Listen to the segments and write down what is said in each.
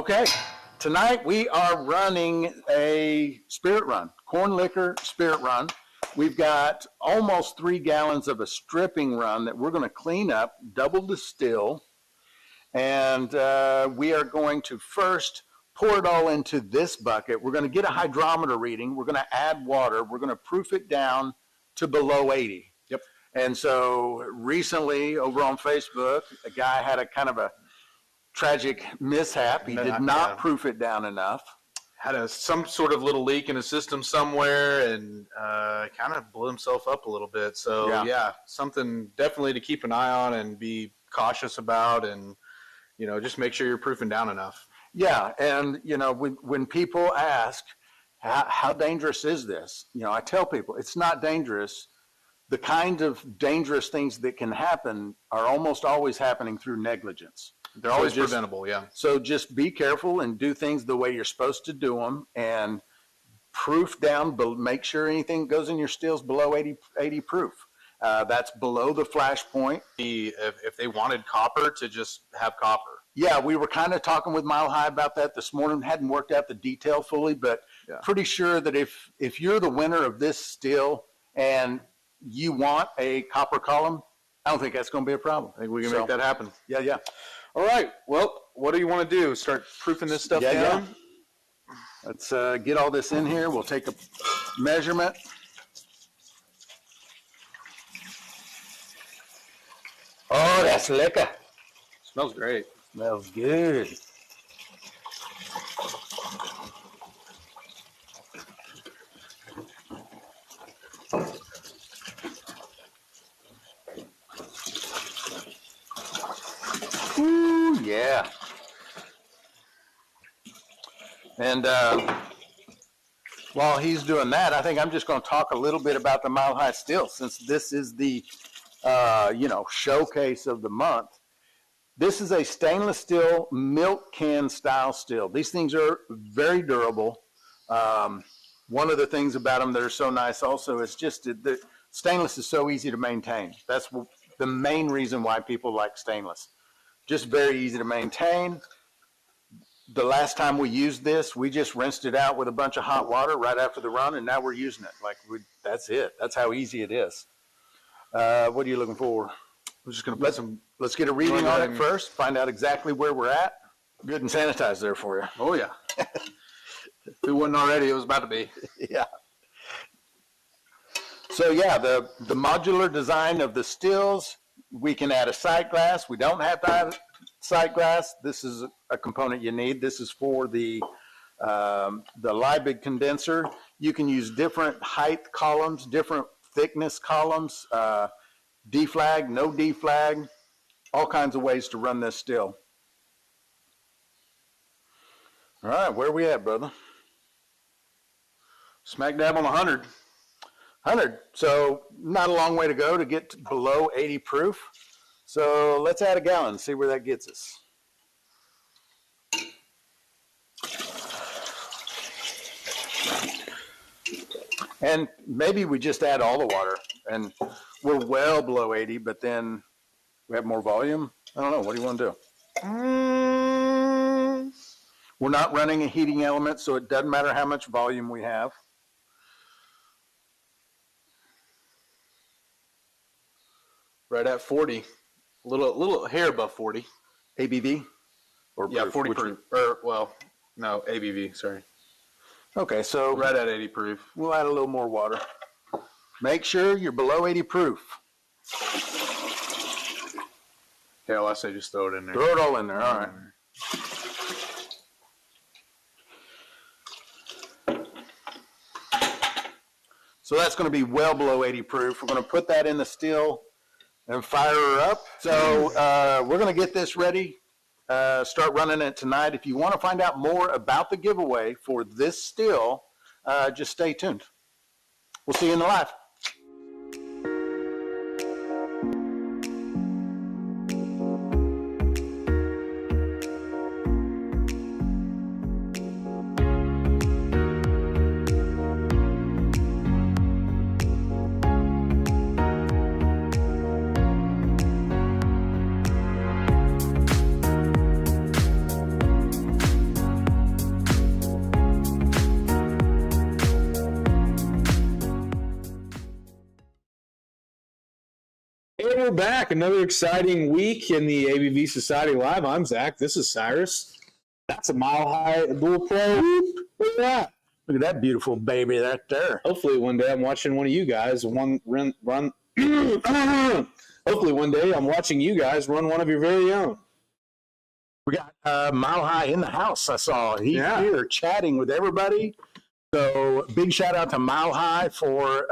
Okay, tonight we are running a spirit run, corn liquor spirit run. We've got almost 3 gallons of a stripping run that we're going to clean up, double distill, and we are going to first pour it all into this bucket. We're going to get a hydrometer reading. We're going to add water. We're going to proof it down to below 80. Yep. And so recently over on Facebook, a guy had a kind of a tragic mishap. He did not proof it down enough. Had some sort of little leak in his system somewhere, and kind of blew himself up a little bit. So yeah, something definitely to keep an eye on and be cautious about, and just make sure you're proofing down enough. Yeah, and when people ask how dangerous is this, I tell people it's not dangerous. The kind of dangerous things that can happen are almost always happening through negligence. They're always preventable, yeah. So just be careful and do things the way you're supposed to do them, and proof down, make sure anything goes in your stills below 80 proof. That's below the flash point. If they wanted copper, to just have copper. Yeah, we were kind of talking with Mile Hi about that this morning. Hadn't worked out the detail fully, but pretty sure that if you're the winner of this still and you want a copper column, I don't think that's going to be a problem. I think we can make that happen. Yeah. All right. Well, what do you want to do? Start proofing this stuff down? Yeah. Let's get all this in here. We'll take a measurement. Oh, that's lekker. Smells great. Smells good. Ooh, yeah. And while he's doing that, I think I'm just going to talk a little bit about the Mile Hi still, since this is the showcase of the month. This is a stainless steel milk can style still. These things are very durable. One of the things about them that are so nice also is just the stainless is so easy to maintain. That's the main reason why people like stainless. Just very easy to maintain. The last time we used this, we just rinsed it out with a bunch of hot water right after the run, and now we're using it. That's it. That's how easy it is. What are you looking for? I'm just going to put let's get a reading on it first, find out exactly where we're at. Good and sanitized there for you. Oh, yeah. If it wasn't already, it was about to be. Yeah. So, yeah, the modular design of the stills, we can add a sight glass. We don't have to have sight glass. This is a component you need. This is for the Liebig condenser. You can use different height columns, different thickness columns, deflag, no deflag, all kinds of ways to run this still. All right, where are we at, brother? Smack dab on 100. 100. So not a long way to go to get to below 80 proof. So let's add a gallon and see where that gets us. And maybe we just add all the water and we're well below 80, but then we have more volume. I don't know. What do you want to do? We're not running a heating element, so it doesn't matter how much volume we have. Right at 40. A little hair above 40. ABV? Or yeah, proof? 40 proof. No, ABV, sorry. Okay, so right at 80 proof. We'll add a little more water. Make sure you're below 80 proof. Yeah, well, I say just throw it in there. Throw it all in there, all right. So that's going to be well below 80 proof. We're going to put that in the still and fire her up. So we're going to get this ready, start running it tonight. If you want to find out more about the giveaway for this still, just stay tuned. We'll see you in the live. We're back. Another exciting week in the ABV Society Live. I'm Zach. This is Cyrus. That's a Mile Hi Dual Pro. Look at that. Look at that beautiful baby right there. Hopefully one day I'm watching one of you guys run Hopefully one day I'm watching you guys run one of your very own. We got Mile Hi in the house. I saw he's Yeah. here chatting with everybody. So big shout out to Mile Hi for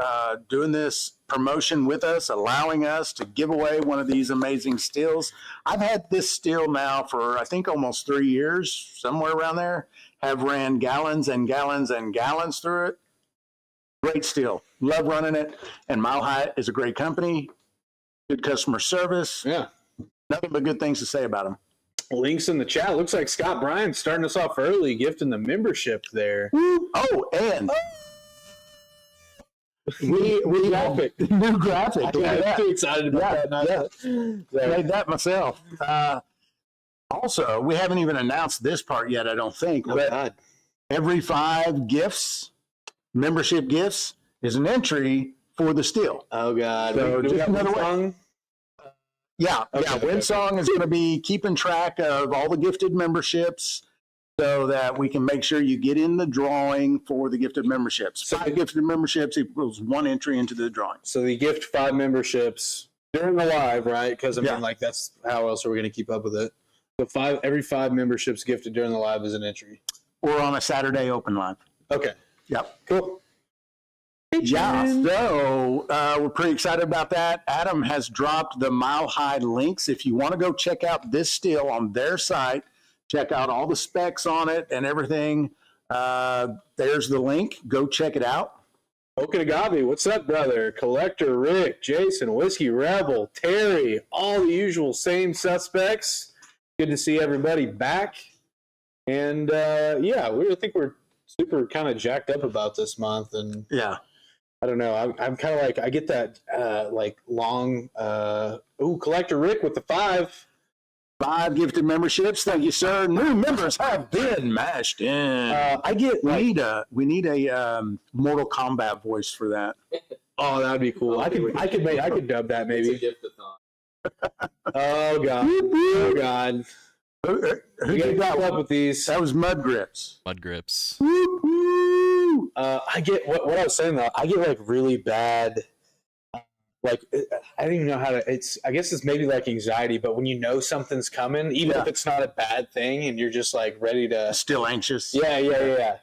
doing this promotion with us, allowing us to give away one of these amazing stills. I've had this still now for I think almost 3 years, somewhere around there. Have ran gallons and gallons and gallons through it. Great still. Love running it. And Mile Hi is a great company. Good customer service. Yeah. Nothing but good things to say about them. Links in the chat. Looks like Scott Bryan's starting us off early, gifting the membership there. Oh, and we Graphic. new graphic. Look at I'm that. too excited about that. I made that myself. Also, we haven't even announced this part yet, I don't think. Oh, But God. every 5 gifts, membership gifts, is an entry for the still. Oh, God. So Do we just have another one way. song? Yeah, Okay, yeah. okay, Winsong is going to be keeping track of all the gifted memberships so that we can make sure you get in the drawing for the gifted memberships. So 5 gifted memberships equals 1 entry into the drawing. So they gift 5 memberships during the live, right? Because I mean, Yeah. like that's how else are we going to keep up with it? So every 5 memberships gifted during the live is an entry. Or on a Saturday open live. Okay, Yep. cool. Yeah, so we're pretty excited about that. Adam has dropped the Mile Hi links. If you want to go check out this still on their site, check out all the specs on it and everything. There's the link. Go check it out. Okinagabi, what's up, brother? Collector Rick, Jason, Whiskey Rebel, Terry, all the usual same suspects. Good to see everybody back. And yeah, I think we're super kind of jacked up about this month. And Yeah. I don't know. I'm kind of like, I get that like long, Collector Rick with the 5. 5 gifted memberships. Thank you, sir. New members have been mashed in. I get like, we need a Mortal Kombat voice for that. oh, that'd be cool. I could dub that maybe. Oh God. Oh God. Who We gotta did that keep up one? with these. That was Mud Grips. Mud grips. Woo, woo. I get what I was saying though. I get like really bad. Like I don't even know how to. I guess it's maybe like anxiety, but when you know something's coming, even Yeah. if it's not a bad thing, and you're just like ready to. Still anxious. Yeah.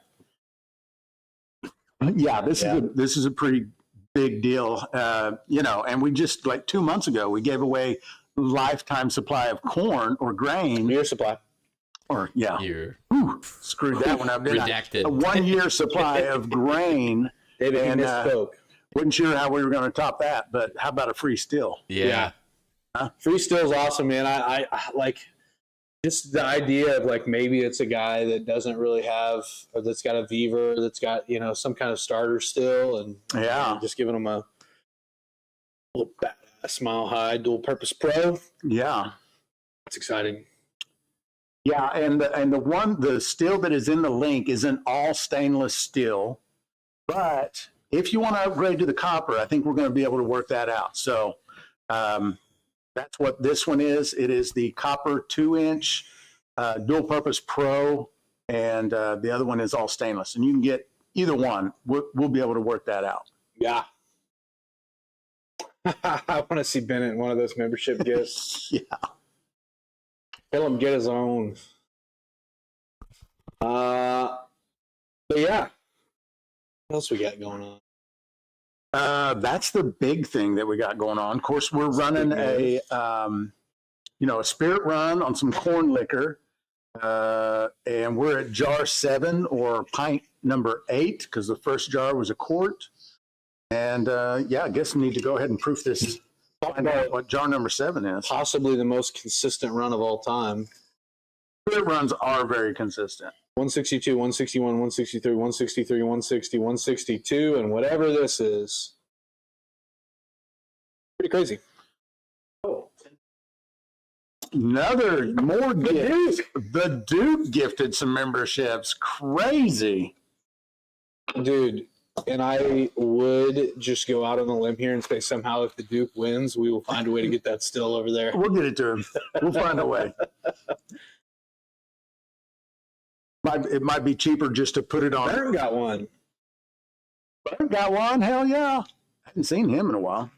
Yeah, this is a pretty big deal. And we just like 2 months ago we gave away lifetime supply of corn or grain. Year supply. Or yeah, Here. Ooh, screwed that one up. Didn't I? Redacted. A 1 year supply of grain. David, And, you misspoke. Wasn't sure how we were going to top that, but how about a free still? Yeah. Free still's awesome, man. I like just the idea of like maybe it's a guy that doesn't really have, or that's got a Viver, that's got some kind of starter still, and Yeah. just giving them a little badass Mile Hi dual purpose pro. Yeah. That's exciting. Yeah, and the still that is in the link is an all stainless still, but if you want to upgrade to the copper, I think we're going to be able to work that out. So that's what this one is. It is the copper 2-inch dual purpose pro, and the other one is all stainless. And you can get either one. We'll be able to work that out. Yeah. I want to see Bennett in one of those membership gifts. Yeah. Tell him get his own. But yeah. What else we got going on? That's the big thing that we got going on. Of course, we're running a spirit run on some corn liquor, and we're at jar 7 or pint number 8 because the first jar was a quart. And I guess we need to go ahead and proof this. Find out what jar number 7 is. Possibly the most consistent run of all time. Spirit runs are very consistent. 162, 161, 163, 163, 160, 162, and whatever this is. Pretty crazy. Oh. More gifts. The Duke gifted some memberships. Crazy. Dude, and I would just go out on a limb here and say somehow if the Duke wins, we will find a way to get that still over there. We'll get it to him. We'll find a way. It might be cheaper just to put it on. Burn got one. Got one? Hell yeah. I haven't seen him in a while.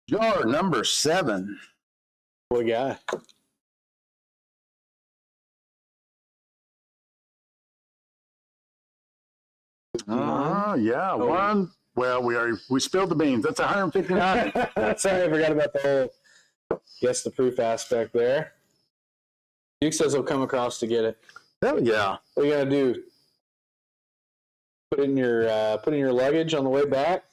Jar number 7. What we got? Yeah, one. Well, we spilled the beans. That's 159. Sorry, I forgot about the whole guess the proof aspect there. Duke says he'll come across to get it. Hell yeah. What you gotta do? Put in your luggage on the way back.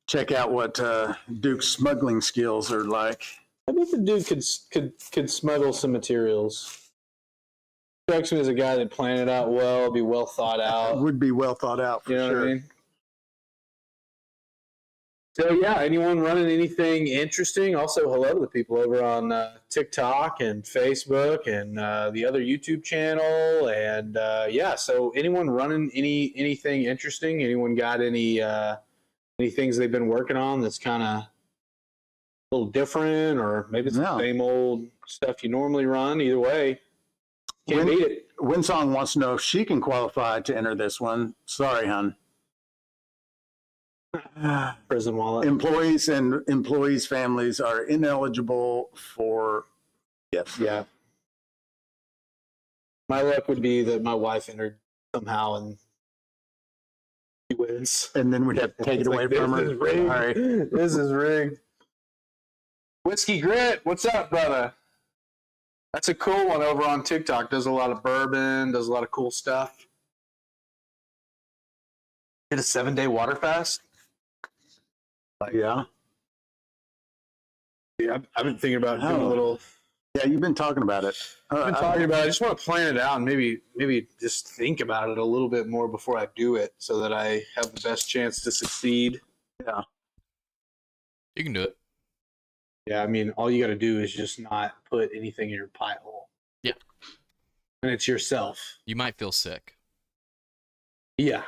Check out what Duke's smuggling skills are like. I think the dude could smuggle some materials. Strikes me as a guy that planned it out well, be well thought out. Would be well thought out for You know sure. what I mean? So yeah, anyone running anything interesting? Also, hello to the people over on TikTok and Facebook and the other YouTube channel. And yeah, so anyone running anything interesting? Anyone got any things they've been working on that's kind of a little different, or maybe it's the same old stuff you normally run? Either way, can't beat it. Winsong wants to know if she can qualify to enter this one. Sorry, hon. Prison wallet. Employees and employees' families are ineligible for gifts. Yeah. My luck would be that my wife entered somehow and she wins. And then we'd have to take it away from her. Sorry. This is rigged. Whiskey Grit, what's up, brother? That's a cool one over on TikTok. Does a lot of bourbon, does a lot of cool stuff. Did a 7-day water fast? Yeah. Yeah, I've been thinking about doing a little. Yeah, you've been talking about it. I've been talking about it. I just want to plan it out and maybe just think about it a little bit more before I do it, so that I have the best chance to succeed. Yeah. You can do it. Yeah, I mean, all you got to do is just not put anything in your pie hole. Yeah. And it's yourself. You might feel sick. Yeah.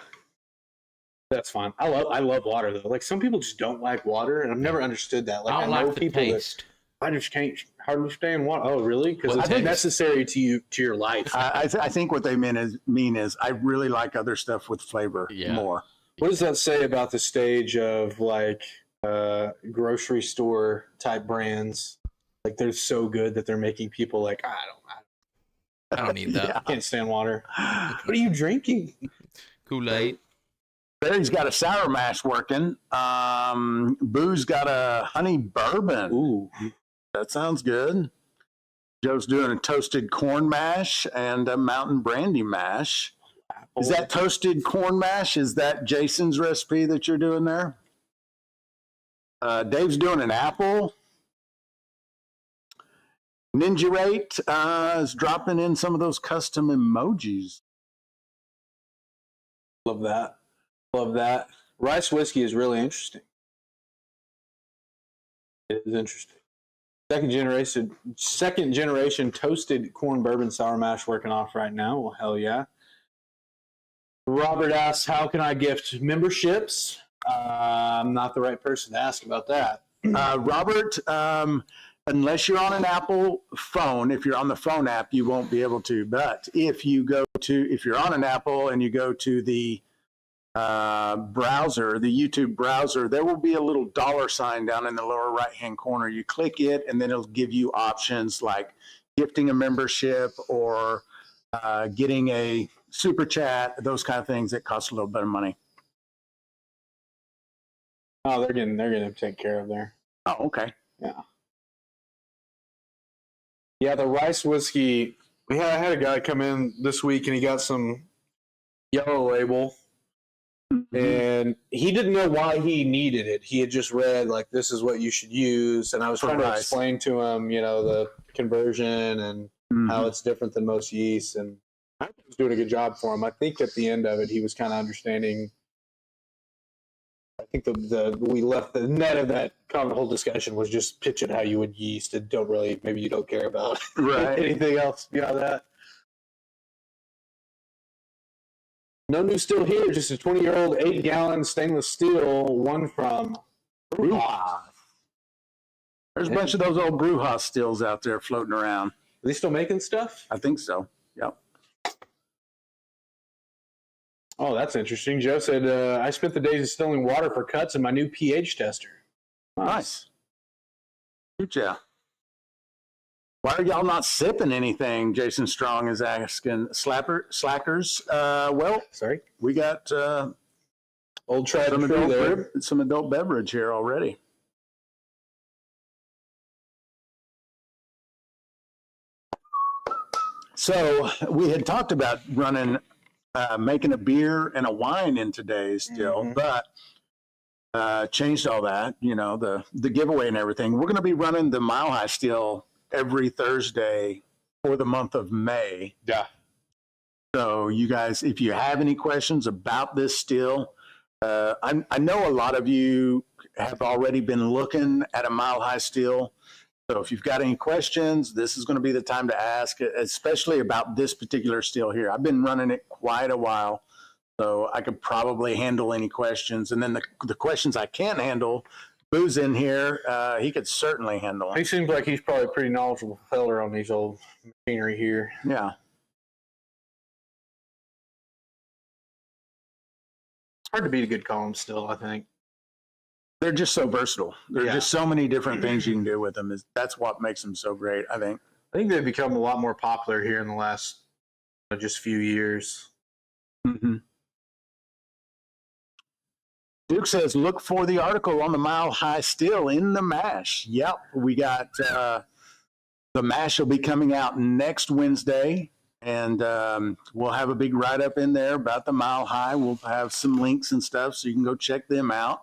That's fine. I love water though. Like some people just don't like water, and I've never understood that. Like I don't know like the people taste. That I just can't hardly stand water. Oh, really? Because Well, it's necessary to your life. I think what they mean is I really like other stuff with flavor more. What does that say about the stage of like grocery store type brands? Like they're so good that they're making people like I don't need that. I can't stand water. What are you drinking? Kool-Aid. Barry's got a sour mash working. Boo's got a honey bourbon. Ooh, that sounds good. Joe's doing a toasted corn mash and a mountain brandy mash. Is that toasted corn mash? Is that Jason's recipe that you're doing there? Dave's doing an apple. Ninja Rate is dropping in some of those custom emojis. love that. Love that. Rice whiskey is really interesting. It is interesting. Second generation toasted corn bourbon sour mash working off right now. Well, hell yeah. Robert asks, how can I gift memberships? I'm not the right person to ask about that. Robert, unless you're on an Apple phone, if you're on the phone app, you won't be able to. But if you're on an Apple and you go to the browser, the YouTube browser, there will be a little $sign down in the lower right-hand corner. You click it, and then it'll give you options like gifting a membership or getting a super chat, those kind of things that cost a little bit of money. Oh, they're getting taken care of there. Oh, okay. Yeah. Yeah, the rice whiskey. I had a guy come in this week, and he got some yellow label. And he didn't know why he needed it. He had just read, like, this is what you should use. And I was trying to explain to him, the conversion and how it's different than most yeasts. And I was doing a good job for him. I think at the end of it, he was kind of understanding. I think we left the net of that whole discussion was just pitching how you would yeast and maybe you don't care about anything else beyond that. No new still here, just a 20-year-old 8-gallon stainless steel, one from Brujas. There's a bunch of those old Brujas stills out there floating around. Are they still making stuff? I think so. Yep. Oh, that's interesting. Joe said, I spent the days distilling water for cuts in my new pH tester. Nice. Good job. Why are y'all not sipping anything? Jason Strong is asking. Slackers. Well, Sorry. we got Old tried and true there. some adult beverage here already. So we had talked about making a beer and a wine in today's still, but changed all that, the giveaway and everything. We're going to be running the Mile Hi still every Thursday for the month of May. Yeah. So you guys, if you have any questions about this still, I know a lot of you have already been looking at a Mile Hi still. So if you've got any questions, this is going to be the time to ask, especially about this particular still here. I've been running it quite a while, so I could probably handle any questions. And then the questions I can't handle, Boo's in here, he could certainly handle. He seems like he's probably a pretty knowledgeable feller on these old machinery here. Yeah. It's hard to beat a good column still, I think. They're just so versatile. There's just so many different things you can do with them. That's what makes them so great, I think. I think they've become a lot more popular here in the last just few years. Mm-hmm. Duke says, look for the article on the Mile Hi still in the MASH. Yep, we got the MASH will be coming out next Wednesday, and we'll have a big write-up in there about the Mile Hi. We'll have some links and stuff so you can go check them out.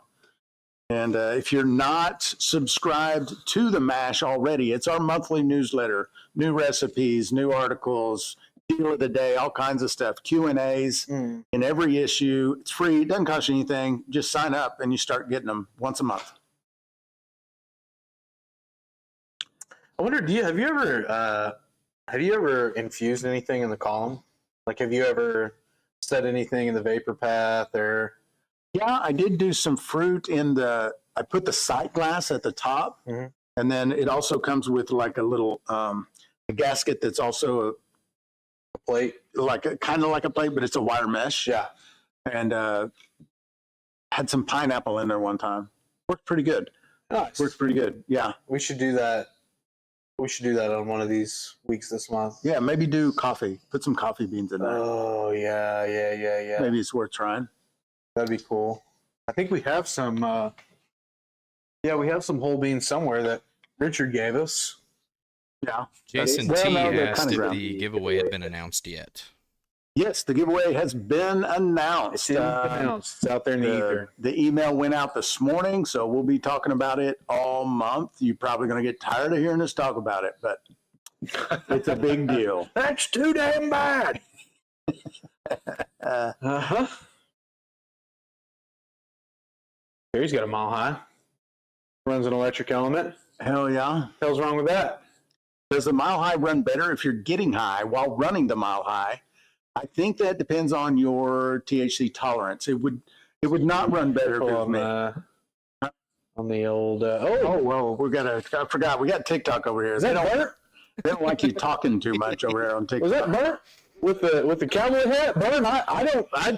And if you're not subscribed to the MASH already, it's our monthly newsletter, new recipes, new articles, deal of the day, all kinds of stuff, Q&As in every issue. It's free. It doesn't cost you anything. Just sign up and you start getting them once a month. I wonder, have you ever infused anything in the column? Like, have you ever set anything in the vapor path or... Yeah, I did do some fruit I put the sight glass at the top, and then it also comes with like a little a gasket that's also a plate, kind of like a plate, but it's a wire mesh. Yeah, and had some pineapple in there one time. Worked pretty good. Nice. Worked pretty good. Yeah, we should do that. We should do that on one of these weeks this month. Yeah, maybe do coffee. Put some coffee beans in there. Oh yeah. Maybe it's worth trying. That'd be cool. I think we have some. We have some whole beans somewhere that Richard gave us. Yeah. Jason T asked if the giveaway had been announced yet. Yes, the giveaway has been announced. It's out there in the ether. The email went out this morning, so we'll be talking about it all month. You're probably going to get tired of hearing us talk about it, but it's a big deal. That's too damn bad. He's got a Mile Hi. Runs an electric element. Hell yeah. Hell's wrong with that? Does the Mile Hi run better if you're getting high while running the Mile Hi? I think that depends on your THC tolerance. It would not run better if it was me. On the old well, I forgot we got TikTok over here. Is that Bert? They don't like you talking too much over here on TikTok. Was that Bert with the cowboy hat? Bert,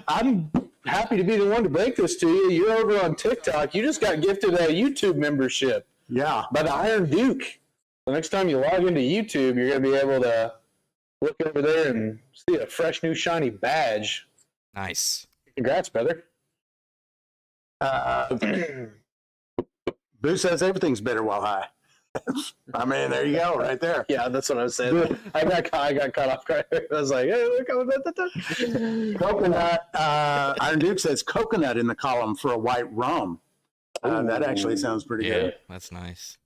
I'm happy to be the one to break this to you. You're over on TikTok. You just got gifted a YouTube membership. Yeah. By the Iron Duke. The next time you log into YouTube, you're going to be able to look over there and see a fresh, new, shiny badge. Nice. Congrats, brother. Boo says everything's better while high. I mean, there you go, right there. Yeah, that's what I was saying. I got caught off guard. I was like, hey, look at coconut. Iron Duke says coconut in the column for a white rum. That actually sounds pretty good. That's nice.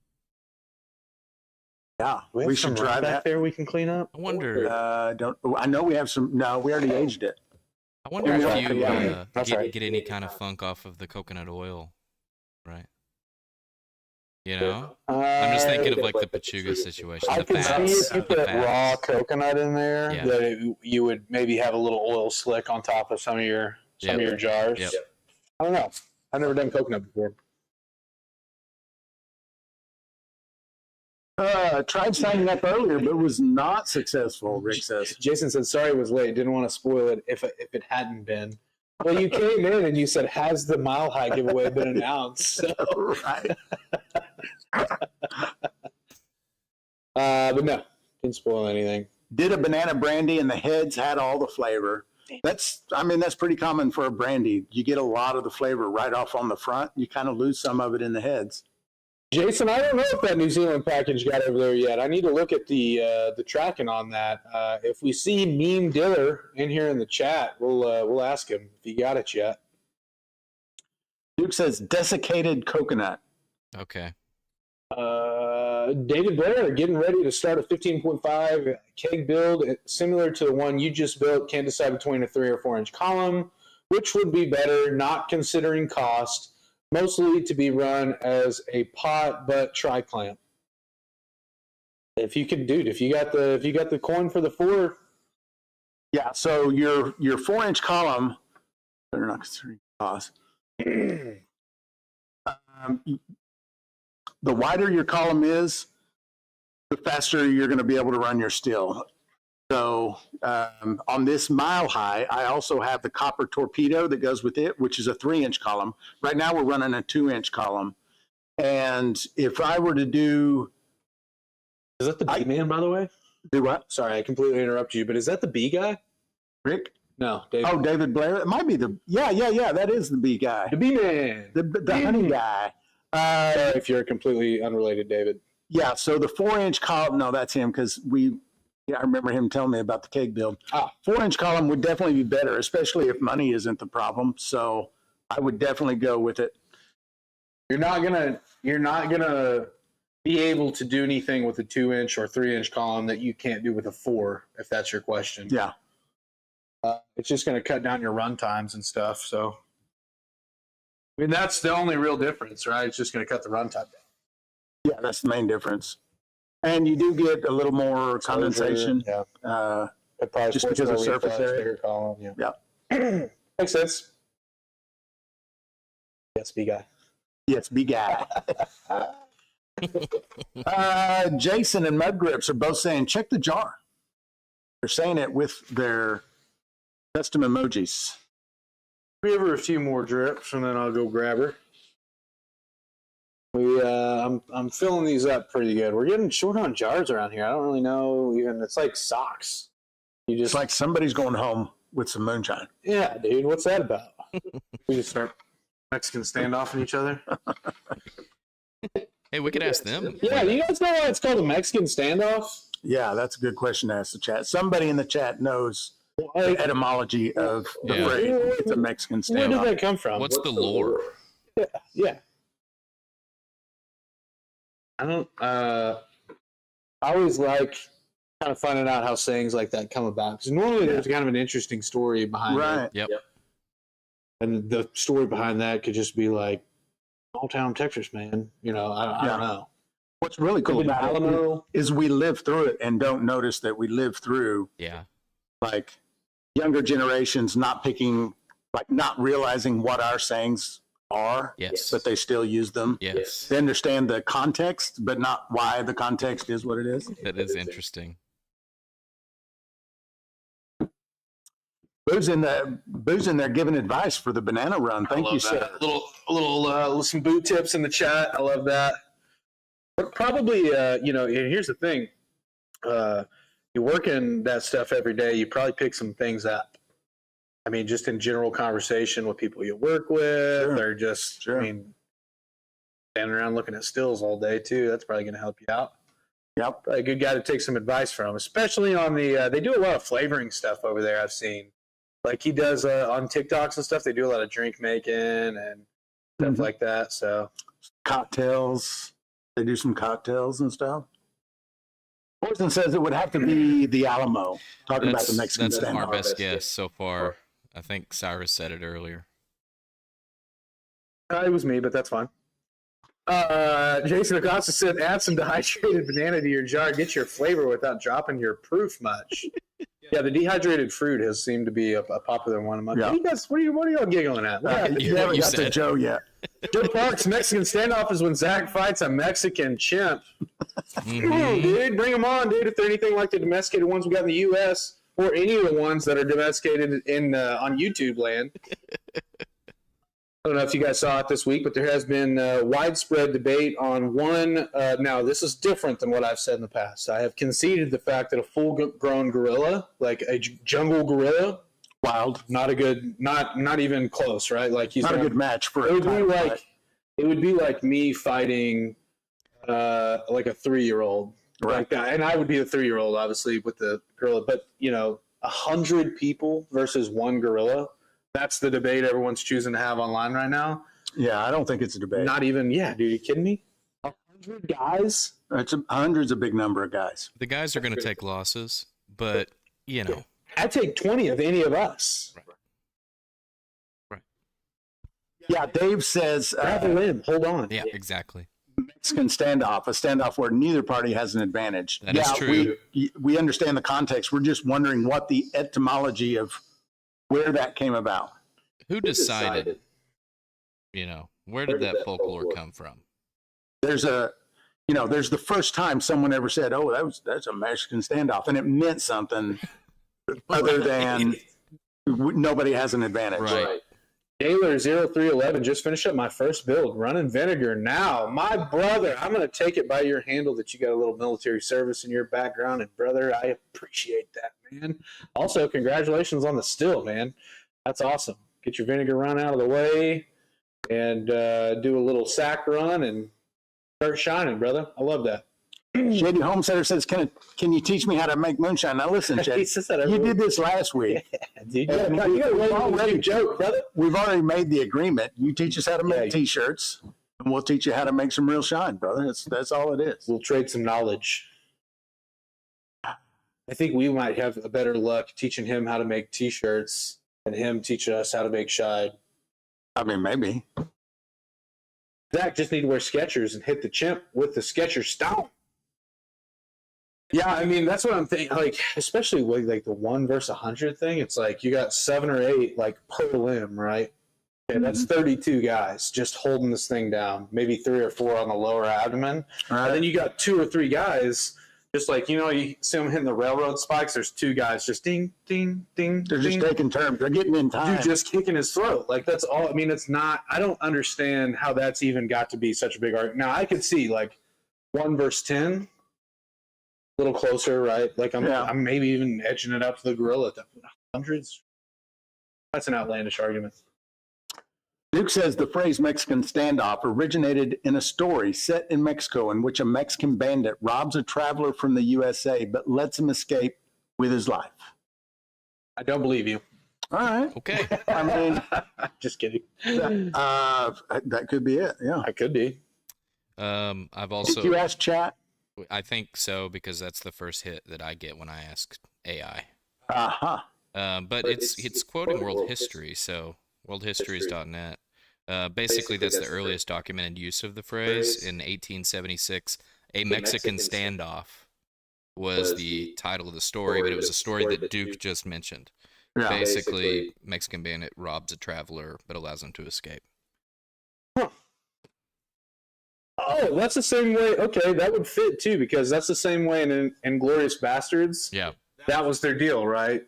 Yeah, we should try that. There we can clean up. I wonder. I know we have some. No, we already aged it. I wonder if you get any kind of funk off of the coconut oil, right? You know, I'm just thinking of like the Pachuga situation. I can see if you put raw coconut in there, Yeah. that you would maybe have a little oil slick on top of some of your jars. Yep. I don't know. I've never done coconut before. Tried signing up earlier, but was not successful, Rick says. Jason said, sorry it was late. Didn't want to spoil it if it hadn't been. Well, you came in and you said, "Has the Mile High giveaway been announced?" So. Right. But no, didn't spoil anything. Did a banana brandy, and the heads had all the flavor. That's pretty common for a brandy. You get a lot of the flavor right off on the front. You kind of lose some of it in the heads. Jason, I don't know if that New Zealand package got over there yet. I need to look at the tracking on that. If we see Meme Diller in here in the chat, we'll ask him if he got it yet. Duke says desiccated coconut. Okay. David Blair getting ready to start a 15.5 keg build similar to the one you just built. Can't decide between a 3 or 4 inch column. Which would be better, not considering cost. Mostly to be run as a pot, but tri-clamp. If you got the coin for the 4. Yeah, so your 4 inch column, better not considering cost. The wider your column is, the faster you're going to be able to run your still. So on this Mile High, I also have the copper torpedo that goes with it, which is a 3 inch column. Right now we're running a 2 inch column. And if I were to do... Is that the B man, by the way? Do what? Sorry, I completely interrupted you, but is that the B guy? Rick? No, David. Oh, David Blair. It might be the... Yeah, that is the B guy. The B man. The honey guy. If you're completely unrelated, David. Yeah, so the 4 inch column... No, that's him, because I remember him telling me about the keg build. 4 inch column would definitely be better, especially if money isn't the problem. So I would definitely go with it. You're not gonna be able to do anything with a 2 inch or 3 inch column that you can't do with a 4, if that's your question. Yeah. It's just gonna cut down your run times and stuff. So, I mean, that's the only real difference, right? It's just gonna cut the run time down. Yeah, that's the main difference. And you do get a little more condensation. Yeah. Just because of surface area. Bigger column, Yeah. Makes sense. Yes, B guy. Yes, big guy. Jason and Mud Grips are both saying, check the jar. They're saying it with their custom emojis. Give her a few more drips, and then I'll go grab her. I'm filling these up pretty good. We're getting short on jars around here. I don't really know even. It's like socks. It's like somebody's going home with some moonshine. Yeah, dude. What's that about? We just start Mexican standoffing each other. Hey, we could ask them. Yeah, you guys know why it's called a Mexican standoff? Yeah, that's a good question to ask the chat. Somebody in the chat knows the etymology of the phrase. It's a Mexican standoff. Where did that come from? What's the lore? Yeah. I always like kind of finding out how sayings like that come about, because normally there's kind of an interesting story behind it. Yep. And the story behind that could just be like, small town Texas, man. I don't know. What's really cool about it is we live through it and don't notice that we live through. Yeah. Like younger generations not realizing what our sayings are. Yes. But they still use them. Yes. They understand the context, but not why the context is what it is. That is interesting. Boo's in there giving advice for the banana run. Thank you, sir. Some boot tips in the chat. I love that. But probably, here's the thing. You work in that stuff every day, you probably pick some things up. I mean, just in general conversation with people you work with, or just, standing around looking at stills all day too. That's probably going to help you out. Yep. Probably a good guy to take some advice from, especially on the, they do a lot of flavoring stuff over there, I've seen. Like he does on TikToks and stuff, they do a lot of drink making and stuff like that. So cocktails, they do some cocktails and stuff. Poison says it would have to be the Alamo. Talking about the Mexican standoff. That's our best guess so far. I think Cyrus said it earlier. It was me, but that's fine. Jason Acosta said, add some dehydrated banana to your jar. Get your flavor without dropping your proof much. Yeah, the dehydrated fruit has seemed to be a popular one among you guys. What are y'all giggling at? You haven't got to Joe yet. Joe Parks, Mexican standoff is when Zach fights a Mexican chimp. Come on, dude. Bring them on, dude. If they're anything like the domesticated ones we got in the U.S., or any of the ones that are domesticated in on YouTube land. I don't know if you guys saw it this week, but there has been widespread debate on one. Now, this is different than what I've said in the past. I have conceded the fact that a full-grown gorilla, like a jungle gorilla, wild, not even close, right? Like he's not a good match for. It would be like me fighting like a 3-year-old, right? Like that, and I would be a 3-year-old, obviously, with the gorilla. But 100 people versus one gorilla. That's the debate everyone's choosing to have online right now. Yeah, I don't think it's a debate. Not even, dude, are you kidding me? 100 guys? 100's a big number of guys. The guys are going to take losses, but, I'd take 20 of any of us. Right. Yeah, Dave says... grab a limb, hold on. Yeah, exactly. Mexican standoff, a standoff where neither party has an advantage. That is true. We understand the context. We're just wondering what the etymology of where that came about. Who decided? Where did that folklore come from? There's the first time someone ever said, "Oh, that's a Mexican standoff," and it meant something other than nobody has an advantage. Right. Taylor 0311 just finished up my first build, running vinegar. Now, my brother, I'm going to take it by your handle that you got a little military service in your background, and brother, I appreciate that, man. Also, congratulations on the still, man. That's awesome. Get your vinegar run out of the way and do a little sack run and start shining, brother. I love that. Shady Homesteader says, "Can you teach me how to make moonshine?" Now listen, Shady, you did this last week. Dude, you got joke, brother. We've already made the agreement. You teach us how to make T-shirts, and we'll teach you how to make some real shine, brother. That's all it is. We'll trade some knowledge. I think we might have a better luck teaching him how to make T-shirts and him teaching us how to make shine. I mean, maybe. Zach just need to wear Skechers and hit the chimp with the Skechers stone. Yeah, I mean, that's what I'm thinking. Like, especially with like the 1 versus 100 thing, it's like you got 7 or 8 like per limb, right? Okay, that's 32 guys just holding this thing down. Maybe 3 or 4 on the lower abdomen, right. And then you got 2 or 3 guys. Just like, you see them hitting the railroad spikes, there's 2 guys just ding, ding, ding. They're ding. just taking turns. They're getting in time. Dude just kicking his throat. Like, that's all. I mean, it's not, I don't understand how that's even got to be such a big argument. Now, I could see, like, 1 versus 10, a little closer, right? Like, I'm maybe even edging it up to the gorilla. Hundreds? That's an outlandish argument. Duke says the phrase Mexican standoff originated in a story set in Mexico in which a Mexican bandit robs a traveler from the USA but lets him escape with his life. I don't believe you. All right. Okay. I mean, just kidding. That could be it. Yeah. I could be. I've also. Did you ask chat? I think so, because that's the first hit that I get when I ask AI. Uh-huh. But it's quoting world history, so worldhistories.net. Basically, that's the earliest documented use of the phrase. In 1876, a Mexican standoff was the title of the story, but it was a story that Duke just mentioned. Yeah. Basically, Mexican bandit robs a traveler but allows him to escape. Huh. Oh, that's the same way. Okay, that would fit too, because that's the same way in Inglourious Bastards. Yeah. That was their deal, right?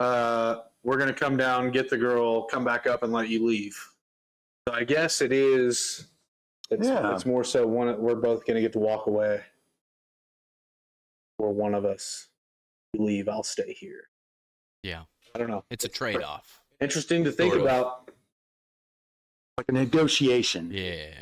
We're going to come down, get the girl, come back up, and let you leave. So I guess it is. It's more so we're both going to get to walk away. Or one of us leave, I'll stay here. Yeah. I don't know. It's a trade-off. Interesting to think about. Like a negotiation. Yeah.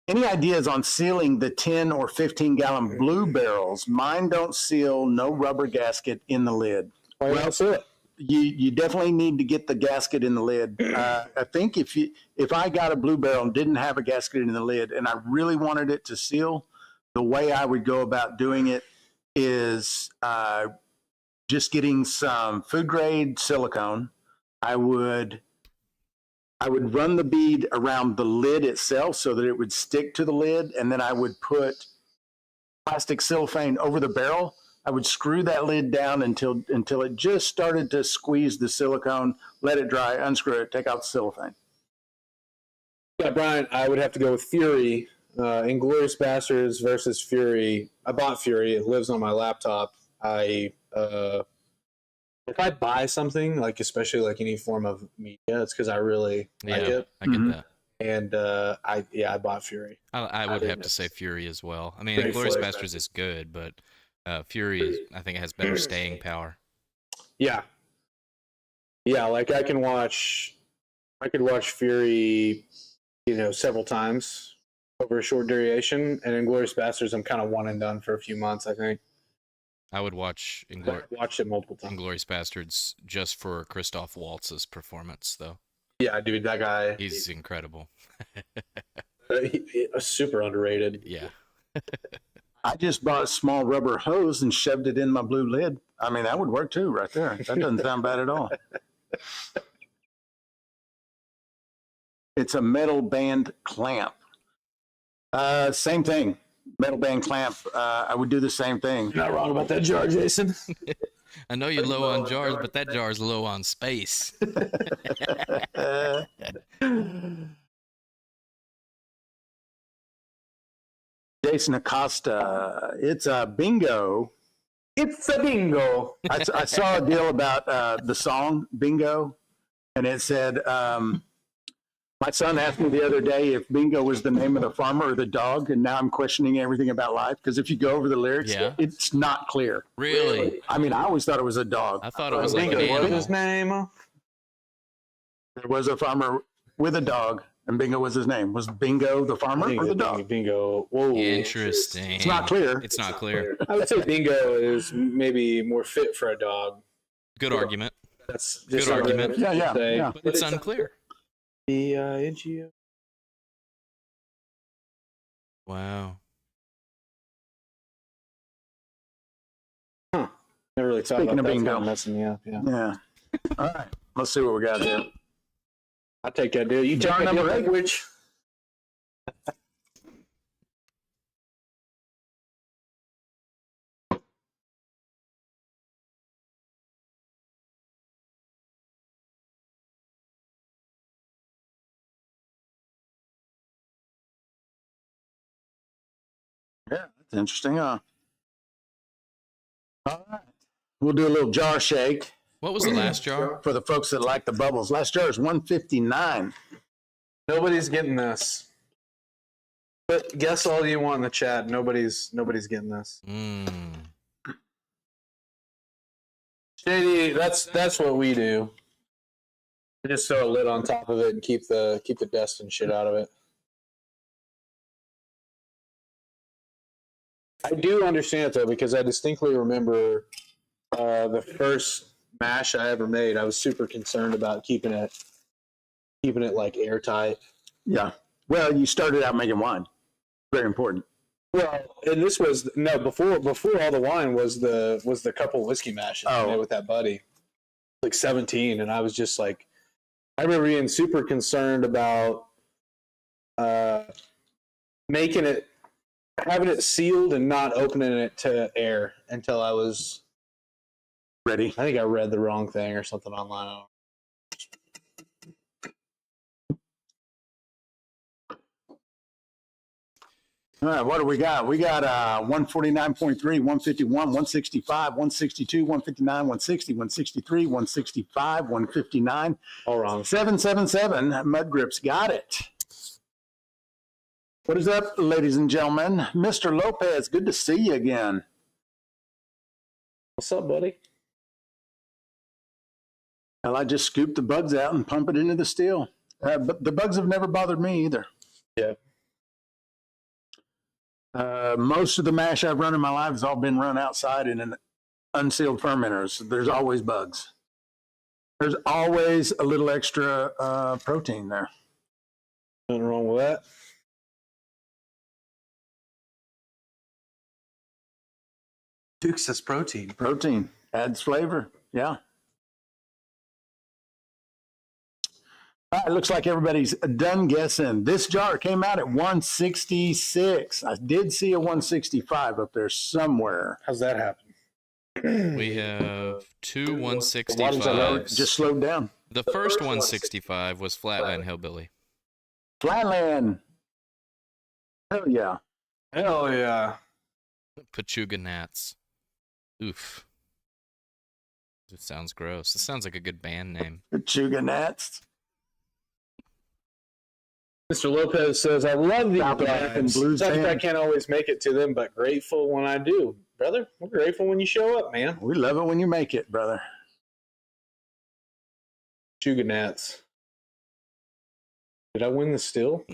Any ideas on sealing the 10 or 15-gallon blue barrels? Mine don't seal, no rubber gasket in the lid. Well, seal it. You definitely need to get the gasket in the lid. I think if I got a blue barrel and didn't have a gasket in the lid and I really wanted it to seal, the way I would go about doing it is just getting some food grade silicone. I would run the bead around the lid itself so that it would stick to the lid, and then I would put plastic cellophane over the barrel. I would screw that lid down until it just started to squeeze the silicone, let it dry, unscrew it, take out the cellophane. Yeah, Brian, I would have to go with Fury. Inglourious Bastards versus Fury. I bought Fury. It lives on my laptop. if I buy something, like especially like any form of media, it's because I really like it. I get that. And I bought Fury. I would have to say Fury as well. I mean, Great Glorious flavor. Bastards is good, but Fury is, I think, it has better staying power. Yeah. Yeah, like I could watch Fury, several times over a short duration, and in Glorious Bastards, I'm kind of one and done for a few months, I think. I would watch Watched it multiple times. Glorious Bastards just for Christoph Waltz's performance, though. Yeah, dude, that guy. He's incredible. Super underrated. Yeah. I just bought a small rubber hose and shoved it in my blue lid. I mean, that would work too, right there. That doesn't sound bad at all. It's a metal band clamp. Same thing. Metal band clamp. I would do the same thing. You're not wrong about that jar, Jason. I know you're low on jars, but that jar is low on space. Jason Acosta. It's a bingo. It's a bingo. I saw a deal about the song Bingo, and it said, my son asked me the other day if Bingo was the name of the farmer or the dog, and now I'm questioning everything about life, because if you go over the lyrics, it's not clear. Really? I mean, I always thought it was a dog. I thought it was like an Bingo, what animal. was his name? There was a farmer with a dog, and Bingo was his name. Was Bingo the farmer or the dog? Bingo. Whoa. Interesting. It's not clear. It's not clear. I would say Bingo is maybe more fit for a dog. Good argument. That's Good just argument. Yeah. But it's unclear. B-I-N-G-O. Wow. Never really thought Speaking about of that. bingo. Kinda messing me up. Yeah. Yeah. All right. Let's see what we got here. I'll take that deal. You take Jar that number deal, 8. language. Yeah, that's interesting, huh? All right. We'll do a little jar shake What was the last jar? for the folks that like the bubbles. Last jar is 159. Nobody's getting this. But guess all you want in the chat. Nobody's getting this. Shady, that's what we do. We just throw a lid on top of it and keep the dust and shit out of it. I do understand it though, because I distinctly remember the first mash I ever made. I was super concerned about keeping it like airtight. Yeah. Well, you started out making wine. Very important. Well, and this was before all the wine was the couple whiskey mashes I made with that buddy, like 17, and I was just like, I remember being super concerned about having it sealed and not opening it to air until I was ready. I think I read the wrong thing or something online. All right, what do we got? We got 149.3, 151, 165, 162, 159, 160, 163, 165, 159. All wrong. 777. Mud Grips got it. What is up, ladies and gentlemen? Mr. Lopez, good to see you again. What's up, buddy? Well, I just scoop the bugs out and pump it into the still. But the bugs have never bothered me either. Yeah. Most of the mash I've run in my life has all been run outside in an unsealed fermenter. So there's always bugs. There's always a little extra protein there. Nothing wrong with that. Duke says protein. Protein adds flavor. Yeah. All right, looks like everybody's done guessing. This jar came out at 166. I did see a 165 up there somewhere. How's that happen? We have two Just 165s. slowed down. The first 165 was Flatland Hillbilly. Flatland. Hell yeah. Hell yeah. Pachuga Nats. Oof. It sounds gross. It sounds like a good band name. Chuga Nats. Mr. Lopez says, I love these South American bands. blues Sucks I band. can't always make it to them, but grateful when I do. Brother, we're grateful when you show up, man. We love it when you make it, brother. Sugar Nats. Did I win the still?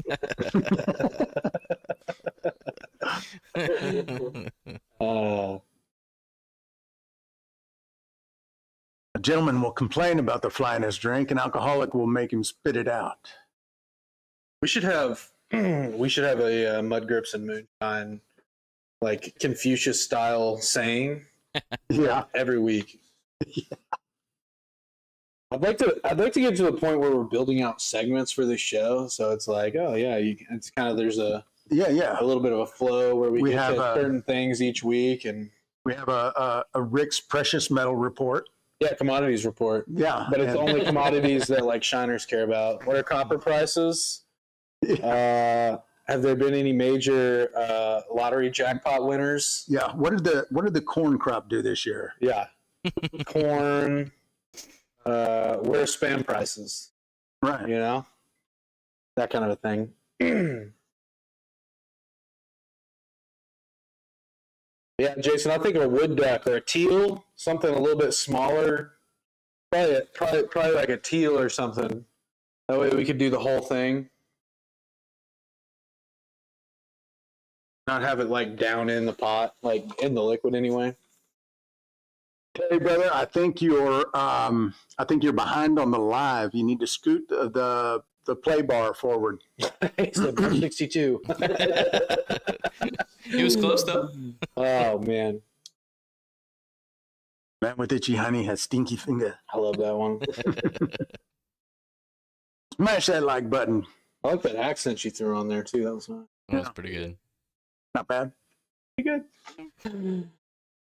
A gentleman will complain about the fly in his drink, an alcoholic will make him spit it out. We should have a Mud Grips and Moonshine, like Confucius style saying Yeah. every week. I'd like to get to the point where we're building out segments for the show, so it's like, oh yeah, it's kind of there's a little bit of a flow where we get have to certain things each week, and we have a Rick's precious metal report. yeah, commodities report. Yeah, But it's only commodities that like shiners care about. What are copper prices? Have there been any major lottery jackpot winners? Yeah. What did the corn crop do this year? Yeah, corn. Where are spam prices? Right. You know, that kind of a thing. Yeah, Jason, I think of a wood duck or a teal, something a little bit smaller. Probably like a teal or something. That way we could do the whole thing. Not have it like down in the pot, like in the liquid anyway. Hey, brother, I think you're behind on the live. You need to scoot the play bar forward. It's the 62. He was close though. Oh man, Man with itchy honey has stinky finger. I love that one. Smash that like button. I like that accent she threw on there too. That was nice. That was pretty good. Not bad. Pretty good.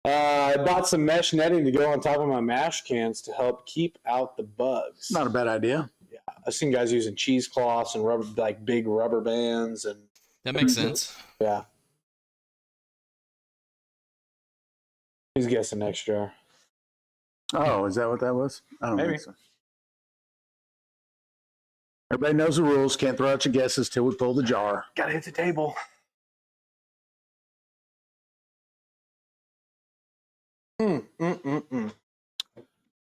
I bought some mesh netting to go on top of my mash cans to help keep out the bugs. Not a bad idea. Yeah, I've seen guys using cheesecloths and rubber, like big rubber bands, and That makes sense. yeah. He's guessing next jar. Oh, is that what that was? I don't Maybe. think so. Everybody knows the rules. Can't throw out your guesses till we pull the jar. Gotta hit the table.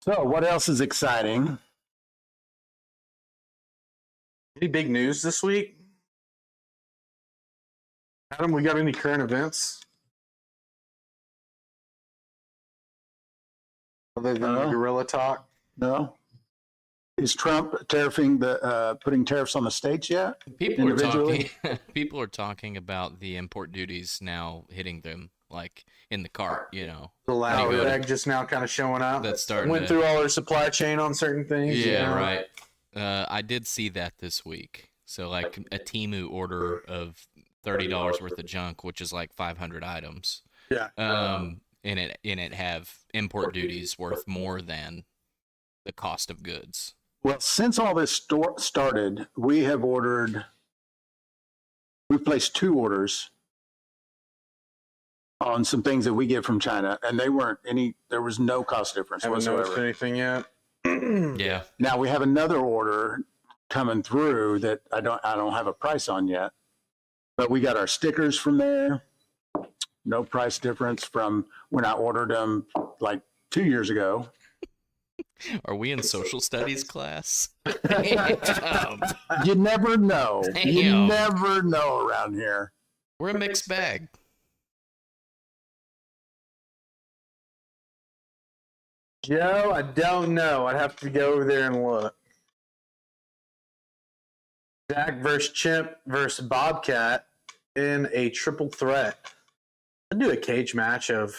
So, what else is exciting? Any big news this week? Adam, we got any current events? Other than the guerrilla talk? No. Is Trump putting tariffs on the states yet? People are Individually? talking. People are talking about the import duties now hitting them, like in the cart. You know, The last Pretty good. egg just now kind of showing up. that's starting. Went to, through all our supply chain on certain things. Yeah, right. I did see that this week. So like a Temu order of $30 worth of junk, which is like 500 items. Yeah. In it have import duties worth more than the cost of goods. Well, since all this started, we've placed 2 orders on some things that we get from China, and there was no cost difference Haven't noticed whatsoever. anything yet. Yeah. Now we have another order coming through that I don't have a price on yet, but we got our stickers from there. No price difference from when I ordered them like 2 years ago. Are we in social studies class? You never know. You Damn. never know around here. We're a mixed bag. Joe, I don't know. I'd have to go over there and look. Zach versus Chimp versus Bobcat in a triple threat. I'd do a cage match of.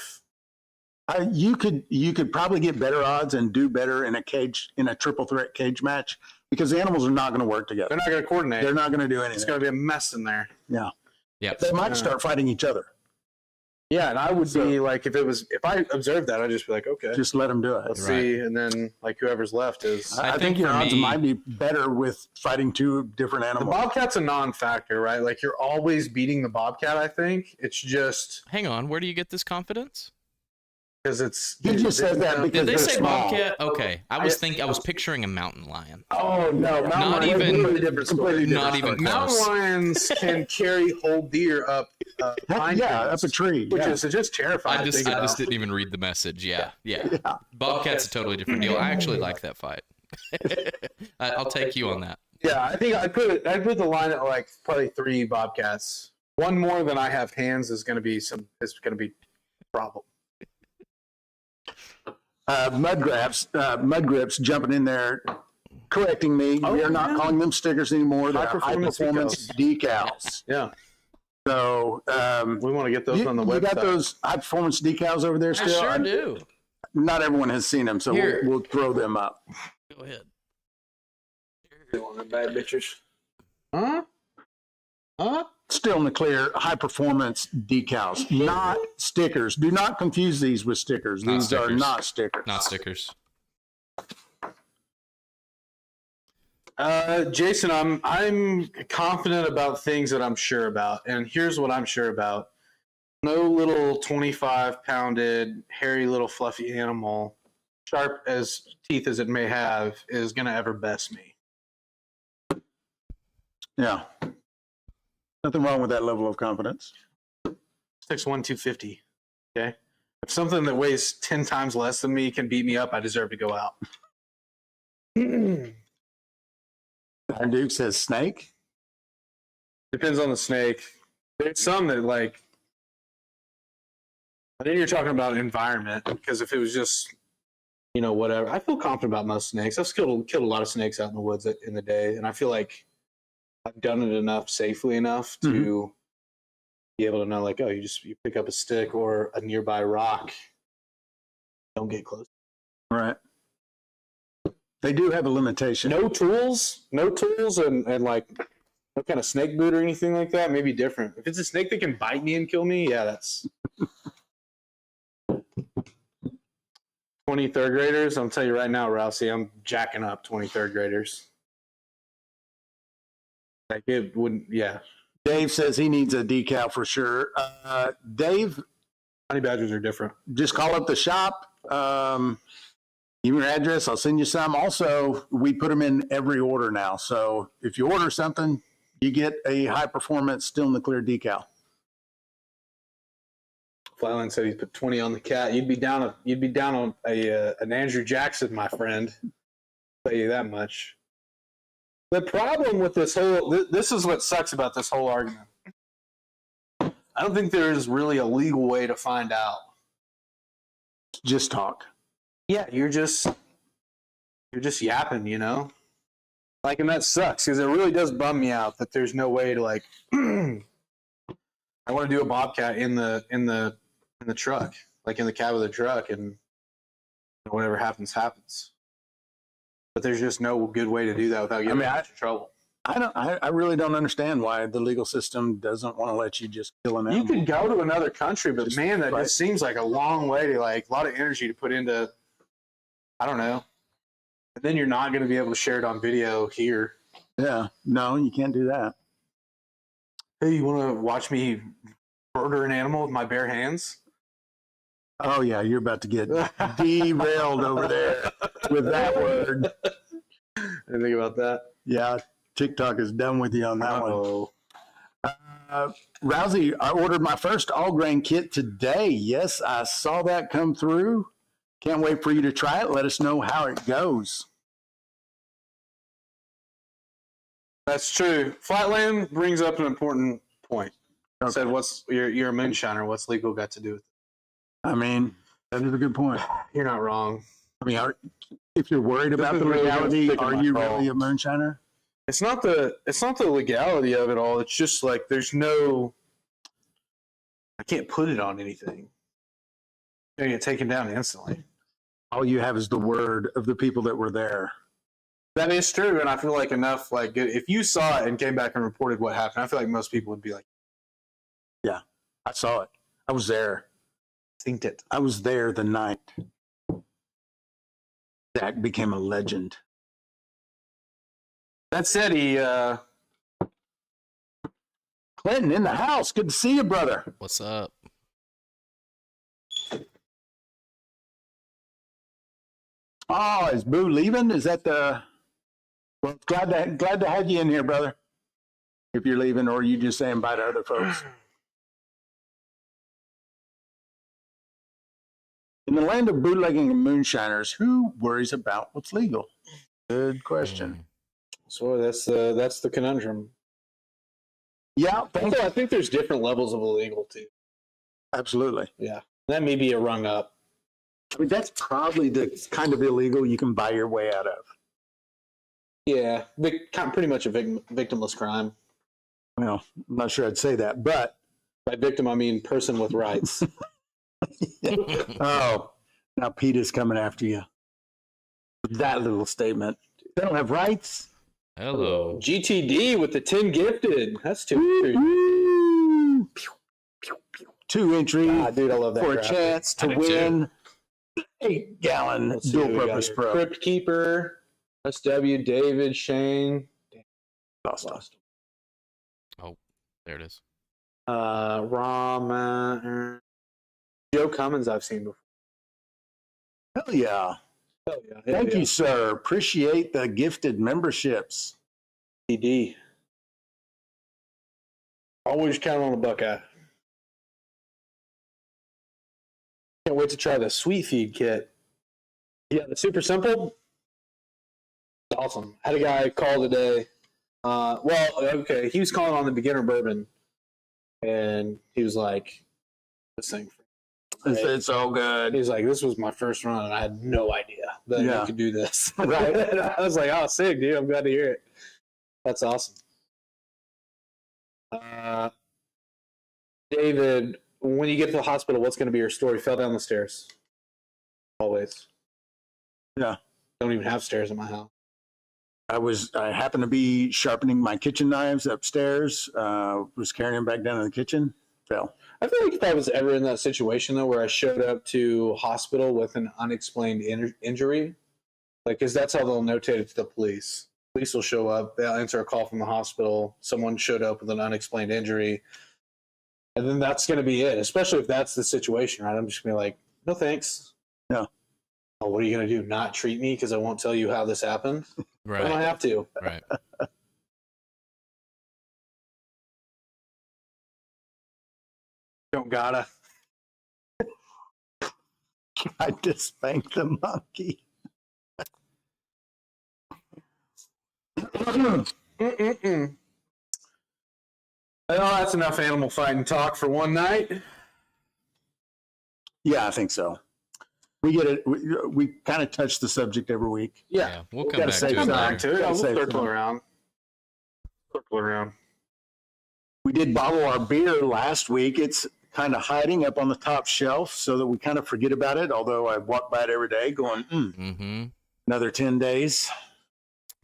You could probably get better odds and do better in a triple threat cage match because the animals are not going to work together. They're not going to coordinate. They're not going to do It's anything. going to be a mess in there. Yeah. Yep. They might start fighting each other. Yeah, and I would be like, if I observed that, I'd just be like, okay, Just let them do it. let's Right. see, and then like whoever's left is. I I think think your for odds me- might be better with fighting 2 different The animals. Bobcat's a non-factor, right? Like you're always beating the Bobcat. I think it's just Hang on. Where do you get this confidence? because it's. He just says that because Did they they're say small. bobcat? Okay, I was picturing a mountain lion. Oh no! Not lions, even- completely different story. not even close. Mountain lions can carry whole deer up. Pine Yeah, trees, up a tree. which yeah. is just terrifying. I to just think about. didn't even read the message. Yeah. Yeah. Bobcat's a totally different deal. I actually like that fight. I'll take you on that. Yeah, I think I'd put the line at like probably 3 bobcats. One more than I have hands is going to be a problem. Mud Grips jumping in there, correcting me. We are not calling them stickers anymore. They're high performance decals. Yeah. So We want to get those on the website. You got those high performance decals over there I still? sure do. Not everyone has seen them, so Here. we'll throw them up. Go ahead. Bad bitches. Huh? Still in the clear, high performance decals, not stickers. Do not confuse these with stickers. Not These are stickers. not stickers. Not stickers. Jason, I'm confident about things that I'm sure about, and here's what I'm sure about. No little 25-pounded, hairy little fluffy animal, sharp as teeth as it may have, is going to ever best me. Yeah. Nothing wrong with that level of confidence. 6'1", 250. Okay? If something that weighs 10 times less than me can beat me up, I deserve to go out. Iron Duke says snake. Depends on the snake. There's some that like. I think you're talking about environment, because if it was just, whatever. I feel confident about most snakes. I've killed a lot of snakes out in the woods in the day, and I feel like I've done it enough, safely enough to be able to know, like, oh, you pick up a stick or a nearby rock. Don't get close. Right. They do have a limitation. No tools, and like no kind of snake boot or anything like that. Maybe different. If it's a snake that can bite me and kill me, yeah, that's 23rd graders. I'll tell you right now, Rousey, I'm jacking up 23rd graders. Like it wouldn't, yeah. Dave says he needs a decal for sure. Dave, Honey badgers are different. just call up the shop. Give me your address. I'll send you some. Also, we put them in every order now. So if you order something, you get a high performance, still in the clear decal. Flatline said he's put 20 on the cat. You'd be down on an Andrew Jackson, my friend. I'll tell you that much. The problem with this is what sucks about this whole argument. I don't think there is really a legal way to find out. Just talk. Yeah, you're just yapping, Like, and that sucks because it really does bum me out that there's no way to like. I want to do a bobcat in the truck, like in the cab of the truck, and whatever happens. But there's just no good way to do that without getting into trouble. I really don't understand why the legal system doesn't want to let you just kill an animal. You could go to another country, but man, that just seems like a long way to like a lot of energy to put into. I don't know. And then you're not going to be able to share it on video here. Yeah, no, you can't do that. Hey, you want to watch me murder an animal with my bare hands? Oh yeah, you're about to get derailed over there with that word. Didn't think about that. Yeah, TikTok is done with you on that one. Rousey, I ordered my first all grain kit today. Yes, I saw that come through. Can't wait for you to try it. Let us know how it goes. That's true. Flatland brings up an important point. Okay. Said, "What's you're a moonshiner? What's legal got to do with it?" I mean, that is a good point. You're not wrong. I mean, if you're worried about the legality, are you really a moonshiner? It's not the legality of it all. It's just like I can't put it on anything. You're gonna get taken down instantly. All you have is the word of the people that were there. That is true, and I feel like enough. Like if you saw it and came back and reported what happened, I feel like most people would be like, "Yeah, I saw it. I was there. Synced it. I was there the night Zach became a legend." That said, Clinton in the house. Good to see you, brother. What's up? Oh, is Boo leaving? Is that the? Well, glad to have you in here, brother. If you're leaving, or you just saying bye to other folks. In the land of bootlegging and moonshiners, who worries about what's legal? Good question. So that's the conundrum. Yeah, Although I think there's different levels of illegal too. absolutely. Yeah, that may be a rung up. I mean, that's probably the kind of illegal you can buy your way out of. Yeah, pretty much a victimless crime. Well, I'm not sure I'd say that, but By victim, I mean person with rights. oh, now Pete is coming after you. That little statement. They don't have rights. Hello. GTD with the 10 gifted. That's too. Woo! Pew, pew, pew. 2 entry Dude, I love that for a graphic. chance to I do win 8-gallon Let's see what we got dual-purpose here. pro. Crypt Keeper, SW, David, Shane. Lost. Oh, there it is. Rama. Joe Cummins, I've seen before. Hell yeah. Hell yeah. Thank you, sir. Appreciate the gifted memberships. GTD. Always count on a Buckeye. Can't wait to try the Sweet Feed kit. Yeah, the super simple. Awesome. Had a guy call today. He was calling on the beginner bourbon, and he was like, "This thing." It's so good. He was like, "This was my first run, and I had no idea that Yeah. you could do this." Right. And I was like, "Oh, sick, dude! I'm glad to hear it. That's awesome." David, when you get to the hospital, what's going to be your story? Fell down the stairs. Always. Yeah. Don't even have stairs in my house. I happened to be sharpening my kitchen knives upstairs, was carrying them back down to the kitchen, fell. I feel like if I was ever in that situation, though, where I showed up to hospital with an unexplained injury, like, because that's how they'll notate it to the police. Police will show up, they'll answer a call from the hospital, someone showed up with an unexplained injury, and then that's going to be it, especially if that's the situation, right? I'm just going to be like, no thanks. No. Oh, what are you going to do? Not treat me because I won't tell you how this happened? Right. I don't have to. Right. Don't gotta. I just spanked the monkey. Mm-mm-mm. Well, that's enough animal fighting talk for one night. Yeah, I think so. We get it. We kind of touch the subject every week. Yeah. We'll come gotta back save to it some later. time. To it. Gotta We'll save circle some. around. Circle around. We did bottle our beer last week. It's kind of hiding up on the top shelf so that we kind of forget about it. Although I walk by it every day going, Mm-hmm. another 10 days.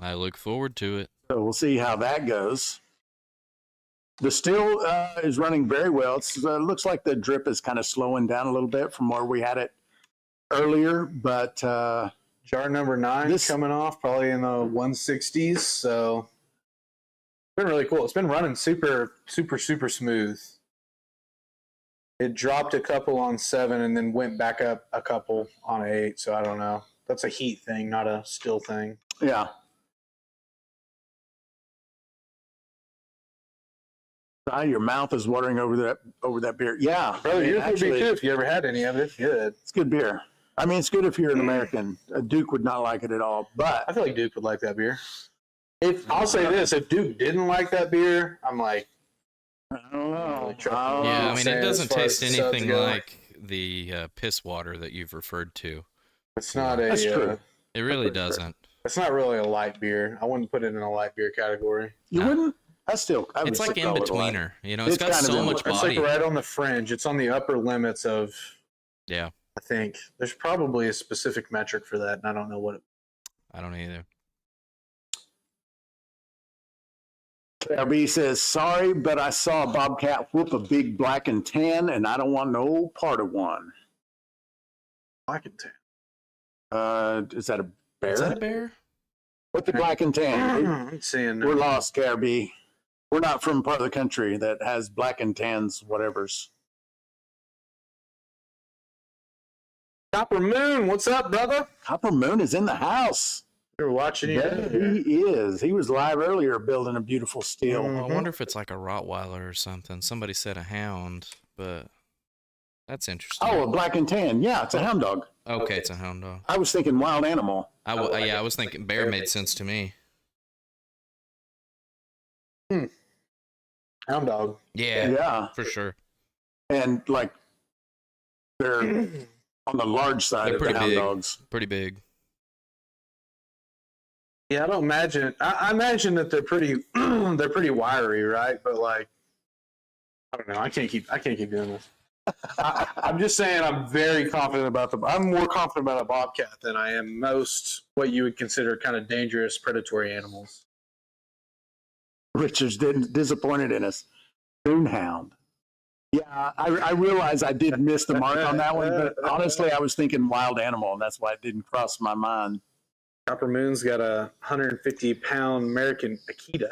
I look forward to it. So we'll see how that goes. The still is running very well. It looks like the drip is kind of slowing down a little bit from where we had it earlier, but Jar number 9 This- coming off probably in the 160s. So it's been really cool. It's been running super, super, super smooth. It dropped a couple on 7 and then went back up a couple on 8. So I don't know. That's a heat thing, not a still thing. yeah. Your mouth is watering over that beer. Yeah, Brother, yours would be actually, too if you ever had any of it. It's good. it's good beer. I mean, it's good if you're an American. Duke would not like it at all, but I feel like Duke would like that beer. If I'll say this, if Duke didn't like that beer, I'm like, I don't know. Yeah, I mean, saying it doesn't as far taste as subs anything go. like the piss water that you've referred to. it's not a. That's true. It really doesn't. It's not really a light beer. I wouldn't put it in a light beer category. You No. wouldn't? I It's would like still in call it a light. betweener. You know, it's It's got kind of so in much between. It's body. like right on the fringe. It's on the upper limits of. Yeah, I think there's probably a specific metric for that, and I don't know what. I don't either. RB says, sorry, but I saw a bobcat whoop a big black and tan, and I don't want no part of one. I can tell. Is that a bear? Is that a bear? What the black and tan? I'm seeing. We're lost, KRB. We're not from part of the country that has black and tans, whatevers. Copper Moon, what's up, brother? Copper Moon is in the house. You're watching you. There he is. He was live earlier building a beautiful steel. I wonder if it's like a Rottweiler or something. Somebody said a hound, but that's interesting. Oh, a black and tan. Yeah, it's a hound dog. Okay, it's a hound dog. I was thinking wild animal. I was thinking bear made sense to me. Hound dog. Yeah. For sure. And like they're on the large side of the hound dogs. Pretty big. Yeah, I don't imagine. I imagine that they're pretty wiry, right? But like, I don't know. I can't keep doing this. I'm just saying. I'm very confident about I'm more confident about a bobcat than I am most what you would consider kind of dangerous predatory animals. Richard's disappointed in us. Coonhound. Yeah, I realize I did miss the mark on that one, but honestly, I was thinking wild animal, and that's why it didn't cross my mind. Copper Moon's got a 150-pound American Akita.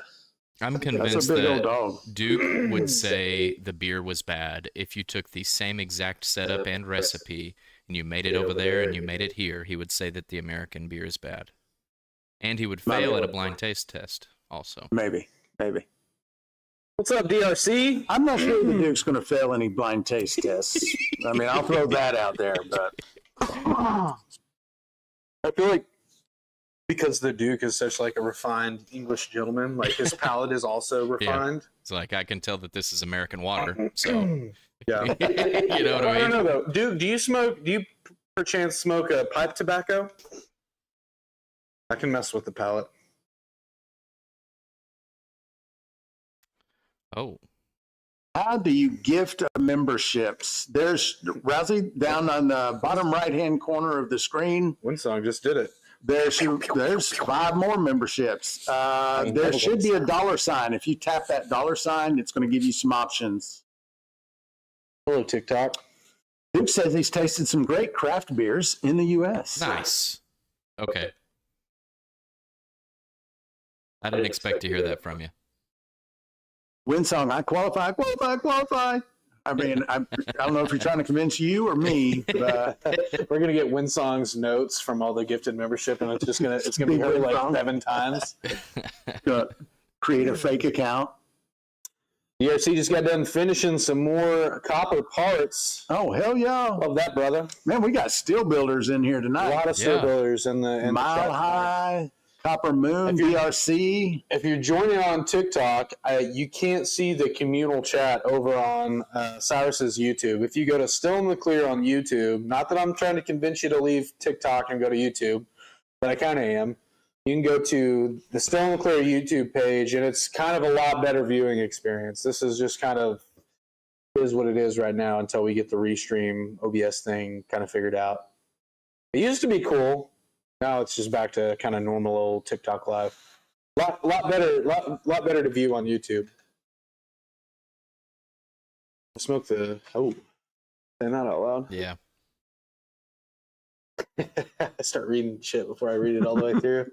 I'm convinced That's a big old that dog. Duke would say the beer was bad if you took the same exact setup and recipe and you made it over there and you made it here. He would say that the American beer is bad, and he would fail at a blind taste test also. Maybe. What's up, DRC? I'm not sure the Duke's going to fail any blind taste tests. I mean, I'll throw that out there, but I feel like because the Duke is such like a refined English gentleman, like his palate is also refined. Yeah. It's like, I can tell that this is American water, so yeah. you know what I mean? I don't know though. Duke, do you perchance smoke a pipe tobacco? I can mess with the palate. Oh. how do you gift memberships? There's Rousey down on the bottom right-hand corner of the screen. Winsong just did it. There's 5 more memberships. There should be a $sign. If you tap that $sign, it's going to give you some options. Hello, TikTok. Duke says he's tasted some great craft beers in the U.S. Nice. Okay. I didn't expect to hear that from you. Winsong, I qualify. I mean, I don't know if you're trying to convince you or me, but we're gonna get Winsong's notes from all the gifted membership, and it's gonna be her like 7 times. Create a fake account. DRC just got done finishing some more copper parts. Oh hell yeah! Love that, brother. Man, we got steel builders in here tonight. A lot of steel builders in the Mile Hi, Copper Moon, DRC. If you're joining on TikTok, you can't see the communal chat over on Cyrus's YouTube. If you go to Still in the Clear on YouTube, not that I'm trying to convince you to leave TikTok and go to YouTube, but I kind of am. You can go to the Still in the Clear YouTube page, and it's kind of a lot better viewing experience. This is just kind of is what it is right now until we get the Restream OBS thing kind of figured out. It used to be cool. Now it's just back to kind of normal old TikTok live. Lot better to view on YouTube. Smoke the saying that out loud. Yeah. I start reading shit before I read it all the way through.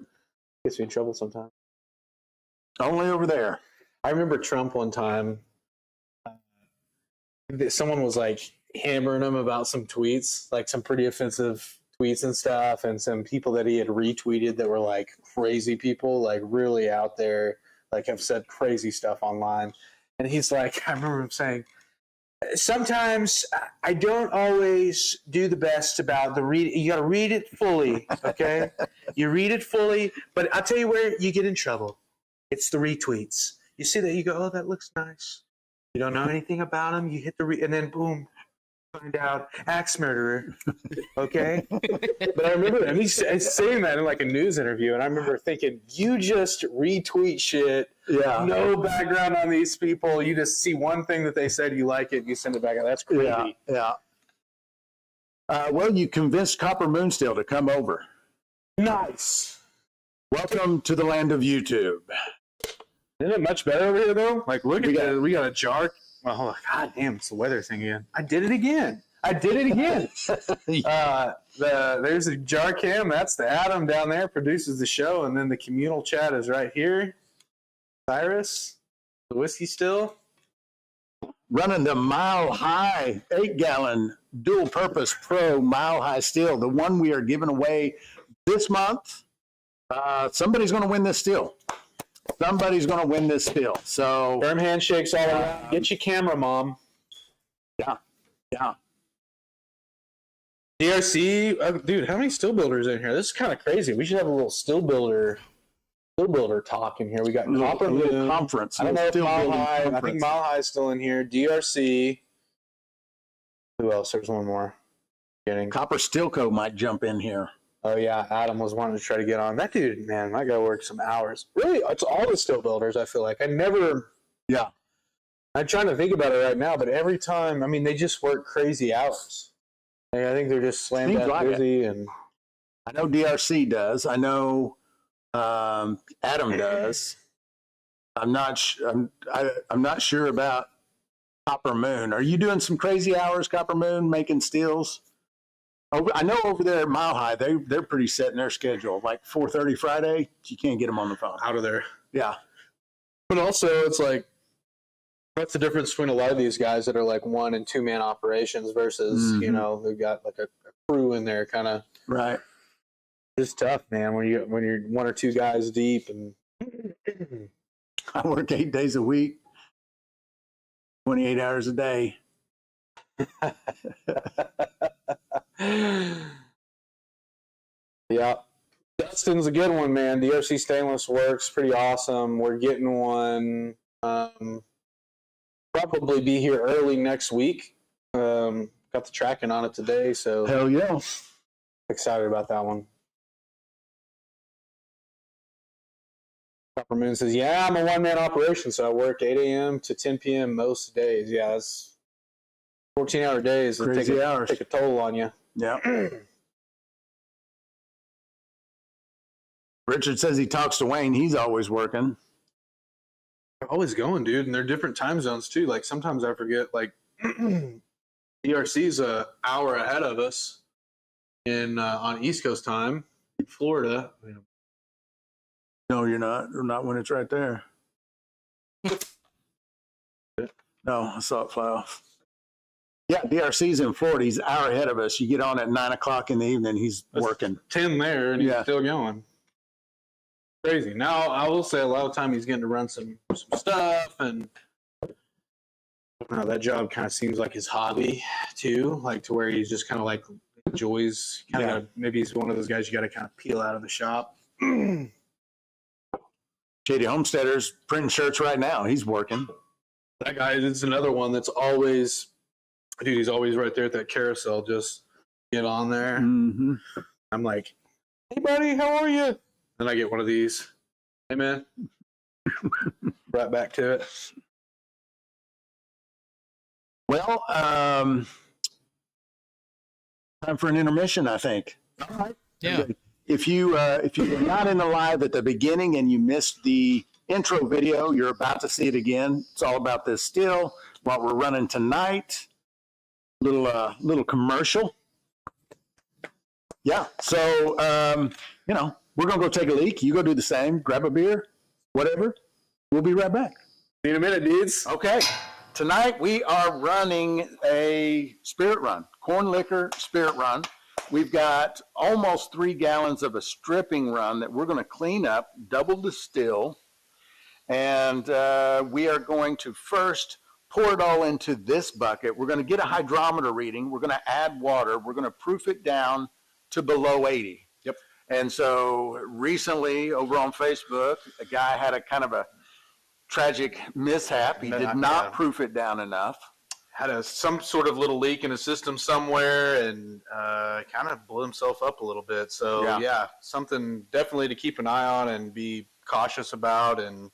Gets me in trouble sometimes. Only over there. I remember Trump one time. Someone was like hammering him about some tweets, like some pretty offensive tweets and stuff, and some people that he had retweeted that were like crazy people, like really out there, like have said crazy stuff online. And he's like, I remember him saying, sometimes I don't always do the best about the read. You got to read it fully, okay? You read it fully, but I'll tell you where you get in trouble. It's the retweets. You see that, you go, oh, that looks nice. You don't know anything about him. You hit the and then boom, find out axe murderer. Okay, but I remember and he's saying that in like a news interview, and I remember thinking, you just retweet shit. Yeah. No background on these people. You just see one thing that they said, you like it, you send it back. That's crazy. Yeah. Well, you convinced Copper Moonsteel to come over. Nice. Welcome to the land of YouTube. Isn't it much better over here though? Like, look at that. We got a jar. Oh, god damn! It's the weather thing again. I did it again. There's a jar cam. That's the Adam down there, produces the show, and then the communal chat is right here. Cyrus, the whiskey still. running the Mile Hi 8-gallon dual purpose pro Mile Hi still, the one we are giving away this month. Somebody's going to win this still. Somebody's going to win this still. So firm handshakes all around. Get your camera, Mom. Yeah. DRC, dude, how many still builders in here? This is kind of crazy. We should have a little still builder talk in here. We got Copper Moon conference. I don't know if Mile Hi. I think Mile Hi is still in here. DRC. Who else? There's one more. Copper Stilco might jump in here. Oh yeah, Adam was wanting to try to get on. That dude, man, that guy worked some hours. Really, it's all the still builders. I feel like Yeah. I'm trying to think about it right now, but every time, I mean, they just work crazy hours. I think they're just slammed out busy. And I know DRC does. I know Adam does. I'm not sure about Copper Moon. Are you doing some crazy hours, Copper Moon, making stills? I know over there at Mile Hi, they're pretty set in their schedule. Like 4:30 Friday, you can't get them on the phone. out of there. Yeah. But also, it's like, that's the difference between a lot of these guys that are like 1- and 2-man operations versus, you know, they've got like a crew in there kind of. Right. It's tough, man, when you're 1 or 2 guys deep. And I work 8 days a week, 28 hours a day. Yeah. Dustin's a good one, man. DRC Stainless works pretty awesome. We're getting one. Probably be here early next week. Got the tracking on it today, so Hell yeah. excited about that one. Copper Moon says, yeah, I'm a 1-man operation, so I work 8 a.m. to 10 p.m. most days. Yeah, it's 14-hour days. Crazy hours. Take a toll on you. Yeah. Richard says he talks to Wayne. He's always working. They're always going, dude, and they're different time zones too. Like sometimes I forget, like DRC's an hour ahead of us in on East Coast time in Florida. No, you're not. Or not when it's right there. No, I saw it fly off. Yeah, DRC's in Florida. He's an hour ahead of us. You get on at 9 o'clock in the evening. He's working. 10 there, and he's still going. Crazy. Now, I will say a lot of time he's getting to run some stuff, and that job kind of seems like his hobby too, like to where he's just kind of like enjoys. Maybe he's one of those guys you got to kind of peel out of the shop. Shady Homesteader's printing shirts right now. He's working. That guy is another one that's always, dude, he's always right there at that carousel. Just get on there. Mm-hmm. I'm like, hey, buddy, how are you? Then I get one of these. Hey, man. Right back to it. Well, time for an intermission, I think. All right. Yeah. If you were not in the live at the beginning and you missed the intro video, you're about to see it again. It's all about this still, what we're running tonight. Little commercial. Yeah. So we're gonna go take a leak. You go do the same. Grab a beer, whatever. We'll be right back. See you in a minute, dudes. Okay. Tonight we are running a spirit run, corn liquor spirit run. We've got almost 3 gallons of a stripping run that we're going to clean up, double distill, and we are going to first pour it all into this bucket. We're going to get a hydrometer reading. We're going to add water. We're going to proof it down to below 80. Yep. And so recently over on Facebook, a guy had a kind of a tragic mishap. He did not proof it down enough. Had some sort of little leak in his system somewhere, and kind of blew himself up a little bit. So yeah, something definitely to keep an eye on and be cautious about, and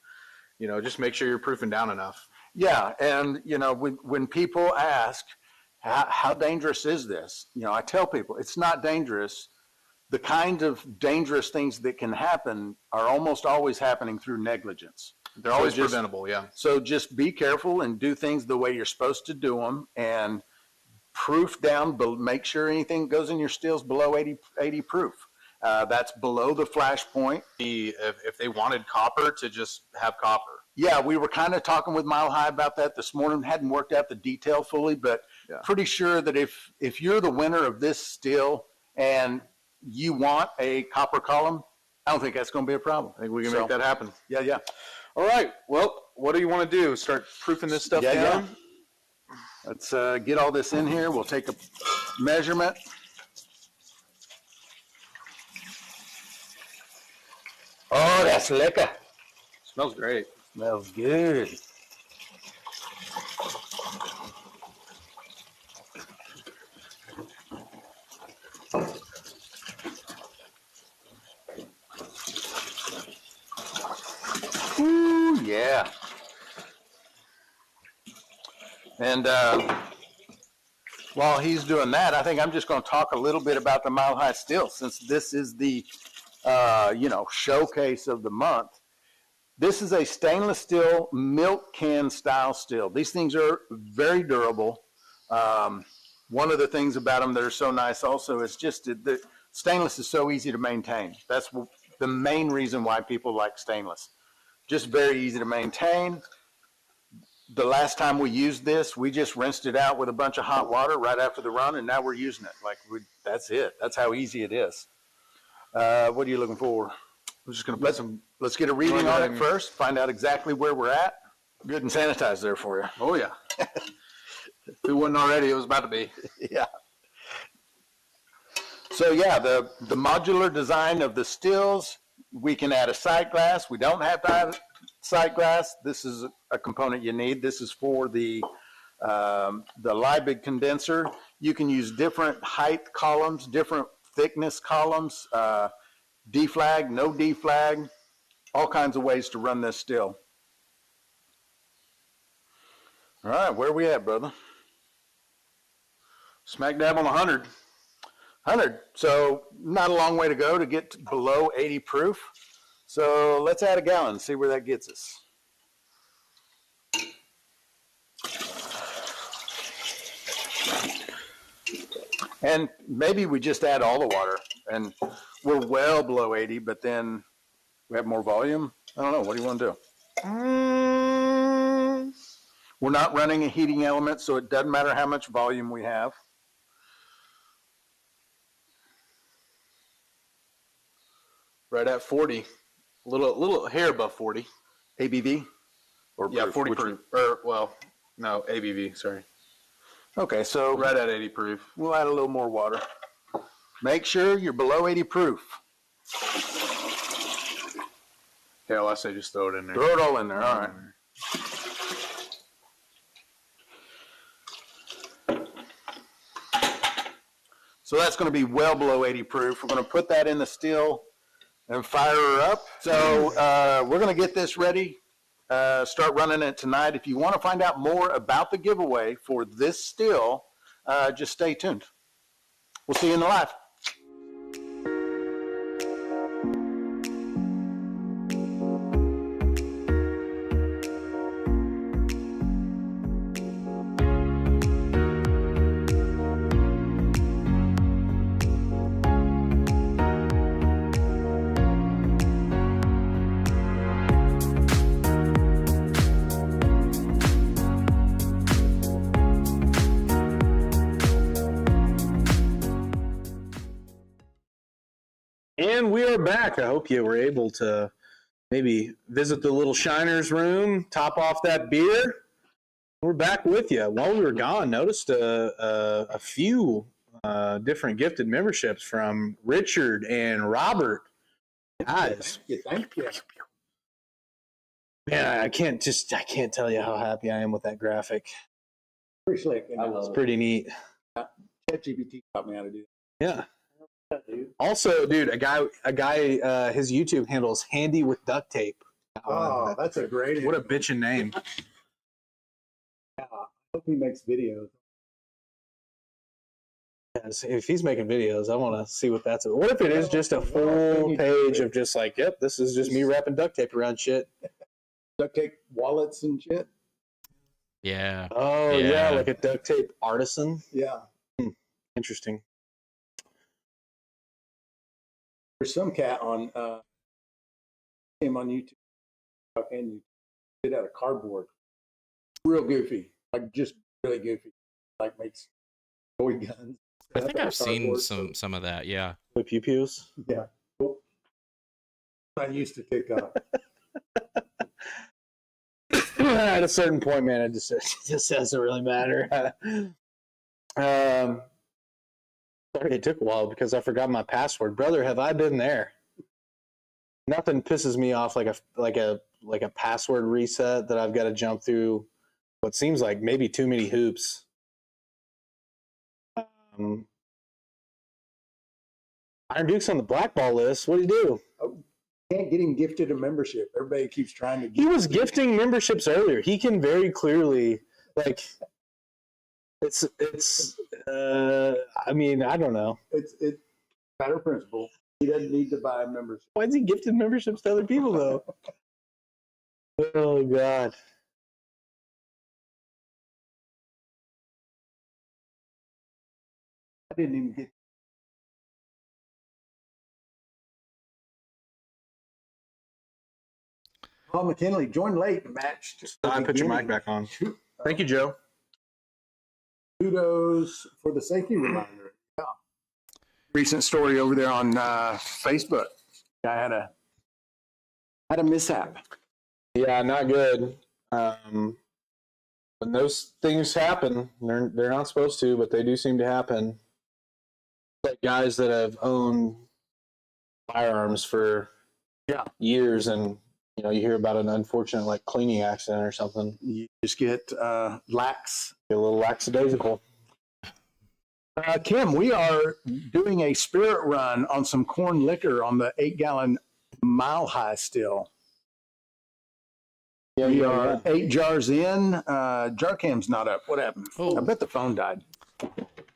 just make sure you're proofing down enough. Yeah, and when people ask how dangerous is this, I tell people it's not dangerous. The kind of dangerous things that can happen are almost always happening through negligence. They're always preventable, yeah. So just be careful and do things the way you're supposed to do them, and proof down, make sure anything goes in your stills below 80 proof. That's below the flash point. If they wanted copper, to just have copper. Yeah, we were kind of talking with Mile Hi about that this morning. Hadn't worked out the detail fully, but pretty sure that if you're the winner of this still and you want a copper column, I don't think that's going to be a problem. I think we can make that happen. Yeah, yeah. All right. Well, what do you want to do? Start proofing this stuff down? Yeah. Let's get all this in here. We'll take a measurement. Oh, that's lekker. Smells great. Smells good. Ooh, yeah. And while he's doing that, I think I'm just going to talk a little bit about the Mile Hi Still, since this is the showcase of the month. This is a stainless steel milk can style still. These things are very durable. One of the things about them that are so nice also is just the stainless is so easy to maintain. That's the main reason why people like stainless. Just very easy to maintain. The last time we used this, we just rinsed it out with a bunch of hot water right after the run, and now we're using it. That's it. That's how easy it is. What are you looking for? I'm just going to put some. Let's get a reading on it first, find out exactly where we're at. Good and sanitized there for you. Oh, yeah. If it wasn't already, it was about to be. Yeah. So, yeah, the modular design of the stills, we can add a sight glass. We don't have to have sight glass. This is a component you need. This is for the Liebig condenser. You can use different height columns, different thickness columns, deflag, no deflag, all kinds of ways to run this still. All right, where are we at, brother? Smack dab on 100. 100. So not a long way to go to get to below 80 proof. So let's add a gallon and see where that gets us. And maybe we just add all the water and we're well below 80, but then we have more volume. I don't know. What do you want to do? We're not running a heating element, so it doesn't matter how much volume we have. Right at 40. A little hair above 40. ABV? Or yeah, proof? 40 proof. No, ABV, sorry. Okay, so right at 80 proof. We'll add a little more water. Make sure you're below 80 proof. Yeah, well, I say just throw it in there. Throw it all in there, all right. So that's going to be well below 80 proof. We're going to put that in the still and fire her up. So we're going to get this ready, start running it tonight. If you want to find out more about the giveaway for this still, just stay tuned. We'll see you in the live. And we are back. I hope you were able to maybe visit the little Shiner's room, top off that beer. We're back with you. While we were gone, noticed a few different gifted memberships from Richard and Robert. Guys, Thank you. man, I can't tell you how happy I am with that graphic. Appreciate it. It's pretty neat. ChatGPT taught me how to do Yeah. Also, dude, a guy, his YouTube handle is Handy with Duct Tape. Oh, that's a great. What a bitchin' name. Yeah, I hope he makes videos. Yes, if he's making videos, I want to see what that's about. What if it is just a full page of just like, yep, this is just me wrapping duct tape around shit. Duct tape wallets and shit. Yeah. Oh, yeah, like a duct tape artisan. Yeah. Interesting. There's some cat on him on YouTube. Did out of cardboard. Real goofy, like just really goofy. Like makes toy guns. I think I've seen Cardboard. some of that. Yeah. The pew pews. Yeah. Cool. I used to pick up. At a certain point, man, it just doesn't really matter. Sorry, it took a while because I forgot my password. Brother, have I been there? Nothing pisses me off like a password reset that I've got to jump through what seems like maybe too many hoops. Iron Duke's on the blackball list. What do you do? Can't get him gifted a membership. Everybody keeps trying to. He was gifting memberships earlier. He can very clearly, like, it's. I mean, I don't know. It's matter of principle. He doesn't need to buy a membership. Why is he gifting memberships to other people though? Oh God. I didn't even get. Paul McKinley joined late and matched. I put your mic back on. Thank you, Joe. Kudos for the safety reminder. Yeah. Recent story over there on Facebook. Guy had a mishap. Yeah, not good. When those things happen, they're not supposed to, but they do seem to happen. Like guys that have owned firearms for years, and you hear about an unfortunate like cleaning accident or something. You just get lax. Get a little lackadaisical. Kim, we are doing a spirit run on some corn liquor on the 8-gallon Mile Hi still. Yeah, we are 8 jars in. Jar cam's not up. What happened? Oh. I bet the phone died.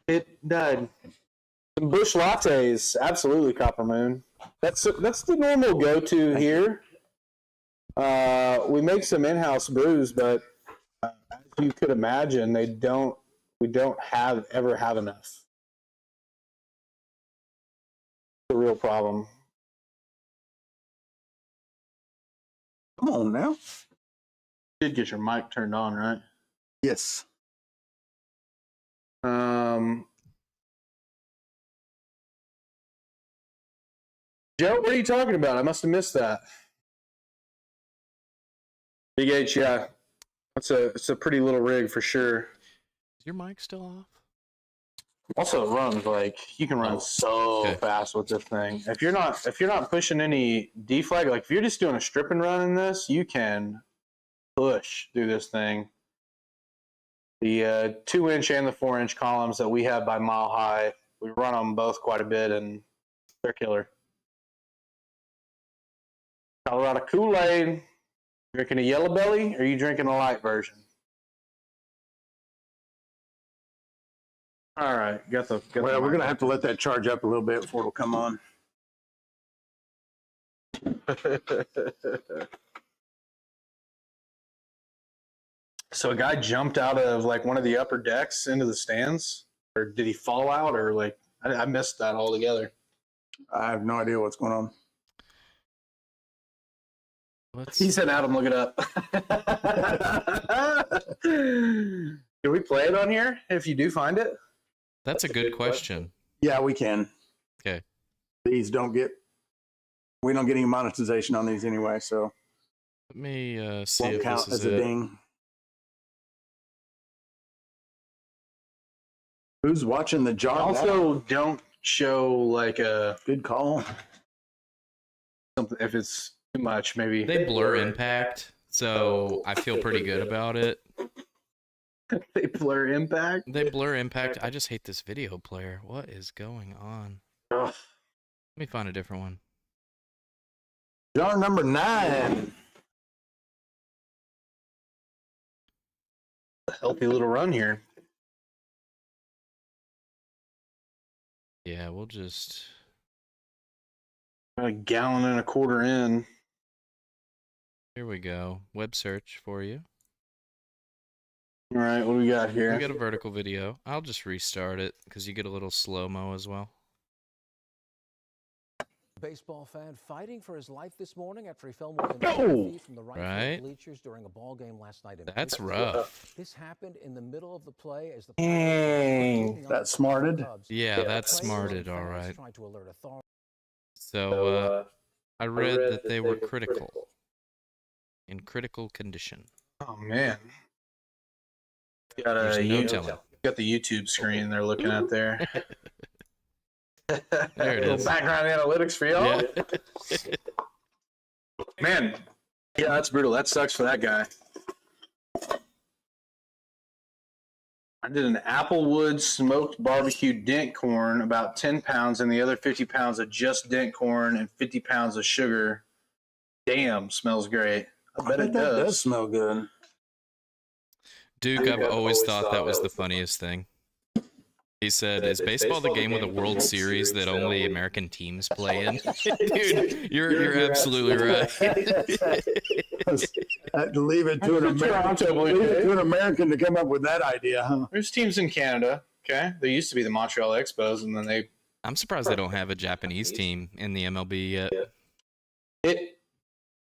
It died. Some bush lattes, absolutely, Copper Moon. That's the normal go-to here. We make some in-house brews, but as you could imagine, we don't ever have enough. It's a real problem. Come on now. You did get your mic turned on, right? Yes. Joe, what are you talking about? I must have missed that. Big H, yeah. It's a pretty little rig for sure. Is your mic still off? Also, it runs like you can run so fast with this thing. If you're not pushing any deflag, like if you're just doing a strip and run in this, you can push through this thing. The 2-inch and the 4-inch columns that we have by Mile Hi, we run them both quite a bit, and they're killer. Colorado Kool-Aid. Drinking a Yellow Belly, or are you drinking a light version? All right, got the Well, we're gonna have to let that charge up a little bit before it'll come on. So a guy jumped out of like one of the upper decks into the stands, or did he fall out, or like I missed that altogether. I have no idea what's going on. He said, "Adam, look it up." Can we play it on here if you do find it? That's a good question. Yeah, we can. Okay. We don't get any monetization on these anyway, so Let me see won't if count this is as a it. ding. Who's watching the jar? Also, don't show like a Good call. something if it's too much. Maybe They blur impact, so I feel pretty good about it. they blur impact. They blur impact. I just hate this video player. What is going on? Ugh. Let me find a different one. Jar number 9. A healthy little run here. Yeah, we'll just... About a gallon and a quarter in. Here we go. Web search for you. All right, what do we got here? We got a vertical video. I'll just restart it because you get a little slow-mo as well. Baseball fan fighting for his life this morning after he fell more than 10 feet from the right field bleachers during a ball game last night in That's Pittsburgh. rough. This happened in the middle of the play as the That smarted. Yeah, that's smarted, all right. Trying to alert authorities. So, I read that they were critical. In critical condition. Oh man. There's no telling. Got the YouTube screen they're looking at there. There it is. Background analytics for y'all. Yeah. Man, yeah, that's brutal. That sucks for that guy. I did an Applewood smoked barbecue dent corn, about 10 pounds, and the other 50 pounds of just dent corn and 50 pounds of sugar. Damn, smells great. I bet it that does. does smell good. Duke, I've always thought that was the funniest thing. He said, "Is baseball the game with a World Series that only American teams play in?" Dude, you're absolutely right. Leave it to an American to come up with that idea, huh? There's teams in Canada. Okay, there used to be the Montreal Expos, and then they. I'm surprised they don't have a Japanese team in the MLB yet.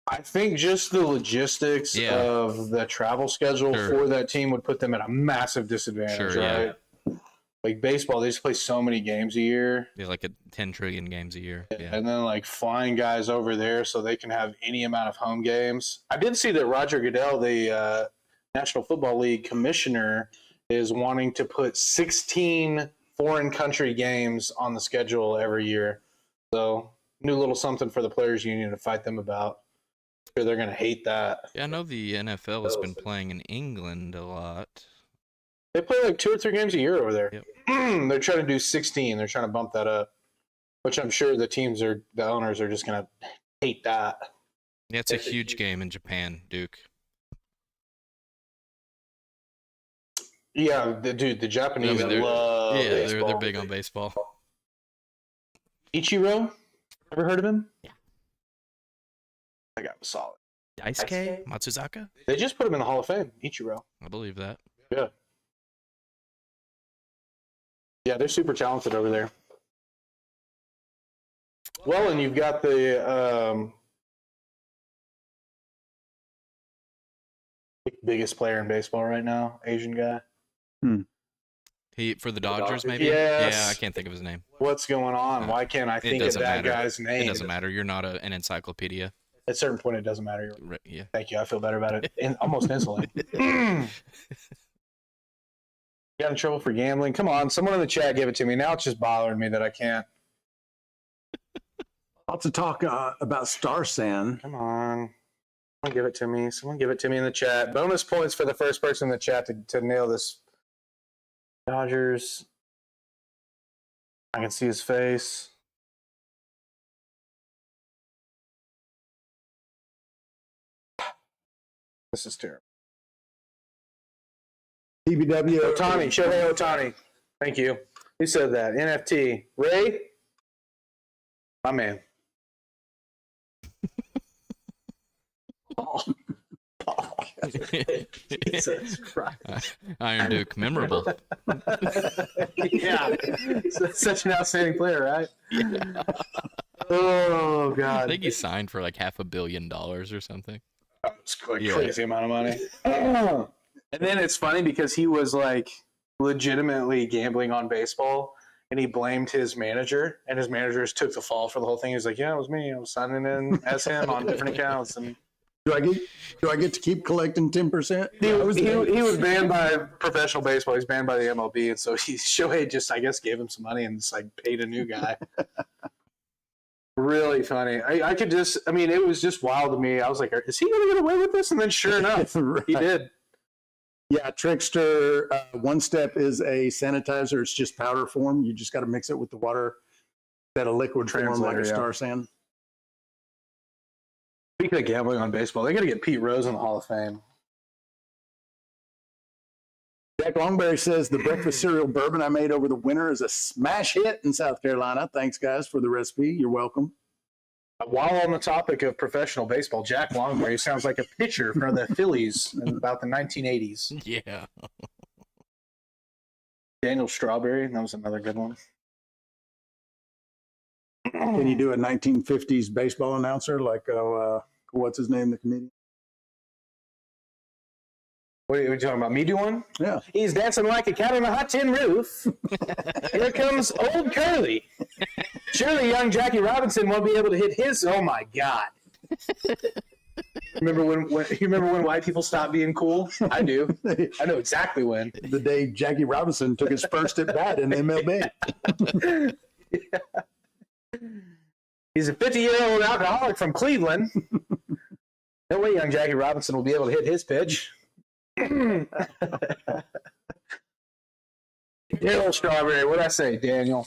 I think just the logistics of the travel schedule for that team would put them at a massive disadvantage, right? Yeah. Like baseball, they just play so many games a year. Yeah, like 10 trillion games a year. Yeah. And then like flying guys over there so they can have any amount of home games. I did see that Roger Goodell, the National Football League commissioner, is wanting to put 16 foreign country games on the schedule every year. So new little something for the Players Union to fight them about. Sure, they're going to hate that. Yeah, I know the NFL has been playing in England a lot. They play like 2 or 3 games a year over there. Yep. They're trying to do 16. They're trying to bump that up, which I'm sure the owners are just going to hate that. Yeah, it's a huge game in Japan, Duke. Yeah, the Japanese love baseball. They're big on baseball. Ichiro, ever heard of him? Yeah. That guy was solid. Daisuke Matsuzaka? They just put him in the Hall of Fame, Ichiro. I believe that. Yeah. Yeah, they're super talented over there. Well, and you've got the biggest player in baseball right now, Asian guy. He for the Dodgers, maybe? Yes. Yeah, I can't think of his name. What's going on? Why can't I think of that guy's name? It doesn't matter. You're not an encyclopedia. At a certain point, it doesn't matter. Yeah. Thank you. I feel better about it. And almost instantly. Got in trouble for gambling? Come on, someone in the chat give it to me. Now it's just bothering me that I can't. Lots of talk about Star Sand. Come on. Someone give it to me. Someone give it to me in the chat. Bonus points for the first person in the chat to nail this. Dodgers. I can see his face. This is terrible. TBW. Otani, Shohei Otani. Thank you. Who said that? NFT. Ray? My man. Jesus Christ. Iron Duke, memorable. Yeah. Such an outstanding player, right? Yeah. Oh, God. I think he signed for like $500 million or something. It's a crazy amount of money. And then it's funny because he was like legitimately gambling on baseball and he blamed his manager and his manager just took the fall for the whole thing. He was like, yeah, it was me. I was signing in as him on different accounts. And do I get to keep collecting 10%? He was banned by professional baseball. He's banned by the MLB. And so Shohei just, I guess, gave him some money and just like paid a new guy. Really funny. I could just, I mean, it was just wild to me. I was like, is he going to get away with this? And then sure enough, right. He did. Yeah, Trickster, One Step is a sanitizer. It's just powder form. You just got to mix it with the water, that a liquid form like a Star Sand. Speaking of gambling on baseball, they got to get Pete Rose in the Hall of Fame. Jack Longberry says the breakfast cereal bourbon I made over the winter is a smash hit in South Carolina. Thanks, guys, for the recipe. You're welcome. While on the topic of professional baseball, Jack Longberry sounds like a pitcher for the Phillies in about the 1980s. Yeah. Daniel Strawberry, that was another good one. Can you do a 1950s baseball announcer like, what's his name, the comedian? What are you talking about? Me doing? Yeah. He's dancing like a cat on a hot tin roof. Here comes old Curly. Surely young Jackie Robinson won't be able to hit his. Oh my God. Remember when you remember when white people stopped being cool? I do. I know exactly when. The day Jackie Robinson took his first at bat in MLB. Yeah. He's a 50-year-old alcoholic from Cleveland. No way young Jackie Robinson will be able to hit his pitch. Daniel Strawberry, what'd I say, Daniel?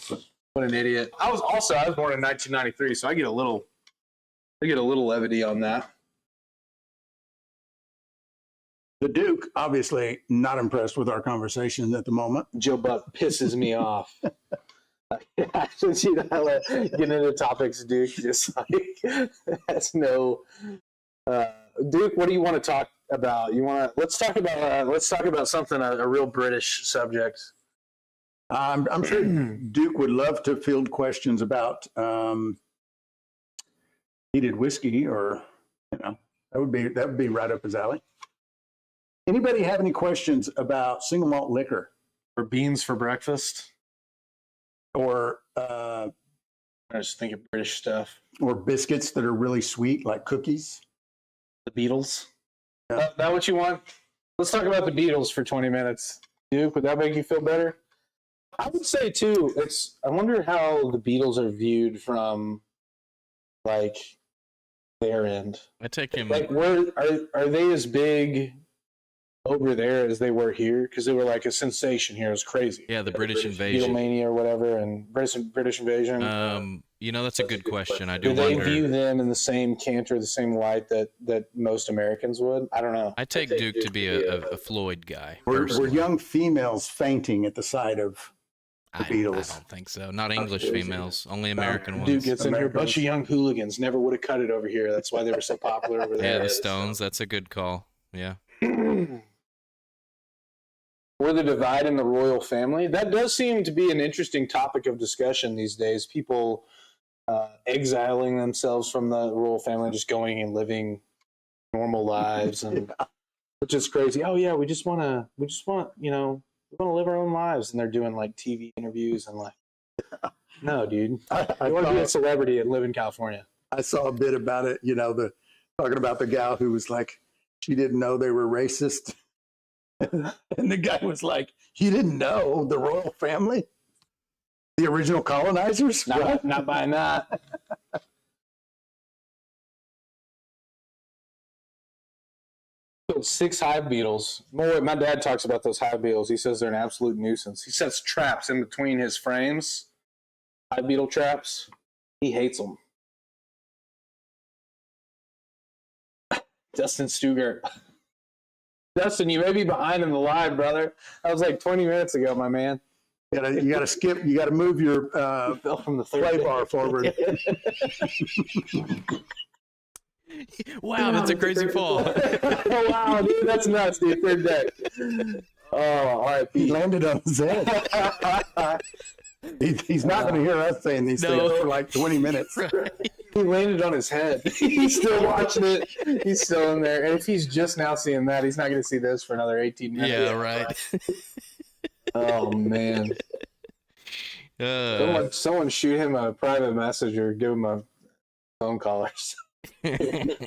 What an idiot. I was born in 1993, so I get a little levity on that. The Duke, obviously not impressed with our conversation at the moment. Joe Buck pisses me off. Since you know, getting into topics, Duke, just like that's no. Duke, what do you want to talk about? Let's talk about something a real British subject. I'm sure Duke would love to field questions about heated whiskey, or that would be right up his alley. Anybody have any questions about single malt liquor Or beans for breakfast? or I just think of British stuff. or biscuits that are really sweet, like cookies? The Beatles. Yeah. That what you want? Let's talk about the Beatles for 20 minutes. Duke, would that make you feel better? I would say too. I wonder how the Beatles are viewed from, like, their end. I take him. Like, are they as big over there as they were here? Because they were like a sensation here. It was crazy. Yeah, the British invasion. Beatlemania or whatever, and British invasion. That's a good question. I do do they wonder. view them in the same canter, the same light that most Americans would? I don't know. I take Duke to be a Floyd guy. Were personally. young females fainting at the sight of the Beatles? I don't think so. Not English females, only American ones. Dude gets in here. A bunch of young hooligans never would have cut it over here. That's why they were so popular over there. Yeah, the Stones. That's a good call. Yeah. Or the divide in the royal family. That does seem to be an interesting topic of discussion these days. People exiling themselves from the royal family, just going and living normal lives, and which is crazy. Oh yeah, we just want to live our own lives, and they're doing like TV interviews and like, no, dude, I want to be a celebrity and live in California. I saw a bit about it. Talking about the gal who was like, she didn't know they were racist. And the guy was like, you didn't know the royal family? The original colonizers? Not buying that. So 6 hive beetles. My dad talks about those hive beetles. He says they're an absolute nuisance. He sets traps in between his frames. Hive beetle traps. He hates them. Dustin Stugart. Dustin, you may be behind in the live, brother. That was like 20 minutes ago, my man. You gotta skip. You gotta move your Fell from the play bar forward. Wow, that's a crazy fall. Oh, wow, dude, that's nuts, dude. Third deck. Oh, all right. He landed on his head. He's not going to hear us saying these things for like 20 minutes. He landed on his head. He's still watching it. He's still in there. And if he's just now seeing that, he's not going to see this for another 18 minutes. Yeah, right. Oh, man. Someone shoot him a private message or give him a phone call or something.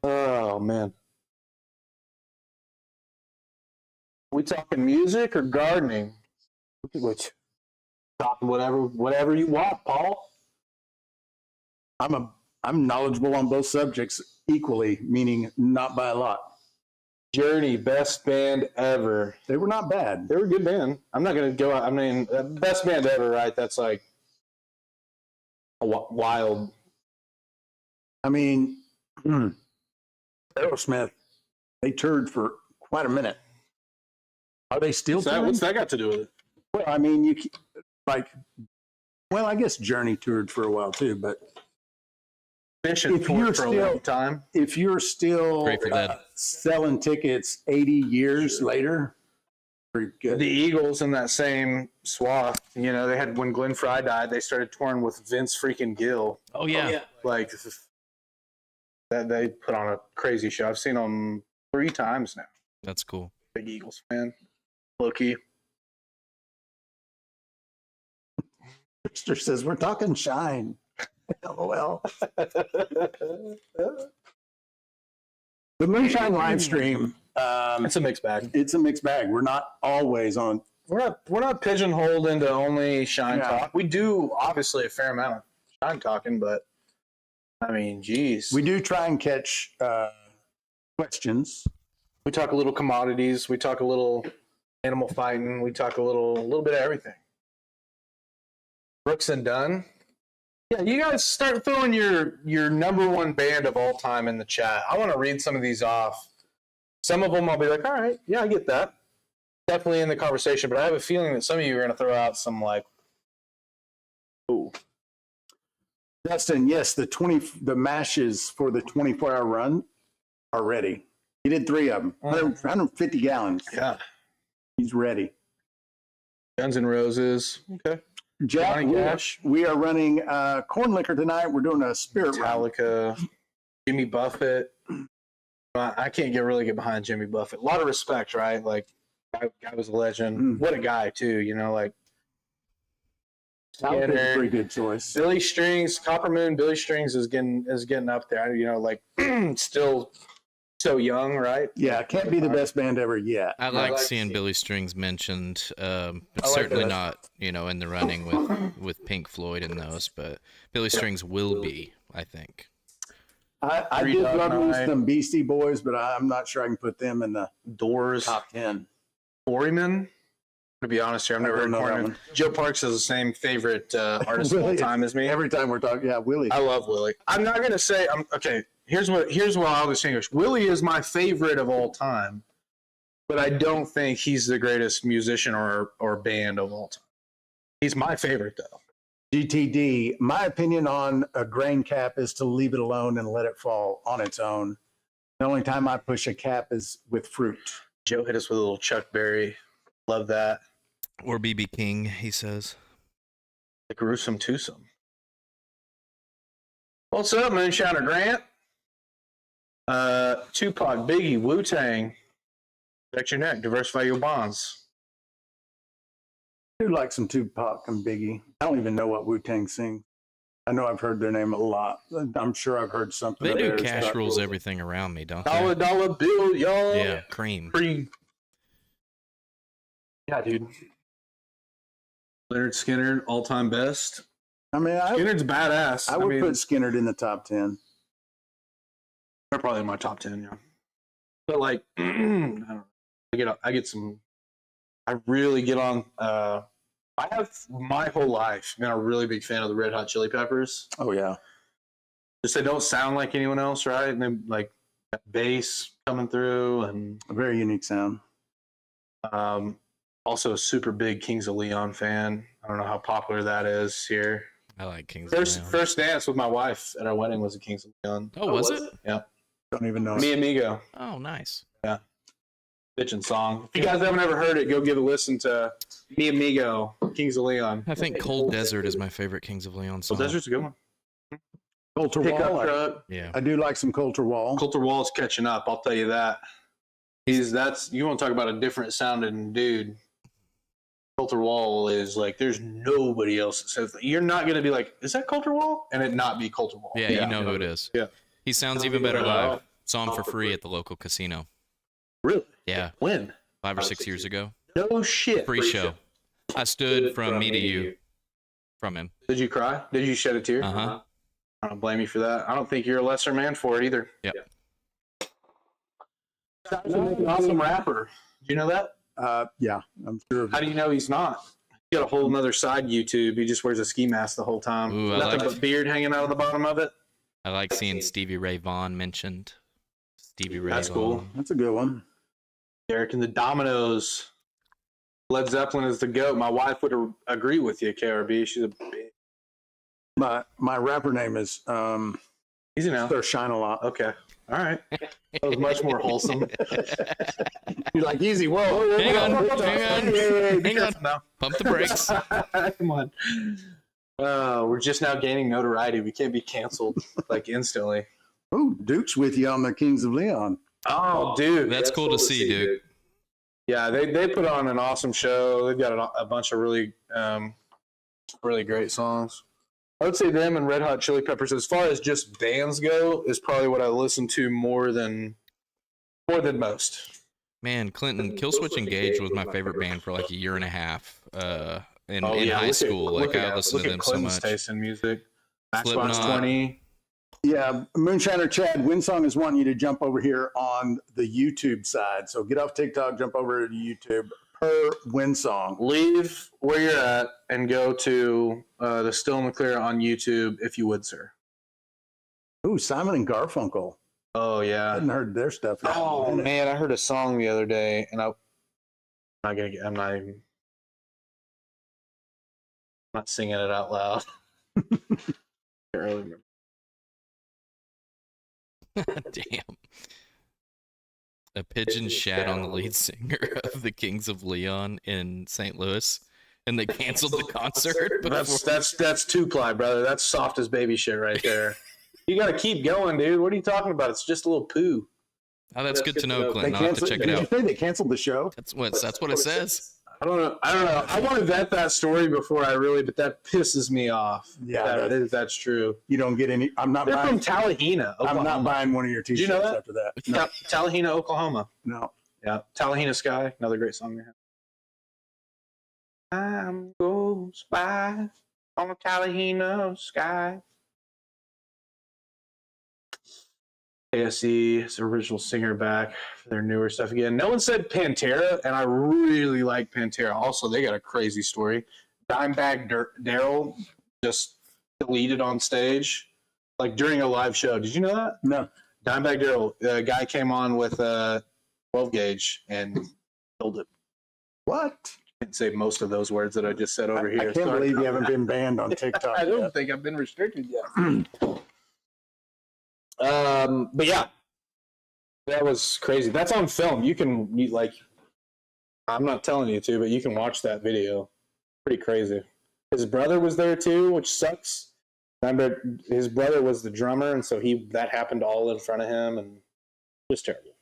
Oh, man. We talking music or gardening? Which, talking whatever you want, Paul. I'm knowledgeable on both subjects equally, meaning not by a lot. Journey, best band ever. They were not bad. They were a good band. I'm not going to go out. I mean, best band ever, right? That's like a wild. I mean, Aerosmith, they toured for quite a minute. Are they still touring? What's that got to do with it? Well, I mean, I guess Journey toured for a while too, but Mission toured for a long time. If you're still selling tickets 80 years later, Pretty good. The Eagles in that same swath, you know, they had when Glenn Fry died, they started touring with Vince freaking Gill. Oh yeah. Like that, they put on a crazy show. I've seen them 3 times now. That's cool. Big Eagles fan. Loki. Trickster says we're talking Shine. LOL. The Moonshine live stream. It's a mixed bag. It's a mixed bag. We're not always on. We're not pigeonholed into only Shine Yeah. talk. We do obviously a fair amount of Shine talking, but I mean, geez. We do try and catch questions. We talk a little commodities. We talk a little animal fighting. We talk a little bit of everything. Brooks and Dunn. Yeah, you guys start throwing your number one band of all time in the chat. I want to read some of these off. Some of them I'll be like, all right, yeah, I get that. Definitely in the conversation, but I have a feeling that some of you are going to throw out some like, ooh. Dustin, yes, the mashes for the 24-hour run are ready. He did 3 of them, 150 gallons. Yeah. He's ready. Guns N' Roses. Okay. Jack, Johnny Cash. we are running corn liquor tonight. We're doing a spirit run. Metallica. Jimmy Buffett. I can't really get behind Jimmy Buffett. A lot of respect, right? Like, guy was a legend. What a guy, too. You know, like. That was a pretty good choice. Billy Strings, Copper Moon, Billy Strings is getting up there. You know, like still so young, right? Yeah, can't be the best band ever yet. I like seeing Billy Strings mentioned, but like certainly that. not, in the running with Pink Floyd and those. But Billy Strings will be, I think. I Three did Dog love Night. some Beastie Boys, but I'm not sure I can put them in the Doors, top 10. Quarrymen. To be honest here, I've never I heard don't know that Quarrymen. one. Joe Parks has the same favorite artist of all time as me. Every time we're talking, yeah, Willie. I love Willie. I'm not gonna say okay. Here's what I'll distinguish. Willie is my favorite of all time, but I don't think he's the greatest musician or band of all time. He's my favorite though. GTD, my opinion on a grain cap is to leave it alone and let it fall on its own. The only time I push a cap is with fruit. Joe hit us with a little Chuck Berry. Love that. Or BB King, he says. The gruesome twosome. What's up, Moonshiner Grant? Tupac, Biggie, Wu-Tang. Protect your neck, diversify your bonds. I do like some Tupac and Biggie. I don't even know what Wu-Tang sings. I know I've heard their name a lot. I'm sure I've heard something. They of do theirs, cash but- rules everything around me, don't they? Dollar bill, y'all. Yeah, cream. Cream. Yeah, dude. Leonard Skinner, all-time best. I mean, Skinner's badass. I would mean, put Skinner in the top 10. they're probably in my top 10, yeah. But like, I don't know. I get some. I really get on. I have my whole life been a really big fan of the Red Hot Chili Peppers. Oh, yeah. Just they don't sound like anyone else, right? And then like that bass coming through, and A very unique sound. also a super big Kings of Leon fan. I don't know how popular that is here. I like Kings of Leon. First dance with my wife at our wedding was a Kings of Leon. Oh, was it? Yeah. Don't even know. Mi Amigo. Oh, nice. Bitchin' song. If you guys haven't ever heard it, go give a listen to Mi Amigo, Kings of Leon. I think Cold Desert is my favorite Kings of Leon song. Well, Desert's a good one. Coulter Pickup Wall. truck. Yeah. I do like some Coulter Wall. Coulter Wall's catching up. I'll tell you that. You want to talk about a different sounding dude. Coulter Wall is like, there's nobody else that says that. You're not going to be like, is that Coulter Wall? And it not be Coulter Wall. Yeah, you know who it is. Yeah. He sounds even better live. Saw him for free at the local casino. Really? Yeah, When? 5 or 6 years ago. No shit. Free show. I stood from me to you from him. Did you cry? Did you shed a tear? Uh-huh. I don't blame you for that. I don't think you're a lesser man for it either. Yep. He's an awesome rapper. Do you know that? Yeah, I'm sure. How do you know he's not? He got a whole nother side YouTube. He just wears a ski mask the whole time. Ooh, I Nothing like but beard hanging out of the bottom of it. I like seeing Stevie Ray Vaughan mentioned. Stevie Ray That's Vaughan. cool. That's a good one. Derek and the Dominoes. Led Zeppelin is the GOAT. My wife would agree with you, KRB. She's a big. My rapper name is Easy now. Sir Shine a Lot. Okay. All right. That was much more wholesome. You're like, easy. Whoa. Hang on. Hang on. Now. Pump the brakes. Come on. We're just now gaining notoriety. We can't be canceled like instantly. Oh, Duke's with you on the Kings of Leon. Oh, dude. That's cool to see, Duke. Yeah, they put on an awesome show. They've got a bunch of really great songs. I would say them and Red Hot Chili Peppers, as far as just bands go, is probably what I listen to more than most. Man, Clinton, Killswitch Engage was my favorite band for like a year and a half. In high school, I listened to them so much. Taste in music. Slipknot. Matchbox 20. Yeah, Moonshiner Chad, Winsong is wanting you to jump over here on the YouTube side. So get off TikTok, jump over to YouTube per Winsong. Leave where you're at and go to the Still in the Clear on YouTube, if you would, sir. Ooh, Simon and Garfunkel. Oh, I yeah. hadn't heard their stuff yet. Oh, man, I heard a song the other day, and I'm not singing it out loud. Can't really remember. Damn. A pigeon shat on the lead singer of the Kings of Leon in St. Louis, and they canceled the concert. That's two-ply, brother. That's soft as baby shit right there. You got to keep going, dude. What are you talking about? It's just a little poo. Oh, that's good to know, Clinton. I'll have to check it Did you out. say they canceled the show? That's what it says. I don't know. I want to vet that story before but that pisses me off. Yeah, that's true. You don't get any. They're from Tallahena, Oklahoma. I'm not buying one of your T-shirts you know that? after that. No. Tallahena, Oklahoma. No. Yeah, Tallahena Sky, another great song they have. Time goes by on a Tallahena sky. ASE is the original singer back for their newer stuff again. No one said Pantera, and I really like Pantera. Also, they got a crazy story. Dimebag Daryl just deleted on stage, like during a live show. Did you know that? No. Dimebag Daryl, the guy came on with a 12 gauge and killed it. What? I can't say most of those words that I just said over here. I can't believe you haven't been banned on TikTok. I don't yet. think I've been restricted yet. But yeah, that was crazy. That's on film. I'm not telling you to, but you can watch that video. Pretty crazy. His brother was there too, which sucks. Remember, his brother was the drummer, and so that happened all in front of him, and it was terrible.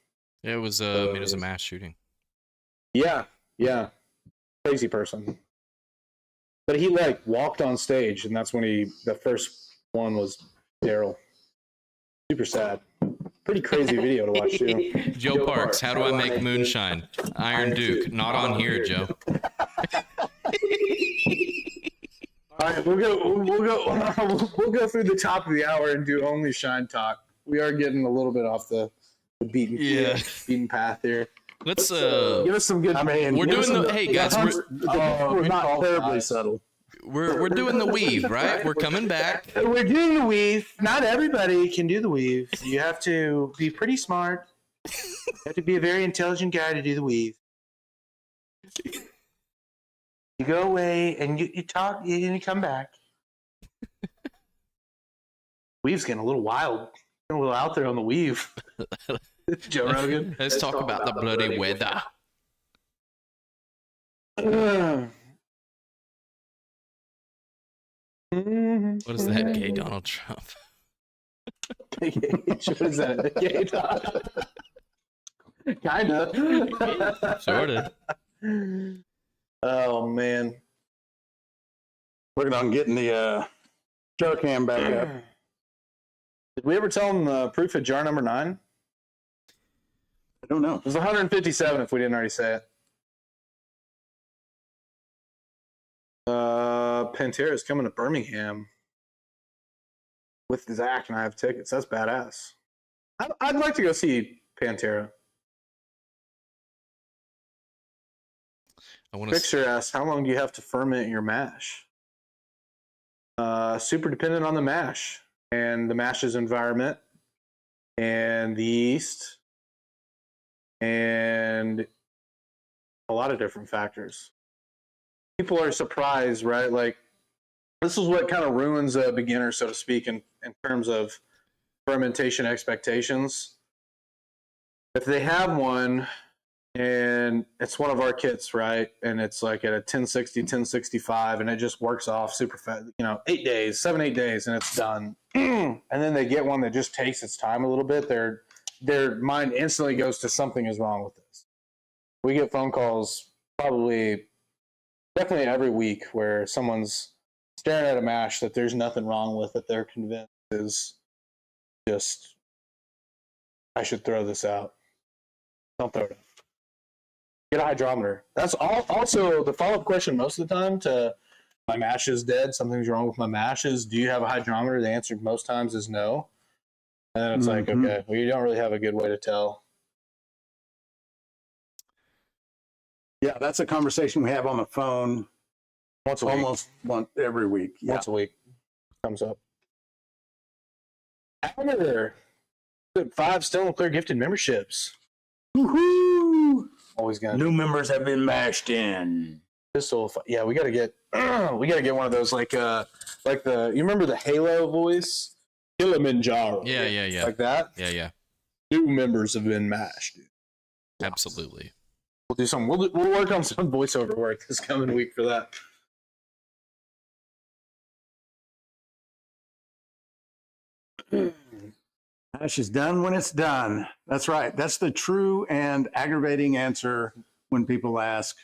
Yeah, it was a mass shooting. Yeah, crazy person. But he walked on stage, and that's when the first one was Daryl. Super sad. Pretty crazy video to watch too. Joe Parks, how do I make moonshine? Iron Duke, not on here, Joe. All right, we'll go through the top of the hour and do only shine talk. We are getting a little bit off the beaten path here. Let's give us some good. We're doing the hey guys. We're not terribly subtle. We're doing the weave, right? We're coming back. We're doing the weave. Not everybody can do the weave. You have to be pretty smart. You have to be a very intelligent guy to do the weave. You go away and you talk and you come back. Weave's getting a little wild. A little out there on the weave. Joe Rogan. Let's talk about the bloody weather. What is that, gay Donald Trump? What is that? Gay Donald? Kinda. Sorta. Oh man. Working on getting the jar cam back up. Did we ever tell them proof of jar number 9? I don't know. It was 157 if we didn't already say it. Pantera is coming to Birmingham with Zach, and I have tickets. That's badass. I'd like to go see Pantera. Picture asks, how long do you have to ferment your mash? Super dependent on the mash and the mash's environment and the yeast and a lot of different factors. People are surprised, right? Like, this is what kind of ruins a beginner, so to speak, in terms of fermentation expectations. if they have one and it's one of our kits, right? And it's like at a 1060, 1065, and it just works off super fast, 8 days, 7-8 days, and it's done. And then they get one that just takes its time a little bit. Their mind instantly goes to something is wrong with this. We get phone calls definitely every week where someone's staring at a mash that there's nothing wrong with it. They're convinced is just, I should throw this out. Don't throw it out. Get a hydrometer. That's also the follow-up question most of the time to my mash is dead, something's wrong with my mash is, do you have a hydrometer? The answer most times is no. And then it's like, okay, well, you don't really have a good way to tell. Yeah, that's a conversation we have on the phone Once a week. almost every week. Yeah. Once a week comes up. After 5 Still and Clear gifted memberships. Woohoo! Always gonna New members have been mashed in. pistol. Yeah, we gotta get one of those like you remember the Halo voice? Kilimanjaro. Yeah. Like that? Yeah. New members have been mashed, dude. Absolutely. We'll do something. We'll work on some voiceover work this coming week for that. Mash is done when it's done. That's right. That's the true and aggravating answer when people ask,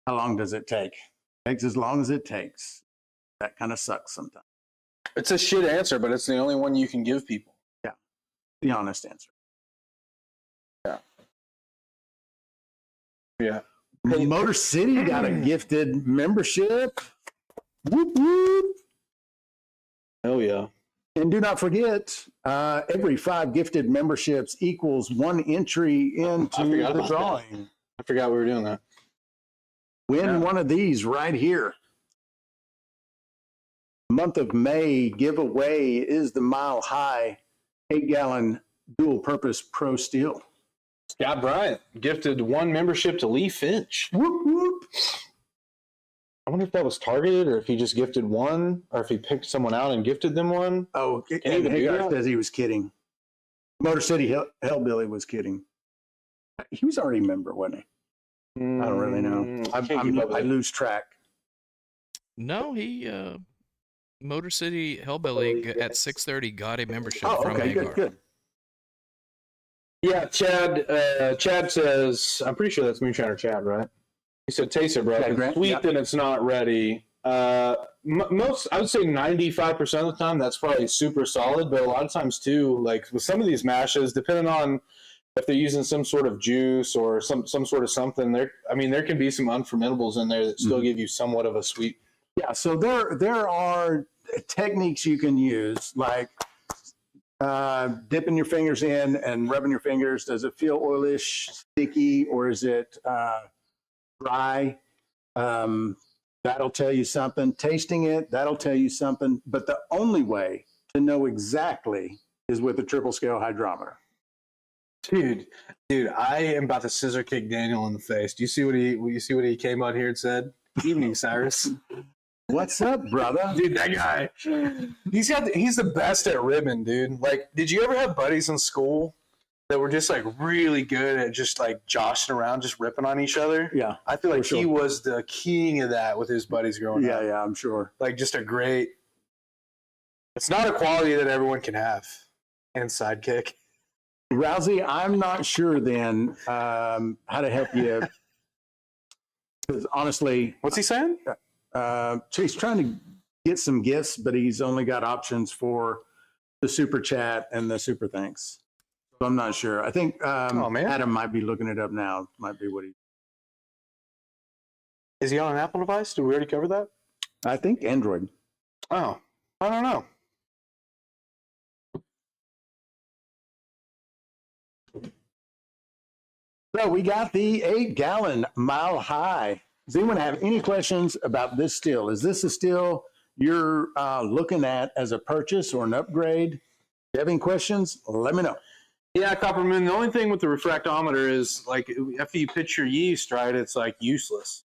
how long does it take? It takes as long as it takes. That kind of sucks sometimes. It's a shit answer, but it's the only one you can give people. Yeah. The honest answer. Yeah. Motor City got a gifted membership. Whoop, whoop. Hell yeah. And do not forget, every 5 gifted memberships equals 1 entry into the drawing. I forgot we were doing that. Win one of these right here. Month of May giveaway is the Mile Hi 8-gallon dual purpose Pro Steel. Scott Bryant gifted 1 membership to Lee Finch. Whoop, whoop. I wonder if that was targeted or if he just gifted 1 or if he picked someone out and gifted them 1. Oh, Can and you do Hagar that? says he was kidding. Motor City Hellbilly was kidding. He was already a member, wasn't he? I don't really know. I lose track. No, he Motor City Hellbilly at 6:30 got a membership Oh, from okay, Hagar. good. Yeah, Chad says, I'm pretty sure that's Moonshine or Chad, right? He said, taste it, bro. Chad It's Grant, sweet yep. and it's not ready. Most, I would say 95% of the time, that's probably super solid, but a lot of times too, like with some of these mashes, depending on if they're using some sort of juice or some sort of something, there can be some unfermentables in there that still give you somewhat of a sweet. Yeah, so there are techniques you can use, like dipping your fingers in and rubbing your fingers. Does it feel oilish, sticky, or is it dry? That'll tell you something. Tasting it, that'll tell you something. But the only way to know exactly is with a triple scale hydrometer. Dude, I am about to scissor kick Daniel in the face. Do you see what he came out here and said? Evening, Cyrus. What's up, brother? Dude, that guy. He's the best at ribbing, dude. Like, did you ever have buddies in school that were just like really good at just like joshing around, just ripping on each other? Yeah, I feel like for sure. he was the king of that with his buddies growing up. Yeah, I'm sure. Like, just a great. It's not a quality that everyone can have. And sidekick. Rousey, I'm not sure then how to help you. Because honestly, What's he saying? he's trying to get some gifts, but he's only got options for the super chat and the super thanks. So I'm not sure. I think Adam might be looking it up now. Might be what he. Is he on an Apple device? Did we already cover that? I think Android. Oh, I don't know. So we got the 8-gallon Mile Hi. Does anyone have any questions about this still? Is this a still you're looking at as a purchase or an upgrade? If you have any questions, let me know. Yeah, Copper Moon. The only thing with the refractometer is like after you pitch your yeast, right? It's like useless.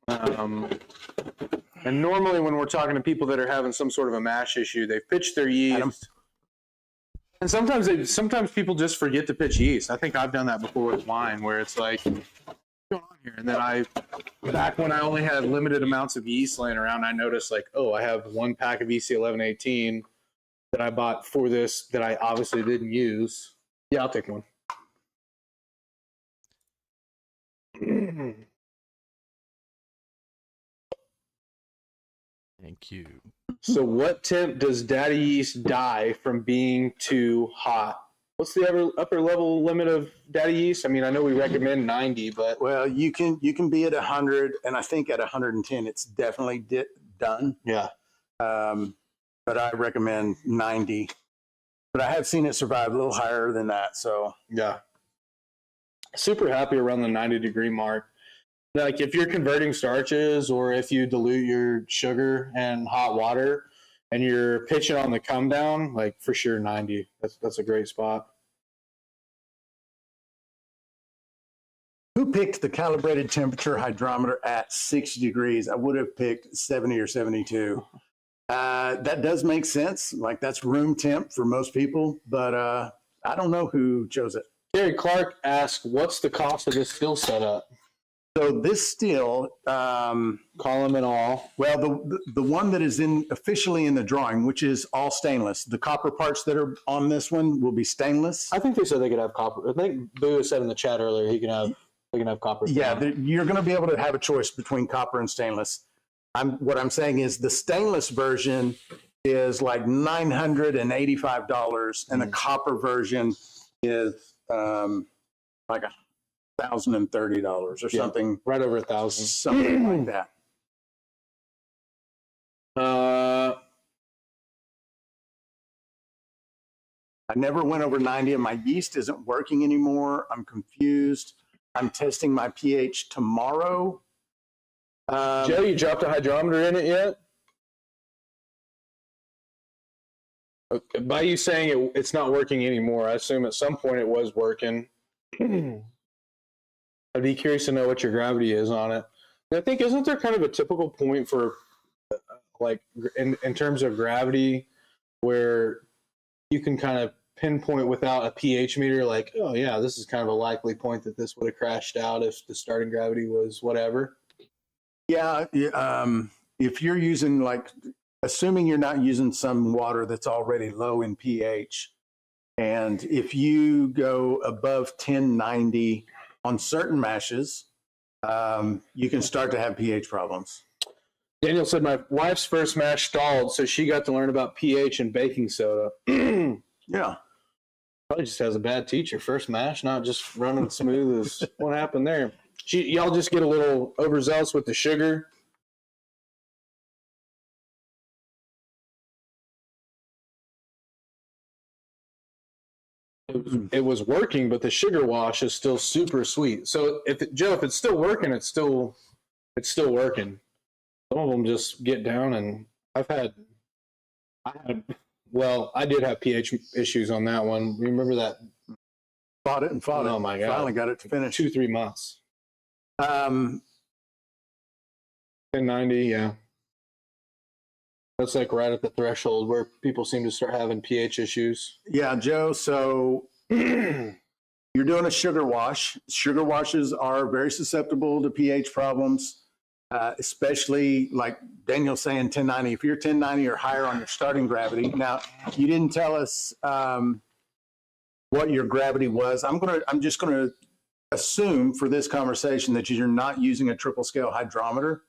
And normally when we're talking to people that are having some sort of a mash issue, they've pitched their yeast. Adam. And sometimes people just forget to pitch yeast. I think I've done that before with wine, where it's like, what's going on here? And then back when I only had limited amounts of yeast laying around, I noticed like, oh, I have one pack of EC 1118 that I bought for this that I obviously didn't use. Yeah, I'll take one. Thank you. So what temp does daddy yeast die from being too hot? What's the upper level limit of daddy yeast? I mean, I know we recommend 90, but Well, you can be at 100, and I think at 110 it's definitely done. yeah. But I recommend 90. But I have seen it survive a little higher than that. So Yeah. Super happy around the 90-degree mark. Like if you're converting starches or if you dilute your sugar and hot water and you're pitching on the come down, like for sure 90. That's a great spot. who picked the calibrated temperature hydrometer at 60 degrees? I would have picked 70 or 72. That does make sense. Like that's room temp for most people, but I don't know who chose it. Gary Clark asked, what's the cost of this still setup? So this still, Column and all. well, the one that is officially in the drawing, which is all stainless. The copper parts that are on this one will be stainless. I think they said they could have copper. I think Boo said in the chat earlier they can have copper. Yeah, you're going to be able to have a choice between copper and stainless. What I'm saying is the stainless version is like $985, and the copper version is like $1,030 or something, right over 1,000, something like that. I never went over 90, and my yeast isn't working anymore. I'm confused. I'm testing my pH tomorrow. Joe, you dropped a hydrometer in it yet? By you saying it's not working anymore, I assume at some point it was working. I'd be curious to know what your gravity is on it. And I think, isn't there kind of a typical point for, like, in terms of gravity, where you can kind of pinpoint without a pH meter, like, oh yeah, this is kind of a likely point that this would have crashed out if the starting gravity was whatever? Yeah, if you're using, like, assuming you're not using some water that's already low in pH, and if you go above 1090 on certain mashes, you can start to have pH problems. Daniel said, my wife's first mash stalled, so she got to learn about pH and baking soda. Yeah. Probably just has a bad teacher. First mash, not just running smooth as what happened there. Y'all just get a little overzealous with the sugar. It was working, but the sugar wash is still super sweet. So if it's still working, it's still working. Some of them just get down, and I did have pH issues on that one. Remember that? Fought it. Oh my God. Finally got it to finish. 2-3 months. 1090, yeah. That's like right at the threshold where people seem to start having pH issues. Yeah, Joe. So you're doing a sugar wash. Sugar washes are very susceptible to pH problems, especially like Daniel's saying 1090. If you're 1090 or higher on your starting gravity. Now, you didn't tell us what your gravity was. I'm just gonna assume for this conversation that you're not using a triple scale hydrometer.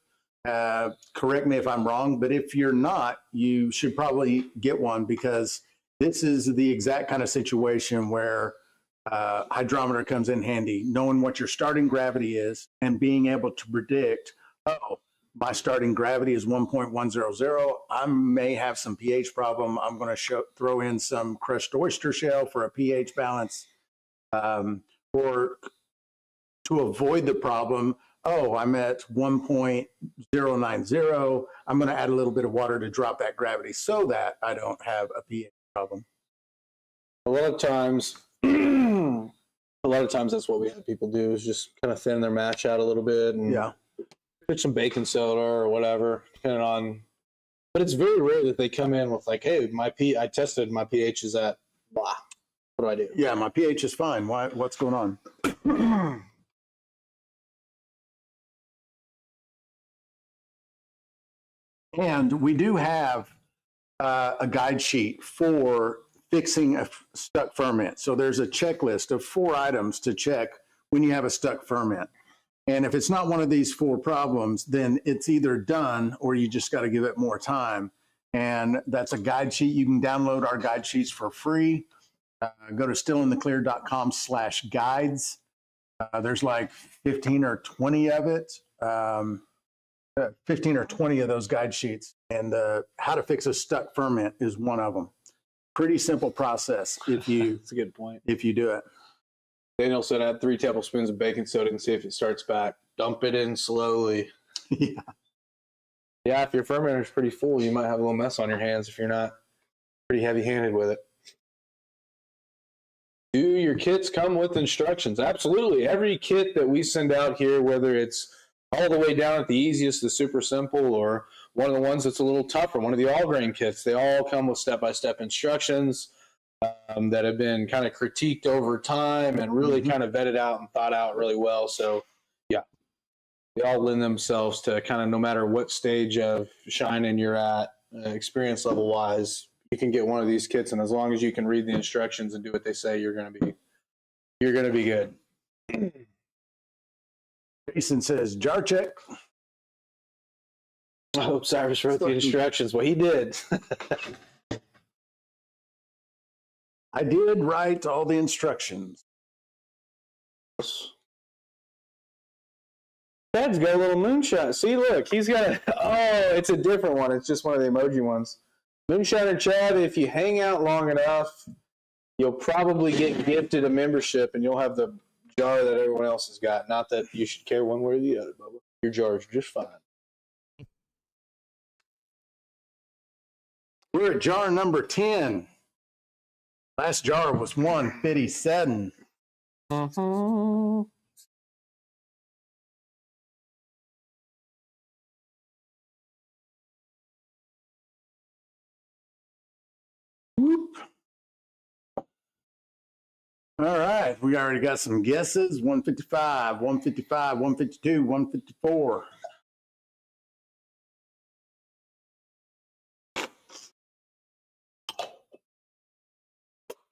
Correct me if I'm wrong, but if you're not, you should probably get one, because this is the exact kind of situation where hydrometer comes in handy, knowing what your starting gravity is and being able to predict, oh, my starting gravity is 1.100. I may have some pH problem. I'm going to throw in some crushed oyster shell for a pH balance, or to avoid the problem, oh, I'm at 1.090. I'm going to add a little bit of water to drop that gravity so that I don't have a pH problem. A lot of times that's what we have people do, is just kind of thin their mash out a little bit and put some baking soda or whatever, depending on. But it's very rare that they come in with like, hey, I tested my pH is at blah. What do I do? Yeah, my pH is fine. What's going on? And we do have a guide sheet for fixing a stuck ferment. So there's a checklist of 4 items to check when you have a stuck ferment. And if it's not one of these 4 problems, then it's either done or you just got to give it more time. And that's a guide sheet. You can download our guide sheets for free. Go to stillintheclear.com/guides. There's like 15 or 20 of it. 15 or 20 of those guide sheets, and how to fix a stuck ferment is one of them. Pretty simple process if you That's a good point. if you do it. Daniel said add 3 tablespoons of baking soda and see if it starts back. Dump it in slowly. Yeah. Yeah, if your fermenter is pretty full, you might have a little mess on your hands if you're not pretty heavy-handed with it. Do your kits come with instructions? Absolutely. Every kit that we send out here, whether it's all the way down at the easiest, the super simple, or one of the ones that's a little tougher, one of the all-grain kits, they all come with step-by-step instructions that have been kind of critiqued over time and really kind of vetted out and thought out really well. So, yeah, they all lend themselves to kind of no matter what stage of shining you're at, experience level-wise, you can get one of these kits, and as long as you can read the instructions and do what they say, you're going to be good. Jason says, jar check. I hope Cyrus wrote the instructions. Well, he did. I did write all the instructions. Dad's got a little moonshine. See, look, he's got it's a different one. It's just one of the emoji ones. Moonshine and Chad, if you hang out long enough, you'll probably get gifted a membership and you'll have the jar that everyone else has got. Not that you should care one way or the other, Bubba. Your jar is just fine. We're at jar number 10. Last jar was 157. Whoop. All right, we already got some guesses. 155, 155, 152, 154.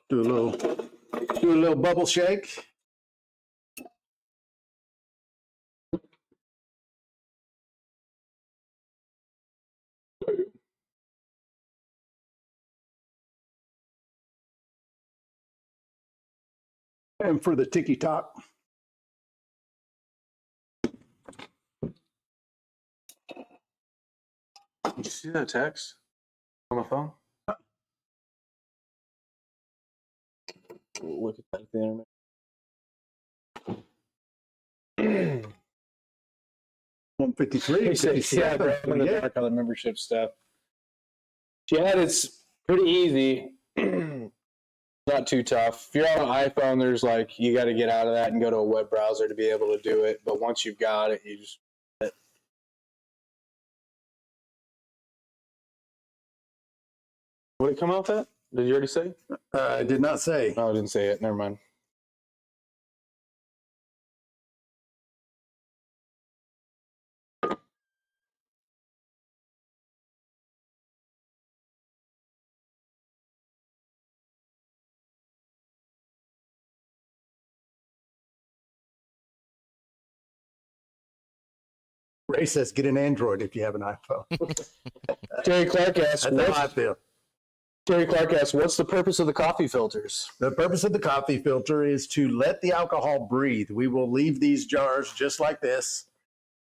Do a little bubble shake. And for the ticky tock. Did you see that text on the phone? Look at that there. 153. He said, yeah, bro, I'm in the dark on the membership stuff. Chad, it's pretty easy. Not too tough. If you're on an iPhone, there's like, you got to get out of that and go to a web browser to be able to do it. But once you've got it, you just. What did it come off at? Did you already say? I did not say. No, I didn't say it. Never mind. Ray says, get an Android if you have an iPhone. Terry Clark asks, That's how I feel. Terry Clark asks, what's the purpose of the coffee filters? The purpose of the coffee filter is to let the alcohol breathe. We will leave these jars just like this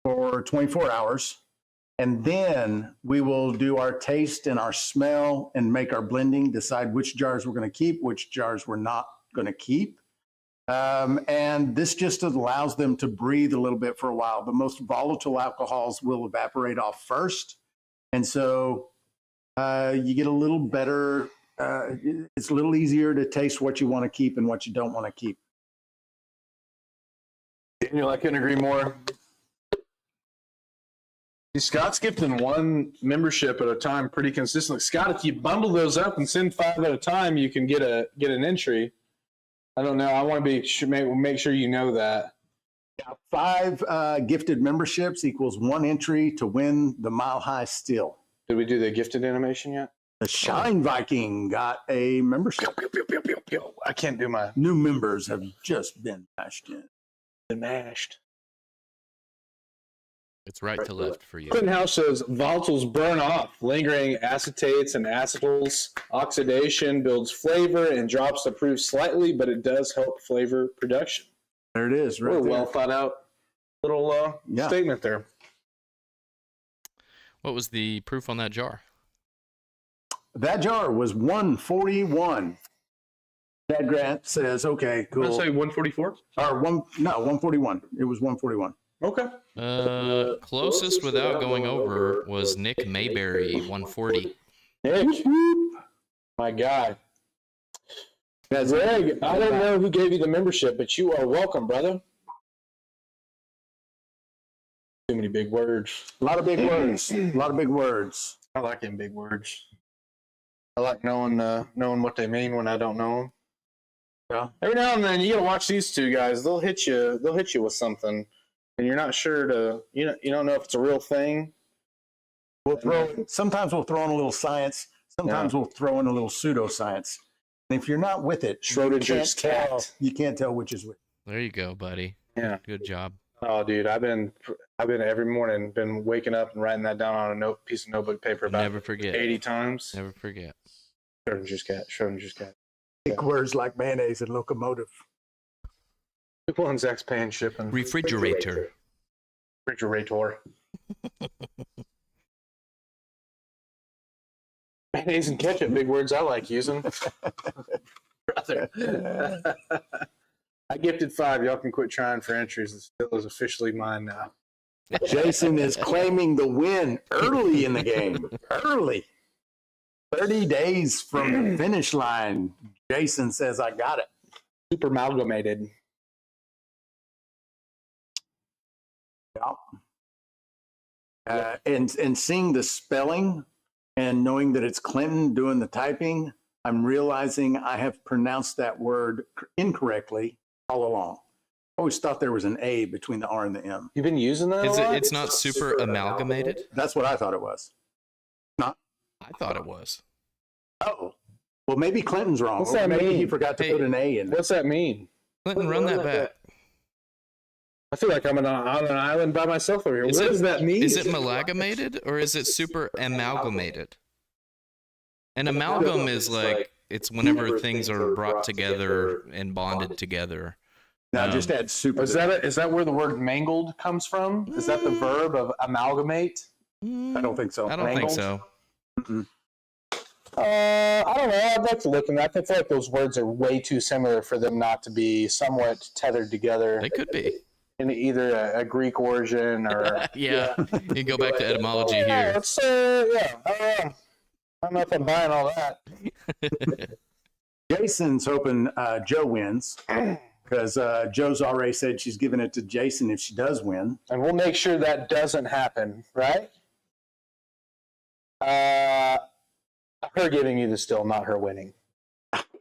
for 24 hours. And then we will do our taste and our smell and make our blending, decide which jars we're going to keep, which jars we're not going to keep. And this just allows them to breathe a little bit for a while. The most volatile alcohols will evaporate off first. And so you get a little better, it's a little easier to taste what you want to keep and what you don't want to keep. Daniel, I couldn't agree more. Scott's gifting one membership at a time pretty consistently. Scott, if you bundle those up and send 5 at a time, you can get an entry. I don't know. I want to make sure you know that. 5 gifted memberships equals 1 entry to win the Mile Hi Still. Did we do the gifted animation yet? The Shine Viking got a membership. I can't do my New members have just been mashed in. mashed. It's right to left for you. Clinton House says volatiles burn off. Lingering acetates and acetals. Oxidation builds flavor and drops the proof slightly, but it does help flavor production. There it is, right What a there. well thought out little statement there. What was the proof on that jar? That jar was 141. Dad Grant says, okay, cool. I'm going to say 144? Or 141. It was 141. Okay. Closest without going over was Nick Mayberry, 140. Nick, my guy. Greg, I don't know who gave you the membership, but you are welcome, brother. Too many big words. A lot of big words. A lot of big words. I like them big words. I like knowing what they mean when I don't know them. Yeah. Every now and then you gotta watch these two guys. They'll hit you with something, and you're not sure to you don't know if it's a real thing. Sometimes we'll throw in a little science. Sometimes we'll throw in a little pseudoscience. And if you're not with it, Schrodinger's cat. You can't tell which is which. There you go, buddy. Yeah. Good job. Oh, dude, I've been every morning been waking up and writing that down on a piece of notebook paper about Never forget. 80 times. Never forget. Schrodinger's cat. Big words like mayonnaise and locomotive. People on Zach's paying shipping. Refrigerator. Mayonnaise and ketchup, big words I like using. Brother. I gifted 5. Y'all can quit trying for entries. The still is officially mine now. Jason is claiming the win early in the game. Early. 30 days from the finish line. Jason says, I got it. Super amalgamated. Yeah. And seeing the spelling and knowing that it's Clinton doing the typing, I'm realizing I have pronounced that word incorrectly all along. I always thought there was an A between the R and the M. You've been using that? It's not super amalgamated? That's what I thought it was. Not. I thought it was. Oh. Well, maybe Clinton's wrong. What's that maybe mean? he forgot to put an A in. What's that mean? Clinton, run that back. I feel like I'm on an island by myself over here. What does that mean? Is it amalgamated or is it super amalgamated? An amalgam is like, it's whenever things are brought together and bonded together. Now just add super. Is that where the word mangled comes from? Is that the verb of amalgamate? I don't think so. I don't think so. Mm-mm. I don't know. I'd like to look in that. I feel like those words are way too similar for them not to be somewhat tethered together. They could be. In either a Greek origin or... Yeah. You go back to etymology here. Let's I don't know if I'm buying all that. Jason's hoping Joe wins because Joe's already said she's giving it to Jason if she does win. And we'll make sure that doesn't happen, right? Her giving you the still, not her winning.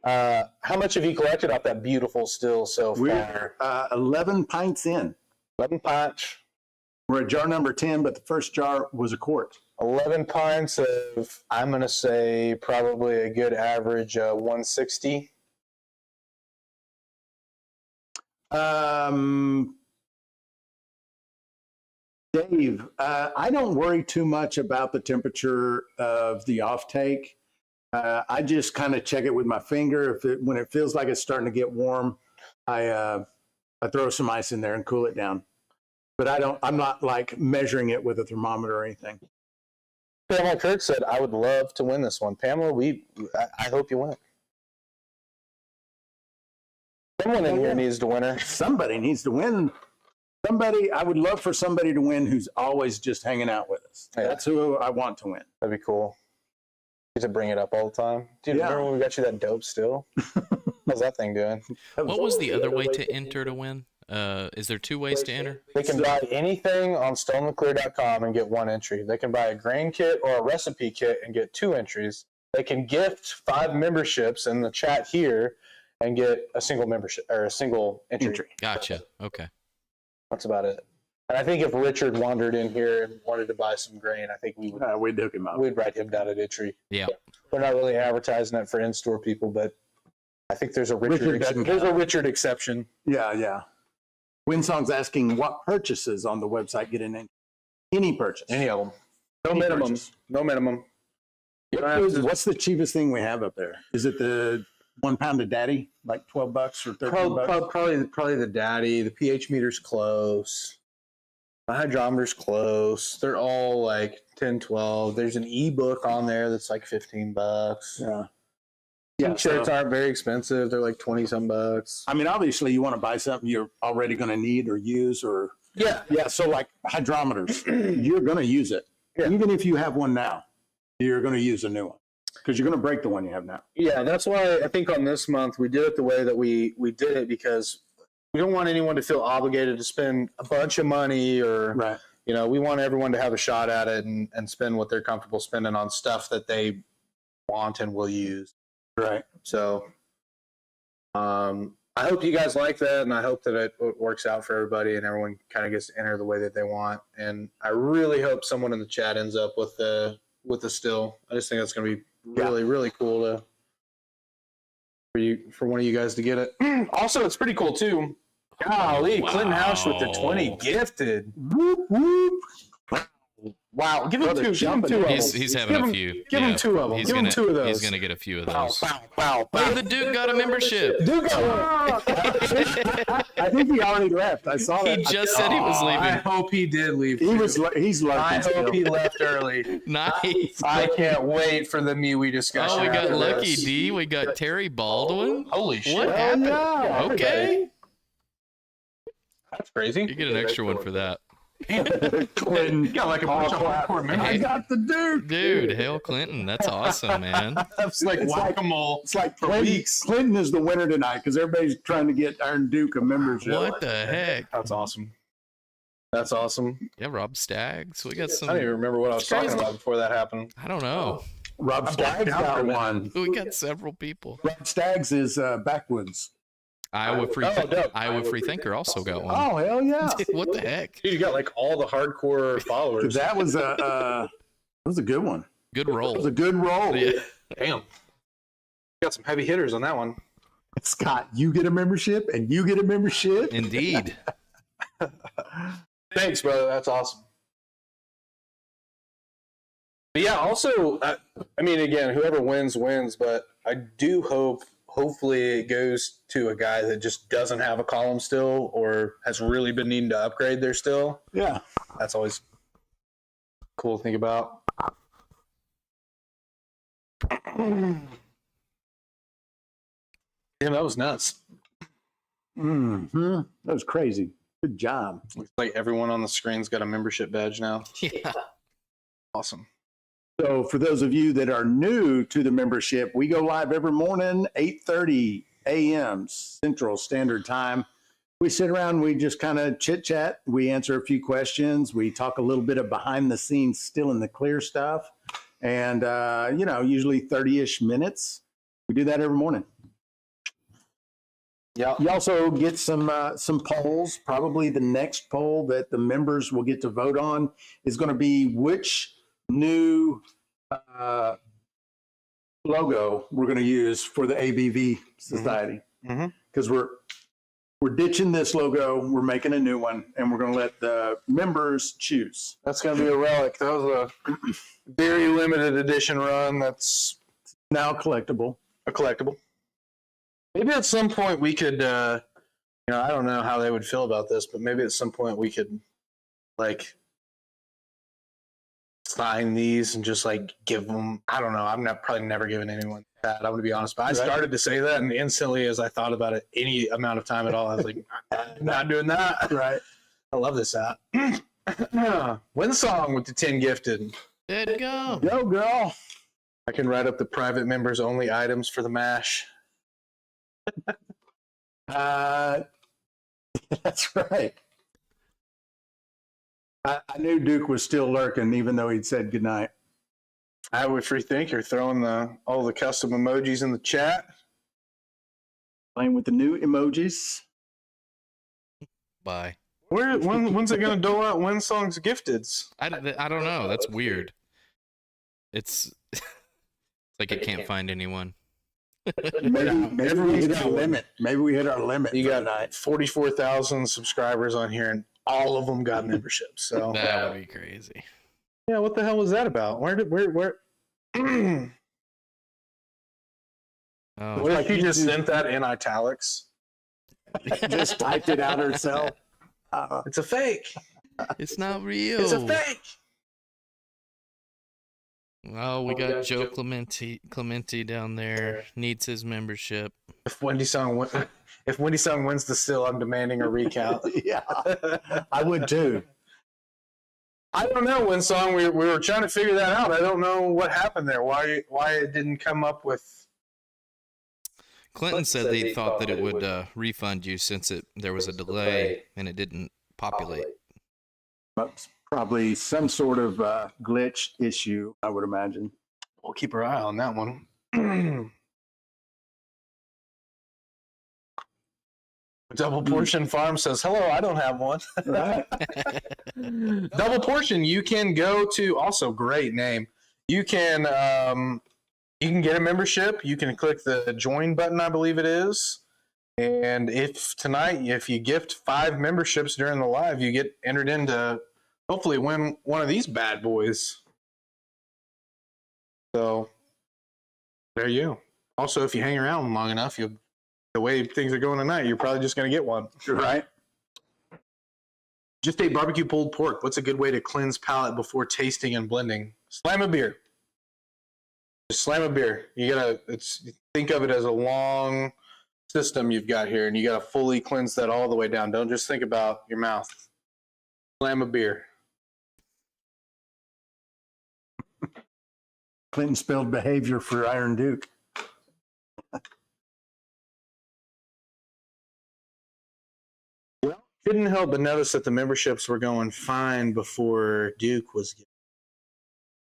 How much have you collected off that beautiful still so far? We're 11 pints in. 11 pints. We're at jar number 10, but the first jar was a quart. 11 pints of, I'm going to say, probably a good average 160. Dave, I don't worry too much about the temperature of the offtake. I just kind of check it with my finger. When it feels like it's starting to get warm, I throw some ice in there and cool it down. But I'm not like measuring it with a thermometer or anything. Pamela Kirk said, I would love to win this one. Pamela, I hope you win. Someone in here needs to win her. Somebody needs to win. I would love for somebody to win who's always just hanging out with us. Yeah. That's who I want to win. That'd be cool. You to bring it up all the time. Dude, remember when we got you that dope still? How's that thing doing? What was the other way to enter to win? Is there 2 ways to enter? They can buy anything on stoneandclear.com and get 1 entry. They can buy a grain kit or a recipe kit and get 2 entries. They can gift 5 memberships in the chat here and get a single membership or a single entry. Gotcha. Okay. That's about it. And I think if Richard wandered in here and wanted to buy some grain, I think we'd hook him up. We'd write him down at entry. Yeah. We're not really advertising it for in-store people, but I think there's a Richard doesn't there's a count. Richard exception. Yeah. Winsong's asking what purchases on the website get an entry. Any purchase. Any of them. No Any minimum. purchase. No minimum. You don't have to, What's the cheapest thing we have up there? Is it the 1 pound of daddy, like $12 or $13? probably the daddy. The pH meter's close. The hydrometer's close. They're all like 10, 12. There's an ebook on there that's like $15. Yeah. T-shirts so- aren't very expensive. They're like 20 some bucks. I mean, obviously, you want to buy something you're already going to need or use, or Yeah. So like hydrometers, you're going to use it, Yeah. even if you have one now. You're going to use a new one because you're going to break the one you have now. Yeah, that's why I think on this month we did it the way that we did it, because we don't want anyone to feel obligated to spend a bunch of money, or Right. we want everyone to have a shot at it and spend what they're comfortable spending on stuff that they want and will use. Right. So I hope you guys like that, and I hope that it works out for everybody and everyone kind of gets to enter the way that they want. And I really hope someone in the chat ends up with the still. I just think that's going to be really, really cool for one of you guys to get it. Also, it's pretty cool too. Golly, Clinton House with the 20 gifted. Whoop, whoop. Wow, give him Brother, 2. Give him 2 of them. He's having a few. Give him 2 of them. Give him 2 of those. He's gonna get a few of Bow, those. bow, bow, Hey, bow. the Duke got a membership. Dude, go. I think he already left. I saw He that. just said he was I leaving. hope he did leave. He's lurking I still. hope he left early. Nice. I can't wait for the MeWe discussion. Oh, we got after Lucky this. D. We got Terry Baldwin. Holy shit. What happened? yeah. Okay. That's crazy. You get an extra one for that. Clinton. You got like a bunch of hardcore members. I got the Duke. Dude, hail Clinton. That's awesome, man. It's like It's like- whack-a-mole. It's like For Clinton, weeks. Clinton is the winner tonight because everybody's trying to get Iron Duke a membership. What the heck? That's awesome. That's awesome. Yeah, Rob Staggs. We got I some. don't even remember what I was It's talking crazy. about before that happened. I don't know. Rob I'm Staggs blacked out for got a minute. one. We got several people. Rob Staggs is backwoods. Iowa Free dope. Iowa Free Thinker also got one. Oh, hell yeah. What the heck? Dude, you got like all the hardcore followers. That was a good one. Good It was roll. a good roll. Yeah. Damn. Got some heavy hitters on that one. Scott, you get a membership and you get a membership. Indeed. Thanks, brother. That's awesome. But yeah, also, I mean, again, whoever wins, but I do hopefully it goes to a guy that just doesn't have a column still or has really been needing to upgrade their still. Yeah. That's always cool to think about. Damn, that was nuts. Mm-hmm. That was crazy. Good job. Looks like everyone on the screen's got a membership badge now. Yeah. Awesome. So for those of you that are new to the membership, we go live every morning, 8:30 a.m. Central Standard Time. We sit around, we just kind of chit chat. We answer a few questions. We talk a little bit of behind the scenes, still in the clear stuff. And, usually 30-ish minutes. We do that every morning. Yeah. You also get some polls. Probably the next poll that the members will get to vote on is going to be which new logo we're going to use for the ABV Society. Mhm. Because we're ditching this logo, we're making a new one, and we're going to let the members choose. That's going to be a relic. That was a very limited edition run. That's Now collectible. a collectible. Maybe at some point we could, I don't know how they would feel about this, but maybe at some point we could, sign these and just, give them. I don't know. I'm probably never given anyone that. I'm going to be honest. But I started to say that, and instantly, as I thought about it any amount of time at all, I was like, not doing that. Right. I love this app. Winsong with the 10 gifted. There you go. Go, girl. I can write up the private members only items for the MASH. That's right. I knew Duke was still lurking, even though he'd said goodnight. I would free think you're throwing all the custom emojis in the chat. Playing with the new emojis. Bye. When's it going to dole out Winsong's gifteds? I don't know. That's weird. It's like it can't find anyone. Maybe we hit our limit. Maybe we hit our limit. You got 44,000 subscribers on here, and all of them got memberships. So that would be crazy. Yeah, what the hell was that about? Where? Oh, What if she just sent that in italics? Just typed it out herself. It's a fake. it's not real. It's a fake. Oh, we got Joe Clementi down there. Needs his membership. If Wendy Song wins the still, I'm demanding a recount. Yeah, I would too. I don't know, Winsong. We were trying to figure that out. I don't know what happened there. Why it didn't come up with. Clinton said they thought that it would refund you since there was a delay and it didn't populate. Probably some sort of glitch issue, I would imagine. We'll keep our eye on that one. Double Portion Farm says, hello, I don't have one. Right. Double Portion, you can go to, also great name. You can get a membership. You can click the join button, I believe it is. And if you gift 5 memberships during the live, you get entered into hopefully win one of these bad boys. So there you go. Also, if you hang around long enough, the way things are going tonight, you're probably just going to get one. Right. Just ate barbecue pulled pork. What's a good way to cleanse palate before tasting and blending? Slam a beer. Just slam a beer. Think of it as a long system you've got here, and you got to fully cleanse that all the way down. Don't just think about your mouth. Slam a beer. Clinton spilled behavior for Iron Duke. Well, couldn't help but notice that the memberships were going fine before Duke was getting.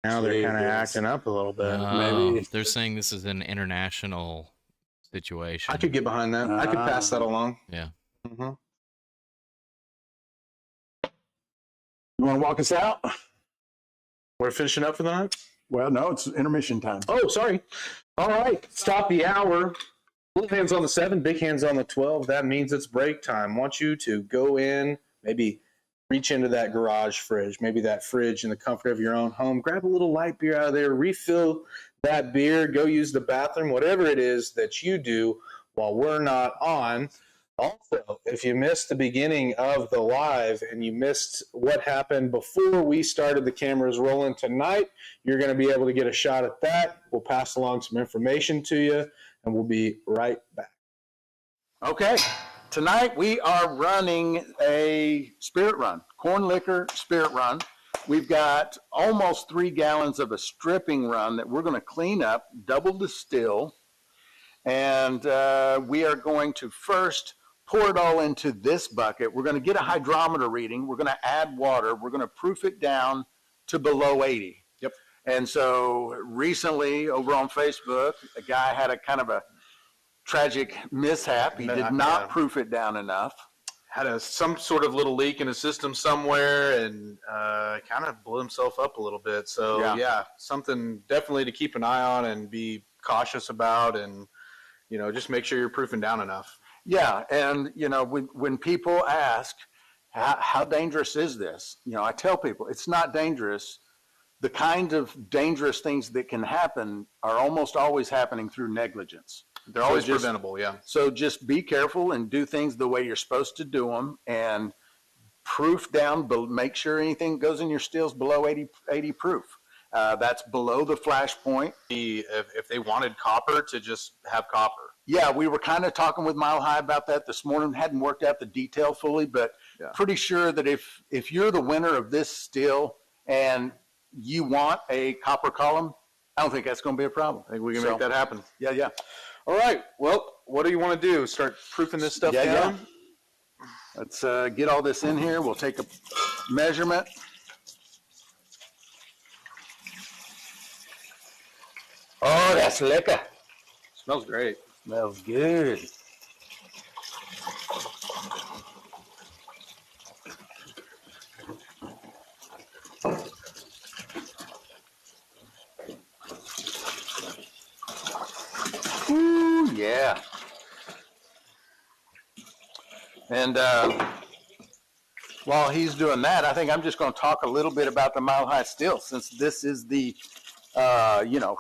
Now they're kind of acting up a little bit. Maybe they're saying this is an international situation. I could get behind that. I could pass that along. Yeah. Mm-hmm. You want to walk us out? We're finishing up for the night? Well, no, it's intermission time. Oh, sorry. All right. Stop the hour. Little hands on the 7, big hands on the 12. That means it's break time. I want you to go in, maybe reach into that garage fridge, maybe that fridge in the comfort of your own home. Grab a little light beer out of there, refill that beer, go use the bathroom, whatever it is that you do while we're not on. Also, if you missed the beginning of the live and you missed what happened before we started the cameras rolling tonight, you're going to be able to get a shot at that. We'll pass along some information to you, and we'll be right back. Okay. Tonight we are running a spirit run, corn liquor spirit run. We've got almost 3 gallons of a stripping run that we're going to clean up, double distill, and we are going to first pour it all into this bucket. We're going to get a hydrometer reading. We're going to add water. We're going to proof it down to below 80. Yep. And so recently over on Facebook, a guy had a kind of a tragic mishap. He did not proof it down enough. Had some sort of little leak in his system somewhere, and kind of blew himself up a little bit. So yeah, something definitely to keep an eye on and be cautious about, and just make sure you're proofing down enough. Yeah, and when people ask how dangerous is this, I tell people it's not dangerous. The kind of dangerous things that can happen are almost always happening through negligence. They're always preventable, yeah. So just be careful and do things the way you're supposed to do them, and proof down, make sure anything goes in your stills below 80 proof. That's below the flash point. If they wanted copper, to just have copper. Yeah, we were kind of talking with Mile Hi about that this morning. Hadn't worked out the detail fully, but pretty sure that if you're the winner of this still and you want a copper column, I don't think that's going to be a problem. I think we can make that happen. Yeah. All right. Well, what do you want to do? Start proofing this stuff down? Let's get all this in here. We'll take a measurement. Oh, that's lekker. Smells great. Smells good. Ooh, yeah. And while he's doing that, I think I'm just going to talk a little bit about the Mile Hi Still, since this is the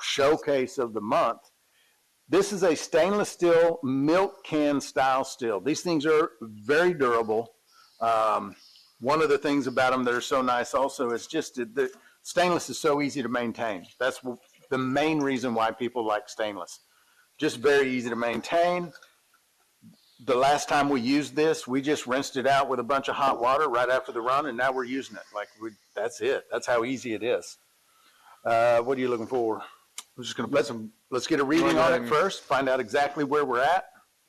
showcase of the month. This is a stainless steel milk can style still. These things are very durable. One of the things about them that are so nice also is just the stainless is so easy to maintain. That's the main reason why people like stainless. Just very easy to maintain. The last time we used this, we just rinsed it out with a bunch of hot water right after the run, and now we're using it. That's it. That's how easy it is. What are you looking for? We're just going to put some. Let's get a reading on it first, find out exactly where we're at.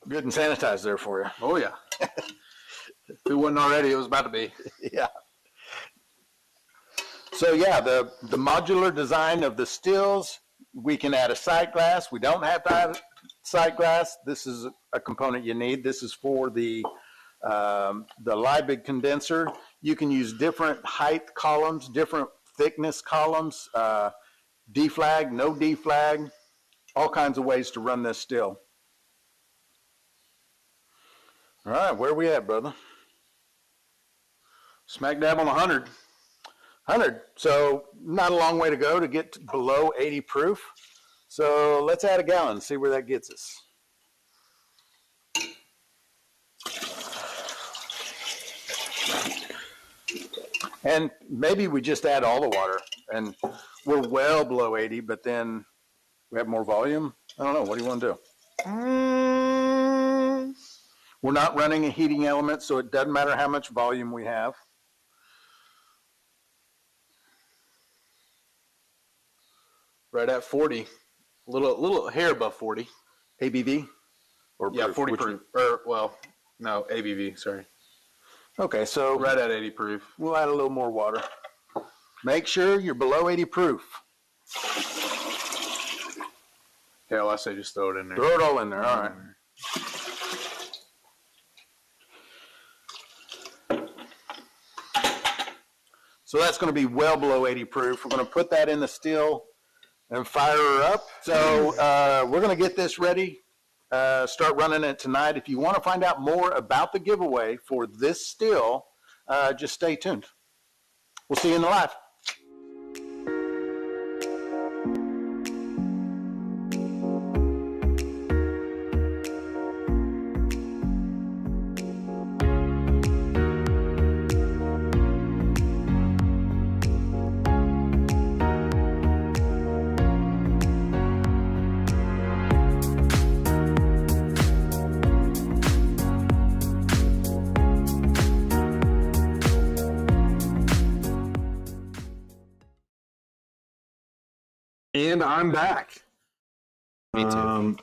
Good and sanitized there for you. Oh, yeah. If it wasn't already, it was about to be. Yeah. So, yeah, the modular design of the stills, we can add a sight glass. We don't have to add sight glass. This is a component you need. This is for the Liebig condenser. You can use different height columns, different thickness columns, deflag, no deflag, all kinds of ways to run this still. All right, where are we at, brother? Smack dab on 100. 100. So not a long way to go to get to below 80 proof. So let's add a gallon and see where that gets us. And maybe we just add all the water and we're well below 80, but then we have more volume. I don't know. What do you want to do? We're not running a heating element, so it doesn't matter how much volume we have. Right at 40. A little hair above 40. ABV? Or yeah, proof? 40 proof. No, ABV, sorry. Okay, so right at 80 proof. We'll add a little more water. Make sure you're below 80 proof. Yeah, well, I say just throw it in there. Throw it all in there, all right. So that's going to be well below 80 proof. We're going to put that in the still and fire her up. So we're going to get this ready, start running it tonight. If you want to find out more about the giveaway for this still, just stay tuned. We'll see you in the live. And I'm back. Me too. And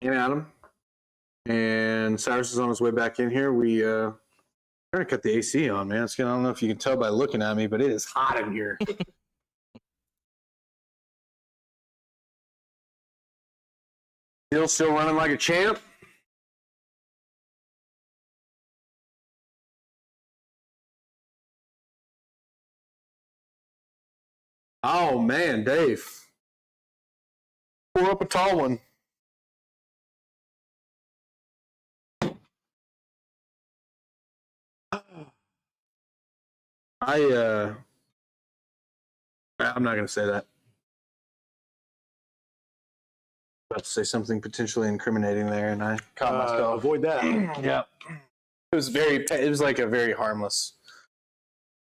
Adam. And Cyrus is on his way back in here. We trying to cut the AC on, man. I don't know if you can tell by looking at me, but it is hot in here. Still running like a champ. Oh man, Dave. Pour up a tall one. I'm not going to say that. About to say something potentially incriminating there, and I caught myself. Avoid that. Yeah. It was like a very harmless.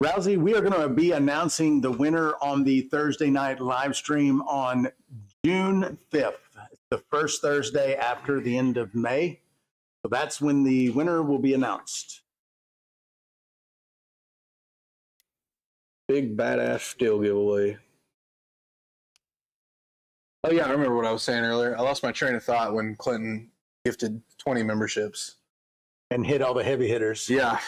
Rousey, we are going to be announcing the winner on the Thursday night live stream on June 5th. It's the first Thursday after the end of May. So that's when the winner will be announced. Big badass still giveaway. Oh yeah, I remember what I was saying earlier. I lost my train of thought when Clinton gifted 20 memberships. and hit all the heavy hitters. Yeah.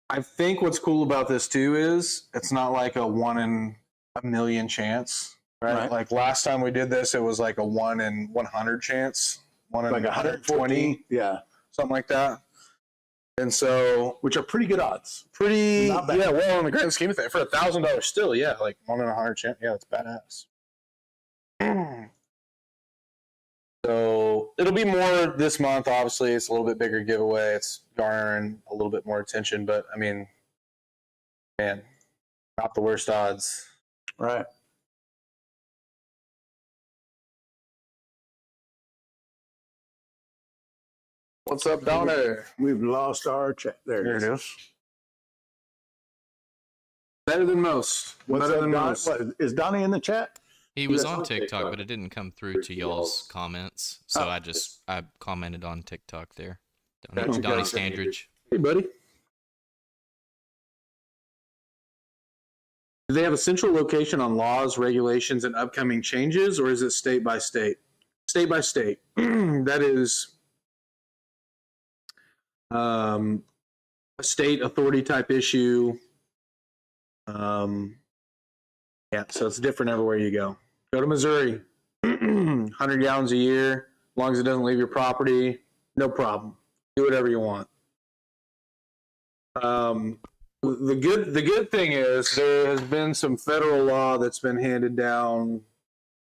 I think what's cool about this too is it's not like a 1 in a million chance, right? Like last time we did this, it was like a 1 in 100 chance, 1 in Like 120, yeah, something like that. And so, which are pretty good odds. Pretty, Not bad. yeah. Well, in the grand scheme of things, for $1,000 still, yeah, like 1 in 100 chance, yeah, it's badass. So it'll be more this month. Obviously, it's a little bit bigger giveaway. It's garnering a little bit more attention, but I mean, man, not the worst odds. Right. What's up, Donna? We've lost our chat. There it is. Better than most. What's Better up, than Don? most. What, is Donnie in the chat? He was on TikTok, but it didn't come through to y'all's comments. So I commented on TikTok there. Donnie Standridge. Hey, buddy. Do they have a central location on laws, regulations, and upcoming changes, or is it state by state? State by state. That is a state authority type issue. Yeah, so it's different everywhere you go. Go to Missouri, 100 gallons a year, as long as it doesn't leave your property, no problem. Do whatever you want. The good thing is there has been some federal law that's been handed down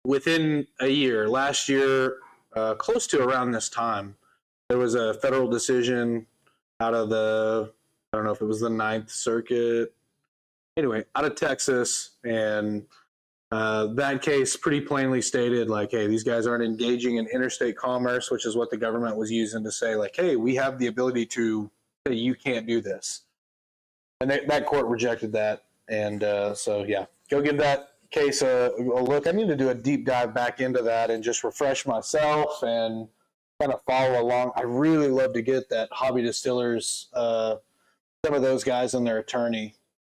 within a year. Last year, close to around this time, there was a federal decision out of the, I don't know if it was the Ninth Circuit, anyway, out of Texas, and that case pretty plainly stated, like, hey, these guys aren't engaging in interstate commerce, which is what the government was using to say, like, hey, we have the ability to say you can't do this. And that court rejected that. And so, yeah, go give that case a look. I need to do a deep dive back into that and just refresh myself and kind of follow along. I really love to get that Hobby Distillers, some of those guys and their attorney,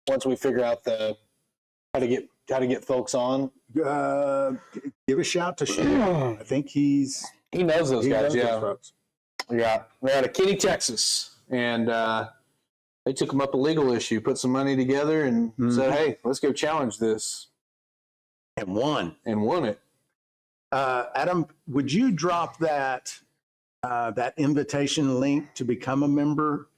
once we figure out how to get folks on. Give a shout to Sean. I think he knows those guys. Those yeah, folks. Yeah. We're out of Kitty, Texas, and they took them up a legal issue, put some money together, and said, "Hey, let's go challenge this," and won it. Adam, would you drop that invitation link to become a member?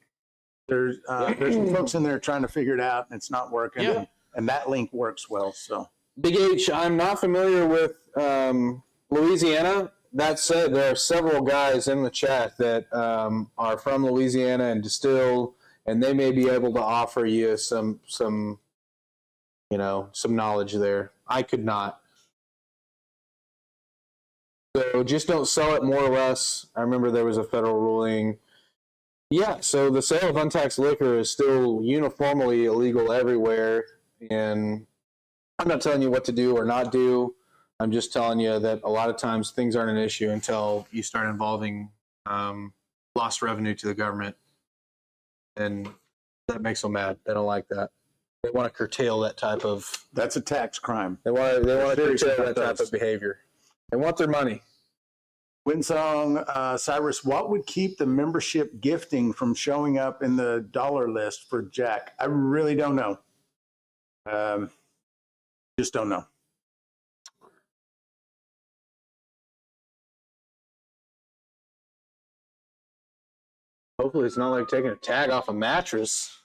There's some folks in there trying to figure it out, and it's not working. And that link works well. So, Big H, I'm not familiar with Louisiana. That said, there are several guys in the chat that are from Louisiana and distill, and they may be able to offer you some knowledge there. I could not. So just don't sell it, more or less. I remember there was a federal ruling. Yeah, so the sale of untaxed liquor is still uniformly illegal everywhere, and I'm not telling you what to do or not do. I'm just telling you that a lot of times things aren't an issue until you start involving lost revenue to the government, and that makes them mad. They don't like that. They want to curtail that type of. That's a tax crime. They want to curtail that type of behavior. They want their money. Winsong, Cyrus, what would keep the membership gifting from showing up in the dollar list for Jack? I really don't know. Just don't know. Hopefully it's not like taking a tag off a mattress.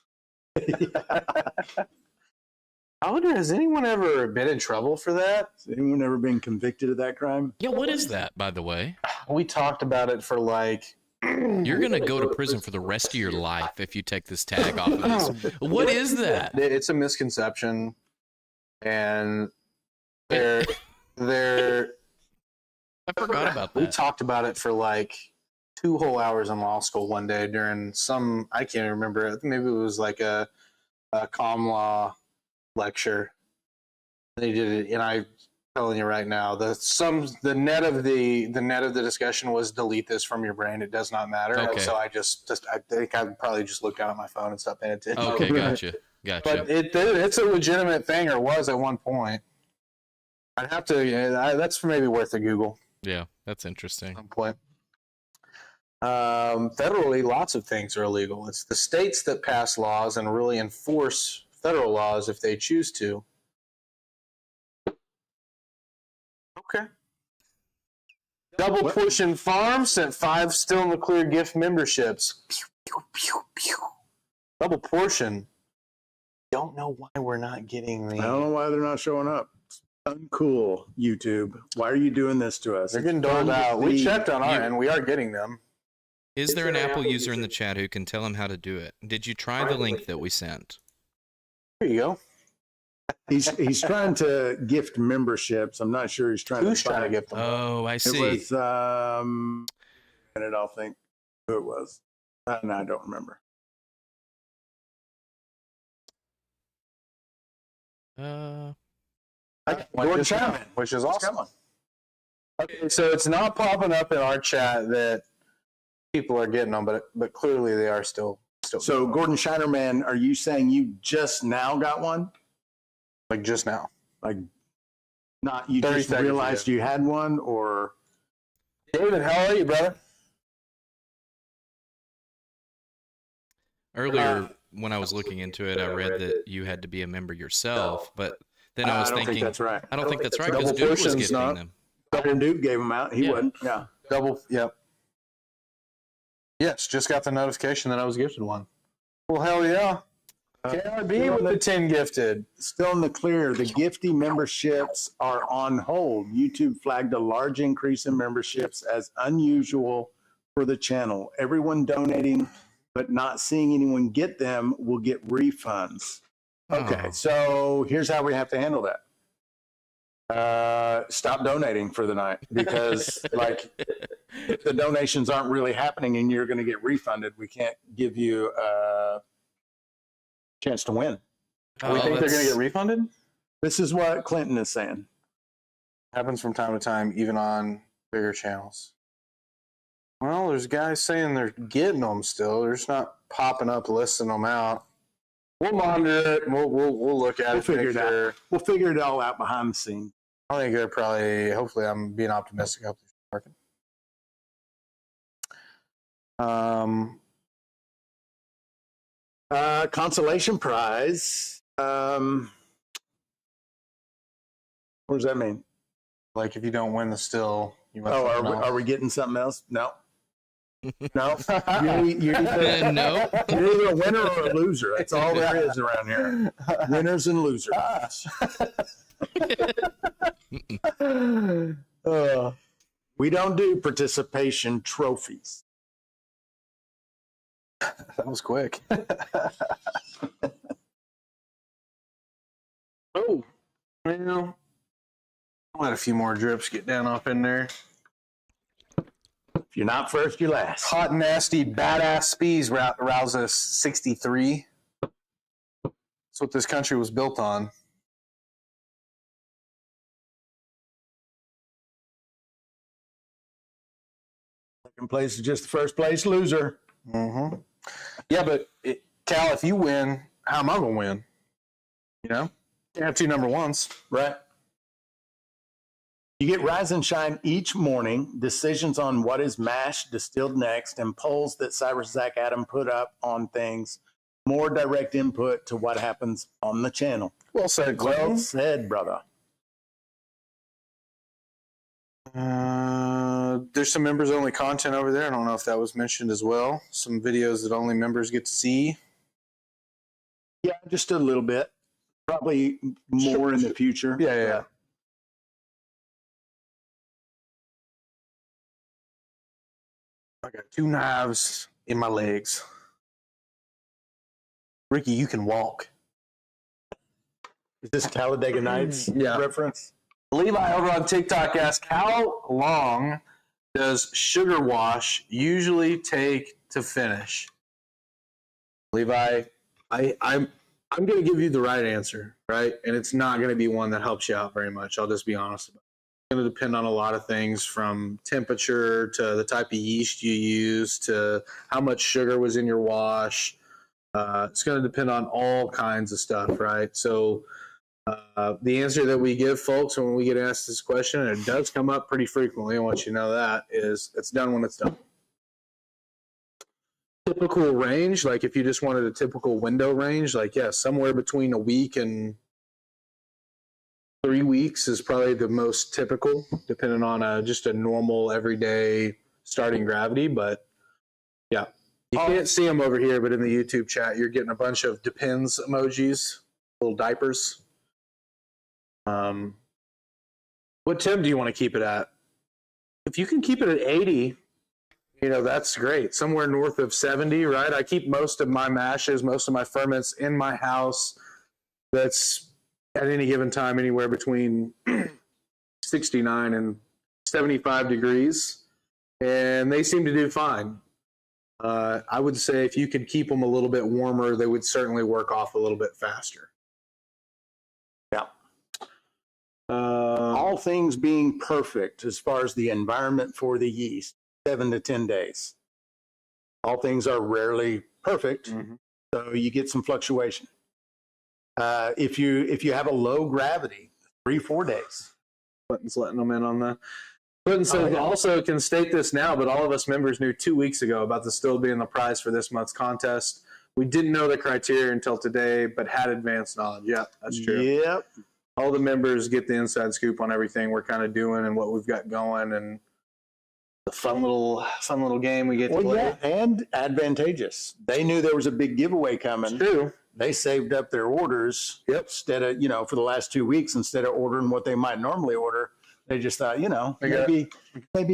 I wonder, has anyone ever been in trouble for that? Has anyone ever been convicted of that crime? Yeah, what is that, by the way? We talked about it for like... You're going to go to prison for the rest of your life if you take this tag off of this. What is that? It's a misconception. And they're I forgot about that. We talked about it for like 2 whole hours in law school one day during some... I can't remember. Maybe it was like a comm law lecture. They did it, and I'm telling you right now, the net of the discussion was delete this from your brain. It does not matter. Okay. So I think I probably just looked down at my phone and stopped paying attention. Okay, gotcha. But it's a legitimate thing, or was at one point. I'd have to. That's maybe worth a Google. Yeah, that's interesting. At some point. Federally, lots of things are illegal. It's the states that pass laws and really enforce federal laws if they choose to. Okay. Double Portion Farm sent 5 Still in the Clear gift memberships. Pew, pew, pew, pew. Double Portion. Don't know why we're not getting the... I don't know why they're not showing up. It's uncool, YouTube. Why are you doing this to us? They're getting doled out. We checked on our end. We are getting them. Is there an Apple user in the chat who can tell him how to do it? Did you try the link that we sent? There you go. He's trying to gift memberships. I'm not sure he's trying Who's trying to gift them? Oh, I see. It was, and I'll think who it was. No, I don't remember. Gordon Chapman, which is awesome. Okay, so it's not popping up in our chat that people are getting them, but clearly they are still. So Gordon Shinerman, are you saying you just now got one? Like just now? Like not you just realized you had one, or? David, how are you, brother? Earlier, when I was looking into it, I read that you had to be a member yourself, but then I was thinking, think that's right. I don't think that's right because Duke was gifting them. Duke gave them out. He wouldn't. Yeah. Double. Yep. Yes, just got the notification that I was gifted one. Well, hell yeah. KRB with the 10 gifted. Still in the clear. The Gifty memberships are on hold. YouTube flagged a large increase in memberships as unusual for the channel. Everyone donating but not seeing anyone get them will get refunds. Okay, so here's how we have to handle that. Stop donating for the night, because like if the donations aren't really happening and you're going to get refunded, we can't give you a chance to win. We think they're going to get refunded? This is what Clinton is saying. Happens from time to time, even on bigger channels. Well, there's guys saying they're getting them still. They're just not popping up, listing them out. We'll monitor it. We'll look at it. Figure it out. We'll figure it all out behind the scenes. I think they're probably. Hopefully, I'm being optimistic. I hope they're working. Consolation prize. What does that mean? Like if you don't win the still, you must. Are we getting something else? No. No. You're No. You're either a winner or a loser. That's all there is around here. Winners and losers. We don't do participation trophies. That was quick. Oh, well, I'll let a few more drips get down up in there. If you're not first, you're last. Hot, nasty, badass Spees Rouses 63. That's what this country was built on. Second place is just the first place loser. Mm-hmm. Yeah, but Cal, if you win, how am I going to win? You know? You have 2 number ones. Right. You get Rise and Shine each morning, decisions on what is mashed, distilled next, and polls that Cyrus Zach Adam put up on things. More direct input to what happens on the channel. Well said, Clinton. Well said, brother. There's some members-only content over there. I don't know if that was mentioned as well. Some videos that only members get to see. Yeah, just a little bit. Probably more in the future. Yeah. I got 2 knives in my legs. Ricky, you can walk. Is this Talladega Nights reference? Levi over on TikTok asked, how long does sugar wash usually take to finish? Levi, I'm going to give you the right answer, right? And it's not going to be one that helps you out very much. I'll just be honest about it. It's going to depend on a lot of things, from temperature to the type of yeast you use to how much sugar was in your wash. It's going to depend on all kinds of stuff, right? So the answer that we give folks when we get asked this question, and it does come up pretty frequently, I want you to know that, is it's done when it's done. typical range, like if you just wanted a typical window range, like, yeah, somewhere between a week and 3 weeks is probably the most typical, depending on just a normal everyday starting gravity. But yeah, you can't see them over here, but in the YouTube chat, you're getting a bunch of depends emojis, little diapers. What temp do you want to keep it at? If you can keep it at 80, that's great. Somewhere north of 70, right? I keep most of my mashes, most of my ferments in my house. That's at any given time anywhere between 69 and 75 degrees, and they seem to do fine. I would say if you could keep them a little bit warmer, they would certainly work off a little bit faster. Yeah. All things being perfect as far as the environment for the yeast, 7 to 10 days. All things are rarely perfect, so you get some fluctuation. If you have a low gravity, 3-4 days. Clinton's letting them in on that. Clinton says also can state this now, but all of us members knew 2 weeks ago about the still being the prize for this month's contest. We didn't know the criteria until today, but had advanced knowledge. Yeah, that's true. Yep. All the members get the inside scoop on everything we're kind of doing and what we've got going, and the fun little game we get to play. Yeah, and advantageous. They knew there was a big giveaway coming. It's true. They saved up their orders. Yep. Instead of, for the last 2 weeks, instead of ordering what they might normally order, they just thought, maybe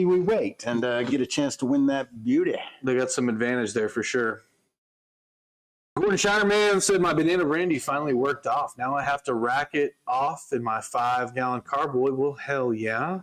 we wait and get a chance to win that beauty. They got some advantage there for sure. Gordon Shinerman said, my banana brandy finally worked off. Now I have to rack it off in my 5-gallon carboy. Well, hell yeah.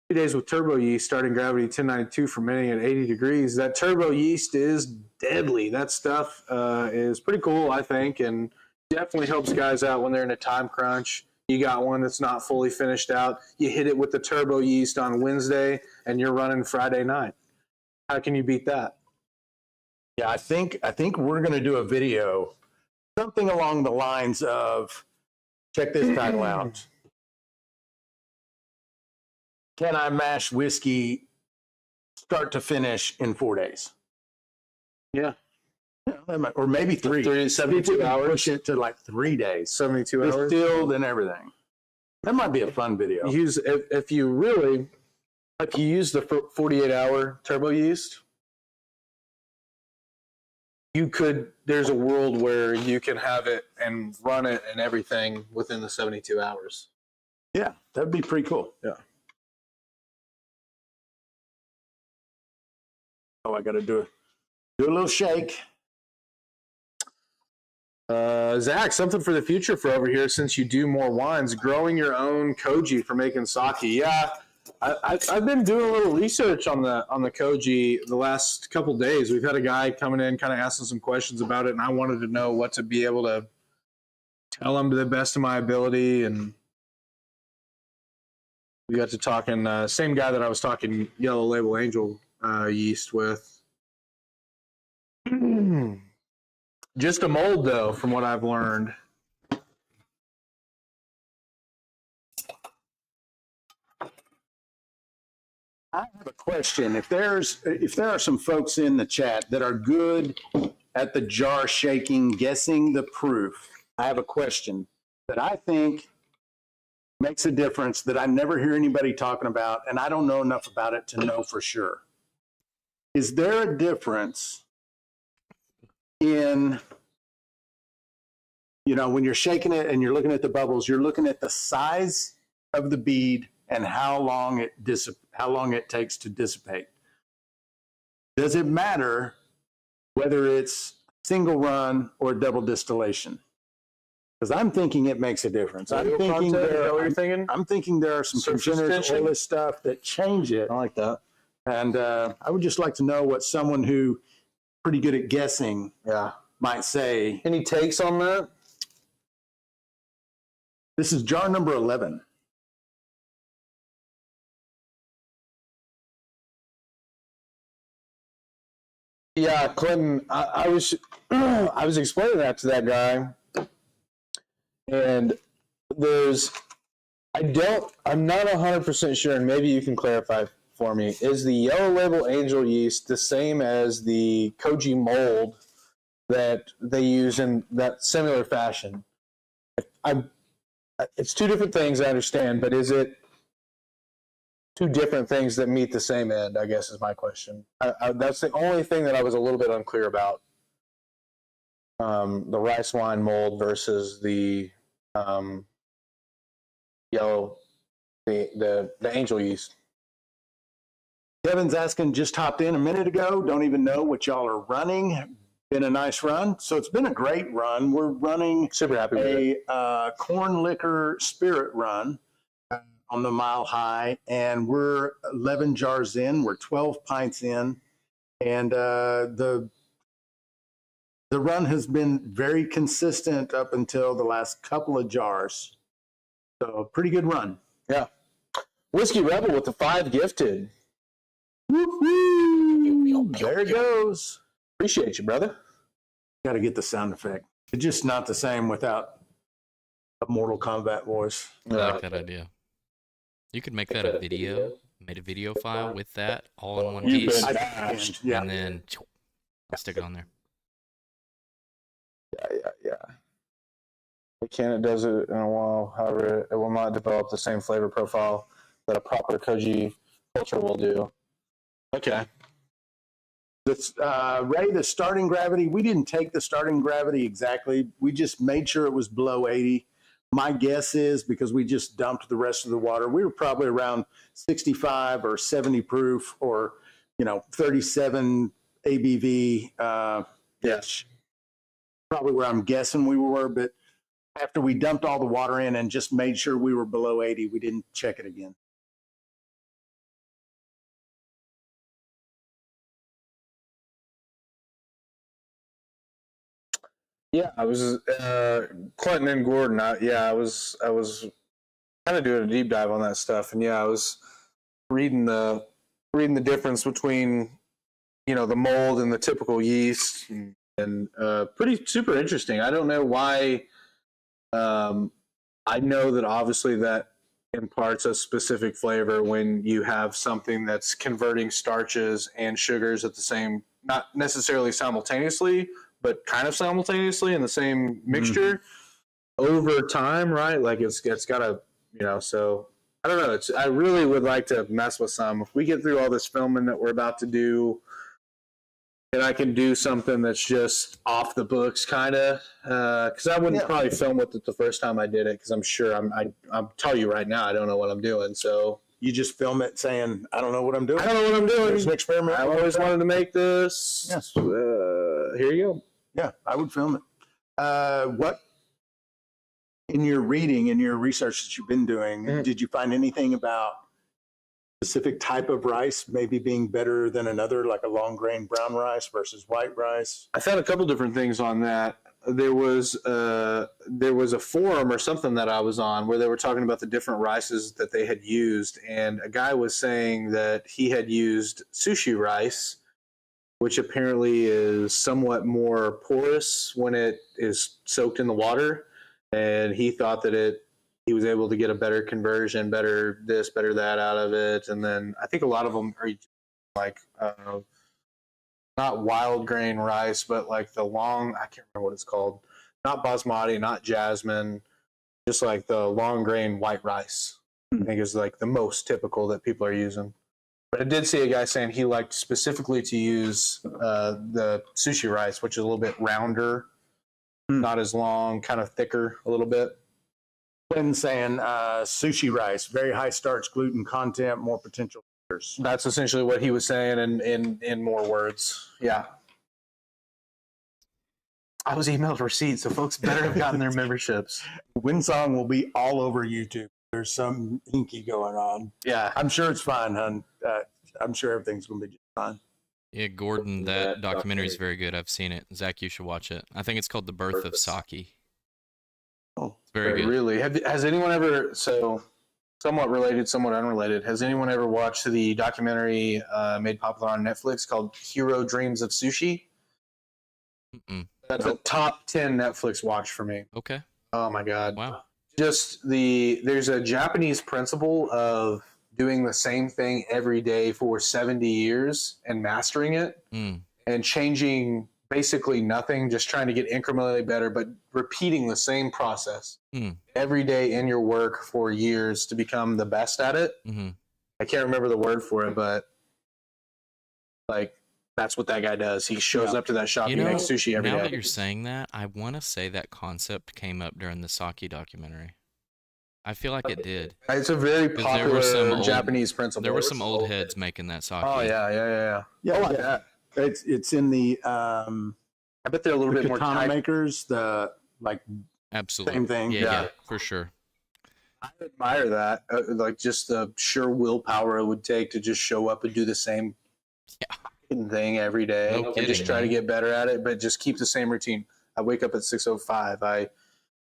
2 days with turbo yeast, starting gravity 1092, fermenting at 80 degrees. That turbo yeast is deadly. That stuff is pretty cool, I think, and definitely helps guys out when they're in a time crunch. You got one that's not fully finished out. You hit it with the turbo yeast on Wednesday, and you're running Friday night. How can you beat that? Yeah, I think we're going to do a video, something along the lines of, check this title out. Can I mash whiskey start to finish in 4 days? Yeah. Or maybe 3. 72 hours. Push it to like 3 days. 72 hours. Distilled and everything. That might be a fun video. If you use the 48-hour turbo yeast, there's a world where you can have it and run it and everything within the 72 hours. Yeah, that'd be pretty cool. Yeah. Oh, I got to do a little shake. Zach, something for the future for over here since you do more wines, growing your own koji for making sake. Yeah, I've been doing a little research on the koji the last couple days. We've had a guy coming in kind of asking some questions about it, and I wanted to know what to be able to tell him to the best of my ability. And we got to talking, same guy that I was talking Yellow Label Angel yeast with. Just a mold, though, from what I've learned. I have a question. If there are some folks in the chat that are good at the jar shaking, guessing the proof, I have a question that I think makes a difference that I never hear anybody talking about, and I don't know enough about it to know for sure. Is there a difference in, when you're shaking it and you're looking at the bubbles, you're looking at the size of the bead and how long it takes to dissipate? Does it matter whether it's single run or double distillation? Because I'm thinking it makes a difference. I'm thinking there are some congenital stuff that change it. I like that. And I would just like to know what someone who pretty good at guessing might say. Any takes on that? This is jar number 11. Yeah, Clinton, I was explaining that to that guy, and I'm not 100% sure, and maybe you can clarify for me. Is the Yellow Label Angel yeast the same as the Koji mold that they use in that similar fashion? It's two different things, I understand, but is it two different things that meet the same end, I guess is my question. That's the only thing that I was a little bit unclear about. The rice wine mold versus the yellow, the angel yeast. Kevin's asking, just hopped in a minute ago. Don't even know what y'all are running. Been a nice run. So it's been a great run. We're running Super happy with it. a corn liquor spirit run on the Mile High, and we're 11 jars in. We're 12 pints in, and the run has been very consistent up until the last couple of jars. So pretty good run. Yeah. Whiskey Rebel with the 5 gifted. Woo-hoo! There it goes. Appreciate you, brother. Got to get the sound effect. It's just not the same without a Mortal Kombat voice. I like that idea. You could make that a video, made a video file with that all in one piece, Yeah. and then stick it on there. Yeah. It does it in a while. However, it will not develop the same flavor profile that a proper Koji culture will do. Okay. Ray, the starting gravity, we didn't take the starting gravity exactly. We just made sure it was below 80. My guess is, because we just dumped the rest of the water, we were probably around 65 or 70 proof, or 37 ABV. Yes. Probably where I'm guessing we were, but after we dumped all the water in and just made sure we were below 80, we didn't check it again. Yeah, I was Clinton and Gordon. I was kind of doing a deep dive on that stuff, and I was reading the difference between the mold and the typical yeast, and pretty super interesting. I don't know why. I know that obviously that imparts a specific flavor when you have something that's converting starches and sugars at the same, not necessarily simultaneously, but kind of simultaneously in the same mixture over time, right? Like it's got to, so I don't know. I really would like to mess with some. If we get through all this filming that we're about to do, and I can do something that's just off the books, kind of, because I wouldn't probably film with it the first time I did it, because I'm sure I'll tell you right now, I don't know what I'm doing. So you just film it saying, I don't know what I'm doing. I don't know what I'm doing. It's an experiment. I always wanted to make this. Yes. Here you go. Yeah, I would film it. What, in your reading, in your research that you've been doing, did you find anything about specific type of rice maybe being better than another, like a long grain brown rice versus white rice? I found a couple different things on that. There was a forum or something that I was on where they were talking about the different rices that they had used, and a guy was saying that he had used sushi rice, which apparently is somewhat more porous when it is soaked in the water, and he thought that he was able to get a better conversion, better this, better that out of it. And then I think a lot of them are like not wild grain rice, but like the long, I can't remember what it's called, not basmati, not jasmine, just like the long grain white rice. I think is like the most typical that people are using. But I did see a guy saying he liked specifically to use the sushi rice, which is a little bit rounder, not as long, kind of thicker a little bit. Been saying sushi rice, very high starch, gluten content, more potential sugars. That's essentially what he was saying in more words. Yeah. I was emailed receipts, so folks better have gotten their memberships. Winsong will be all over YouTube. There's some hinky going on. Yeah. I'm sure it's fine, hon. I'm sure everything's going to be just fine. Yeah, Gordon, that documentary is very good. I've seen it. Zach, you should watch it. I think it's called The Birth of Sake. Oh, it's very good. Really? Has anyone ever, so somewhat related, somewhat unrelated, has anyone ever watched the documentary made popular on Netflix called Hero Dreams of Sushi? Mm-mm. That's a top 10 Netflix watch for me. Okay. Oh my God. Wow. Just there's a Japanese principle of doing the same thing every day for 70 years and mastering it and changing basically nothing, just trying to get incrementally better, but repeating the same process every day in your work for years to become the best at it. I can't remember the word for it, but like that's what that guy does. He shows up to that shop, he makes sushi every day. Now that you're saying that, I want to say that concept came up during the sake documentary. I feel like it did. It's a very popular Japanese principle. There were some old heads making that sake. Oh yeah. Yeah. It's in the I bet they're a little bit more katana makers. Absolutely same thing. Yeah, for sure. I admire that, like just the sheer willpower it would take to just show up and do the same thing every day. No kidding, just try to get better at it, but just keep the same routine. I wake up at 6:05. I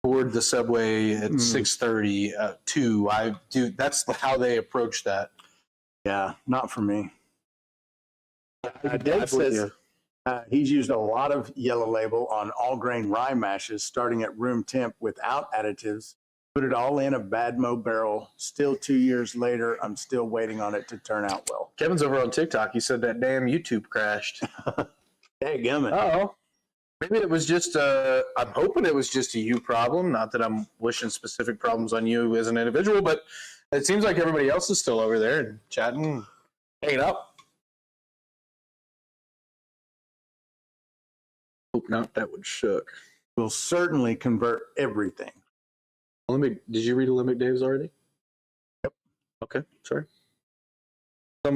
board the subway at 6:30. 2. I do. That's how they approach that. Yeah, not for me. Dave says he's used a lot of yellow label on all grain rye mashes, starting at room temp without additives. Put it all in a Badmo barrel. Still 2 years later, I'm still waiting on it to turn out well. Kevin's over on TikTok. He said that damn YouTube crashed. Hey, gummit. Oh, maybe it was just I'm hoping it was just a you problem. Not that I'm wishing specific problems on you as an individual, but it seems like everybody else is still over there and chatting, hanging up. Hope not. That would shook. Will certainly convert everything. Did you read Olympic Dave's already? Yep. Okay, sorry.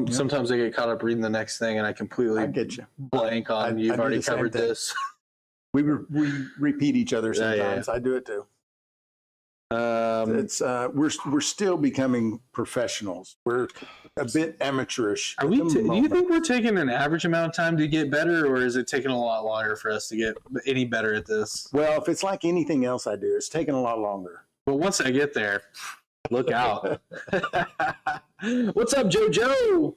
Sometimes I get caught up reading the next thing and I completely get you. Blank on you've already covered this. We repeat each other sometimes. I do it too. It's we're still becoming professionals. We're a bit amateurish. Do you think we're taking an average amount of time to get better, or is it taking a lot longer for us to get any better at this? Well, if it's like anything else I do, it's taking a lot longer. But once I get there, look out. What's up, JoJo?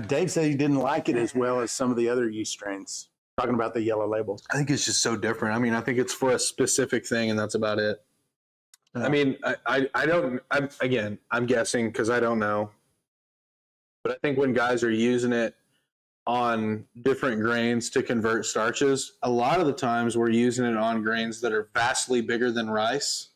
Dave said he didn't like it as well as some of the other yeast strains. Talking about the yellow label. I think it's just so different. I mean, I think it's for a specific thing, and that's about it. I mean, I'm guessing because I don't know. But I think when guys are using it on different grains to convert starches, a lot of the times we're using it on grains that are vastly bigger than rice.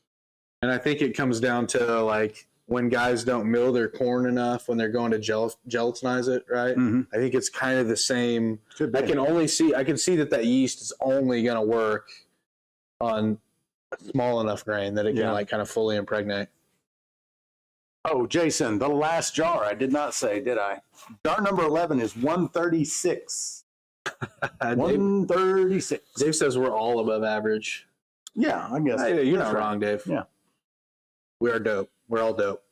And I think it comes down to like when guys don't mill their corn enough when they're going to gelatinize it, right? I think it's kind of the same. I can see that yeast is only going to work on a small enough grain that it can like kind of fully impregnate. Oh, Jason, the last jar. I did not say, did I? Jar number 11 is 136. 136. Dave says we're all above average. Yeah, I guess. Hey, you're not wrong, Dave. Yeah. We are dope. We're all dope.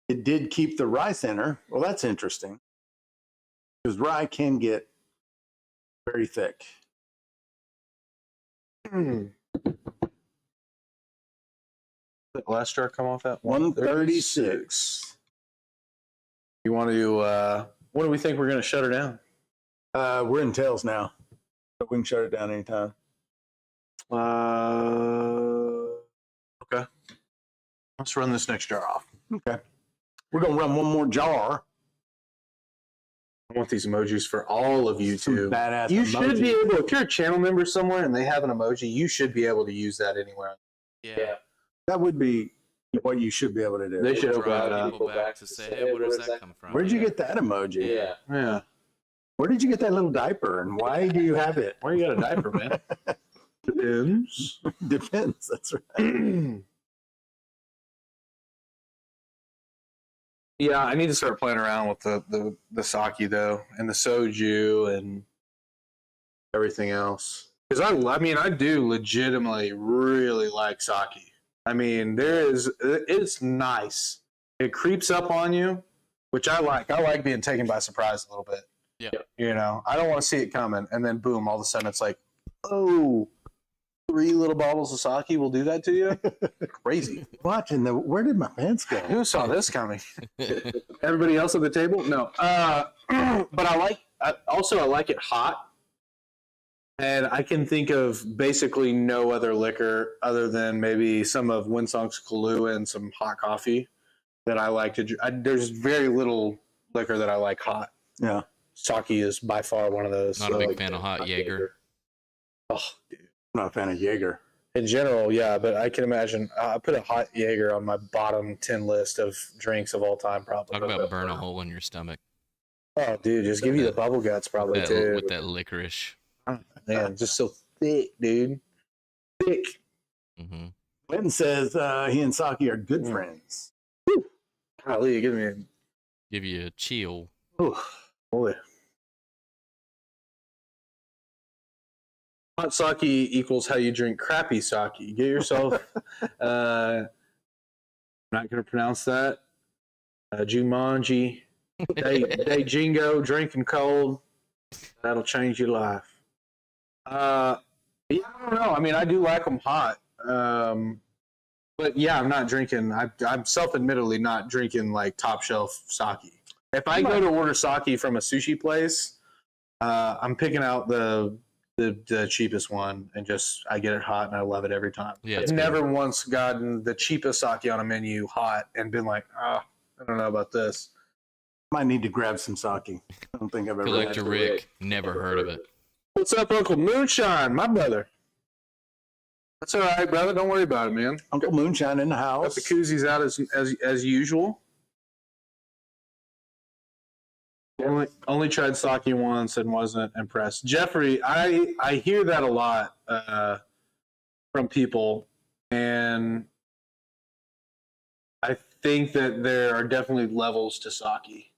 It did keep the rye thinner. Well, that's interesting. Because rye can get very thick. The last jar come off at 136. You want to? What do we think we're going to shut her down? We're in tails now, so we can shut it down anytime. Okay. Let's run this next jar off. Okay. We're going to run one more jar. I want these emojis for all of you too. Badass you emoji. Should be able, if you're a channel member somewhere and they have an emoji, you should be able to use that anywhere. Yeah. That would be what you should be able to do. They should open Drive people back to say, hey, where does that come from? Where'd you get that emoji? Yeah. Where did you get that little diaper, and why do you have it? Why you got a diaper, man? Depends. Depends. That's right. Yeah, I need to start playing around with the sake though, and the soju and everything else. Because I do legitimately really like sake. I mean, it's nice. It creeps up on you, which I like. I like being taken by surprise a little bit. Yeah. You know, I don't want to see it coming, and then boom, all of a sudden it's like, oh, 3 little bottles of sake will do that to you? Crazy. Watching where did my pants go? Who saw this coming? Everybody else at the table? No. But I I like it hot. And I can think of basically no other liquor other than maybe some of Winsong's Kahlua and some hot coffee that I like to drink. There's very little liquor that I like hot. Yeah. Sake is by far one of those. Not a big fan of hot Jaeger. Oh, dude. I'm not a fan of Jaeger. In general, yeah, but I can imagine I put a hot Jaeger on my bottom 10 list of drinks of all time, probably. Talk about burn a hole in your stomach. Oh, dude, just give you the bubble guts, probably, too. With that licorice. Man, just so thick, dude. Thick. Mm-hmm. Clinton says he and Saki are good friends. Golly, give you a chill. Oh, boy. Hot sake equals how you drink crappy sake. Get yourself, I'm not going to pronounce that, Jumanji, day Jingo, drinking cold. That'll change your life. Yeah, I don't know. I mean, I do like them hot. But yeah, I'm not drinking. I'm self-admittedly not drinking like top shelf sake. If I go to order sake from a sushi place, I'm picking out the cheapest one and I get it hot and I love it every time. Yeah, I've never once gotten the cheapest sake on a menu hot and been like, I don't know about this. Might need to grab some sake. I don't think I've ever had Collector Rick, never heard of it. What's up, Uncle Moonshine, my brother? That's all right, brother. Don't worry about it, man. Uncle Moonshine in the Got house. the koozies out as usual. Only tried sake once and wasn't impressed. Jeffrey, I hear that a lot from people, and I think that there are definitely levels to sake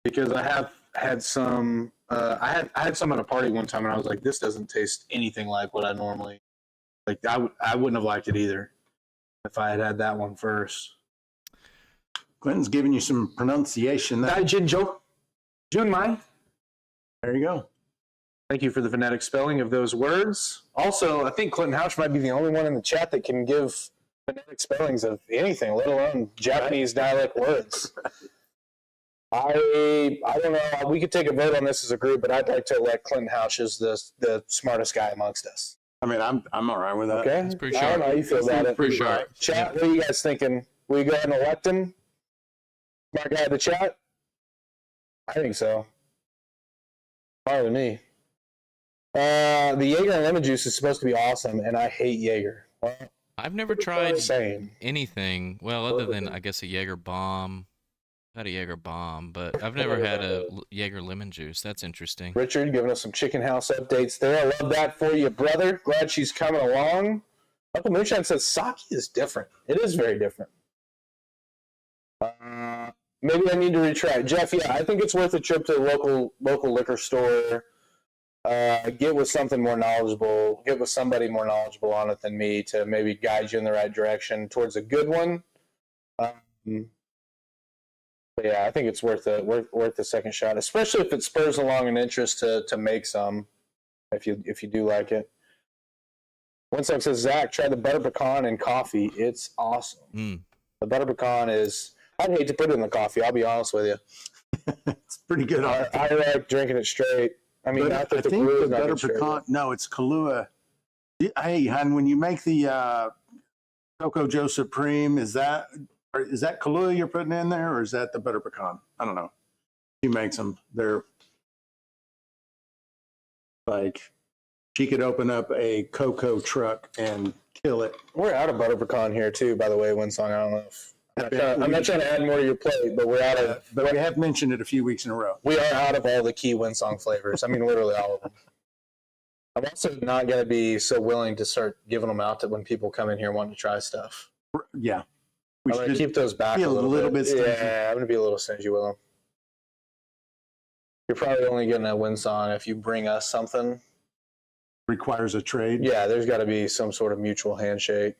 because I have had some. I had some at a party one time, and I was like, "This doesn't taste anything like what I normally like." I wouldn't have liked it either if I had had that one first. Clinton's giving you some pronunciation. Junmai. There you go. Thank you for the phonetic spelling of those words. Also, I think Clinton Houch might be the only one in the chat that can give phonetic spellings of anything, let alone Japanese dialect words. I don't know. We could take a vote on this as a group, but I'd like to elect Clinton Houch as the smartest guy amongst us. I mean, I'm all right with that. Okay? It's pretty I sharp. don't know how you feel about it. Pretty sharp. Chat, what are you guys thinking? Will you go ahead and elect him? Smart guy in the chat? I think so. Fine with me. The Jaeger and lemon juice is supposed to be awesome, and I hate Jaeger. Well, I've never tried same. anything, well, other than, I guess, a Jaeger bomb. I've had a Jaeger bomb, but I've never had a Jaeger lemon juice. That's interesting. Richard giving us some chicken house updates there. I love that for you, brother. Glad she's coming along. Uncle Moonshine says sake is different. It is very different. Maybe I need to retry it. Jeff, yeah, I think it's worth a trip to the local liquor store. Get with something more knowledgeable. Get with somebody more knowledgeable on it than me to maybe guide you in the right direction towards a good one. But yeah, I think it's worth a second shot, especially if it spurs along an interest to make some. If you do like it. Winsong says, Zach, try the butter pecan and coffee. It's awesome. The butter pecan is. I'd hate to put it in the coffee. I'll be honest with you. It's pretty good. I like drinking it straight. I mean, not that I the think Kahlua the is not butter good straight. pecan. No, it's Kahlua. Hey, hon, when you make the Cocoa Joe Supreme, is that Kahlua you're putting in there, or is that the butter pecan? I don't know. She makes them. They're like she could open up a cocoa truck and kill it. We're out of butter pecan here too, by the way, Winsong. I don't know if I'm not trying to add more to your plate, but we're out of. But we have mentioned it a few weeks in a row. We are out of all the key Winsong flavors. I mean, literally all of them. I'm also not going to be so willing to start giving them out to when people come in here wanting to try stuff. Yeah, I'm going to keep those back be a little bit. stingy. Yeah, I'm going to be a little stingy with them. You're probably only getting a Winsong if you bring us something. Requires a trade. Yeah, there's got to be some sort of mutual handshake.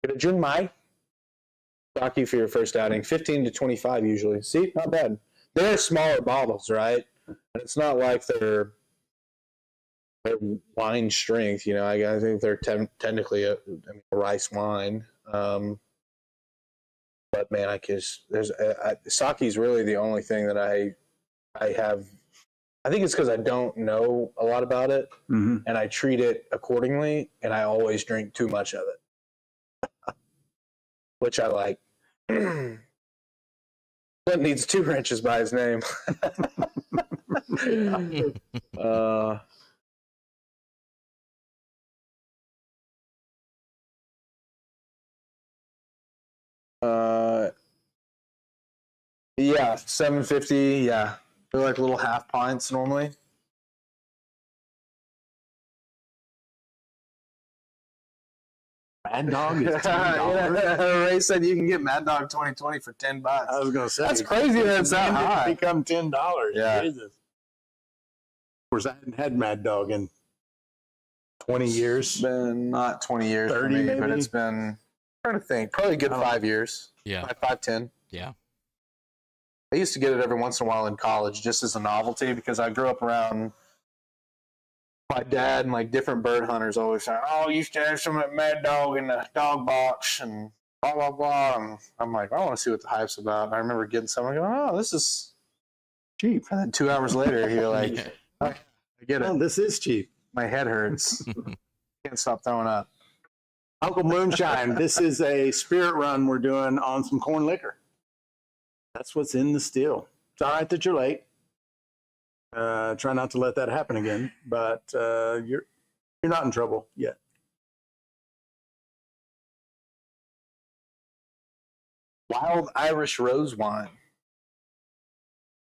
Get a Junmai. Sake for your first outing, 15 to 25 usually. See, not bad. They're smaller bottles, right? And it's not like they're wine strength. You know, I think they're technically a rice wine. But man, sake is really the only thing that I think it's because I don't know a lot about it, and I treat it accordingly, and I always drink too much of it, which I like. Clint needs 2 wrenches by his name. Yeah, $7.50. Yeah, they're like little half pints normally. Mad Dog is $10. Ray said you can get Mad Dog 2020 for $10. I was going to say That's crazy that it's that high. Become $10. Yeah. Jesus. Of course, I hadn't had Mad Dog in 20 years. It's been not 20 years 30 for me, maybe? but it's been, I'm trying to think, probably a good 5 years. Yeah. 5, 10. Yeah. I used to get it every once in a while in college just as a novelty because I grew up around my dad and like different bird hunters always saying, "Oh, you used to have some of that Mad Dog in the dog box and blah, blah, blah." And I'm like, I want to see what the hype's about. And I remember getting some and going, "Oh, this is cheap." And then 2 hours later, you're like, "Oh, I get it. Oh, this is cheap. My head hurts. Can't stop throwing up." Uncle Moonshine, this is a spirit run we're doing on some corn liquor. That's what's in the still. It's all right that you're late. Try not to let that happen again, but you're not in trouble yet. Wild Irish rose wine.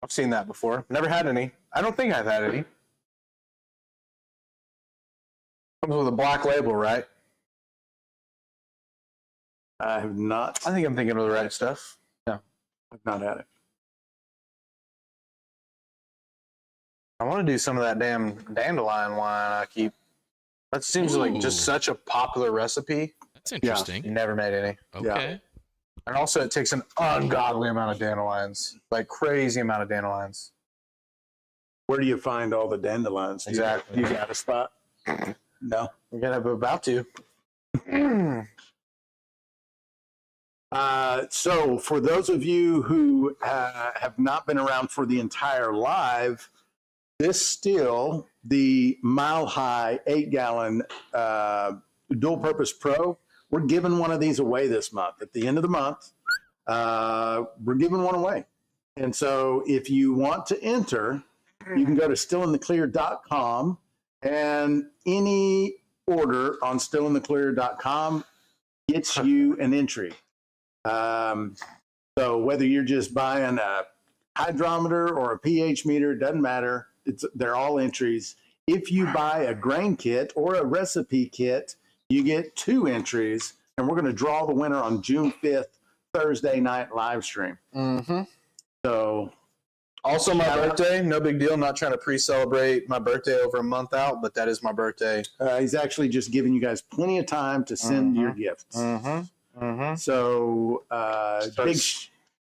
I've seen that before. Never had any. I don't think I've had any. Comes with a black label, right? I have not. I think I'm thinking of the right stuff. Yeah. I've not had it. I want to do some of that damn dandelion wine I keep. That seems like just such a popular recipe. That's interesting. Never made any. Okay. And also, it takes an ungodly amount of dandelions, like crazy amount of dandelions. Where do you find all the dandelions? Exactly. You got a spot? No. We're gonna be about to. So for those of you who have not been around for the entire live, this still the Mile Hi 8-gallon dual purpose pro. We're giving one of these away this month. At the end of the month, we're giving one away. And so if you want to enter, you can go to stillintheclear.com, and any order on stillintheclear.com gets you an entry. So whether you're just buying a hydrometer or a pH meter, it doesn't matter. They're all entries. If you buy a grain kit or a recipe kit, you get 2 entries, and we're going to draw the winner on June 5th, Thursday night live stream. So also my birthday, no big deal. I'm not trying to pre-celebrate my birthday over a month out, but that is my birthday. He's actually just giving you guys plenty of time to send your gifts. So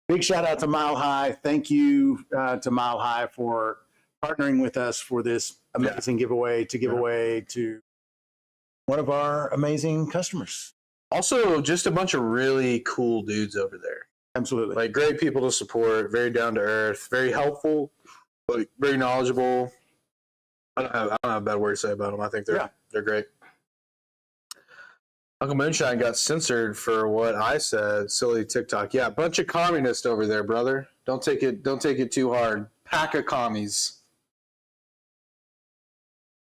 big shout out to Mile Hi. Thank you to Mile Hi for partnering with us for this amazing giveaway to give away to one of our amazing customers. Also, just a bunch of really cool dudes over there. Absolutely. Like, great people to support, very down to earth, very helpful, like very knowledgeable. I don't have a bad word to say about them. I think they're great. Uncle Moonshine got censored for what I said. Silly TikTok. Yeah, bunch of communists over there, brother. Don't take it too hard. Pack of commies.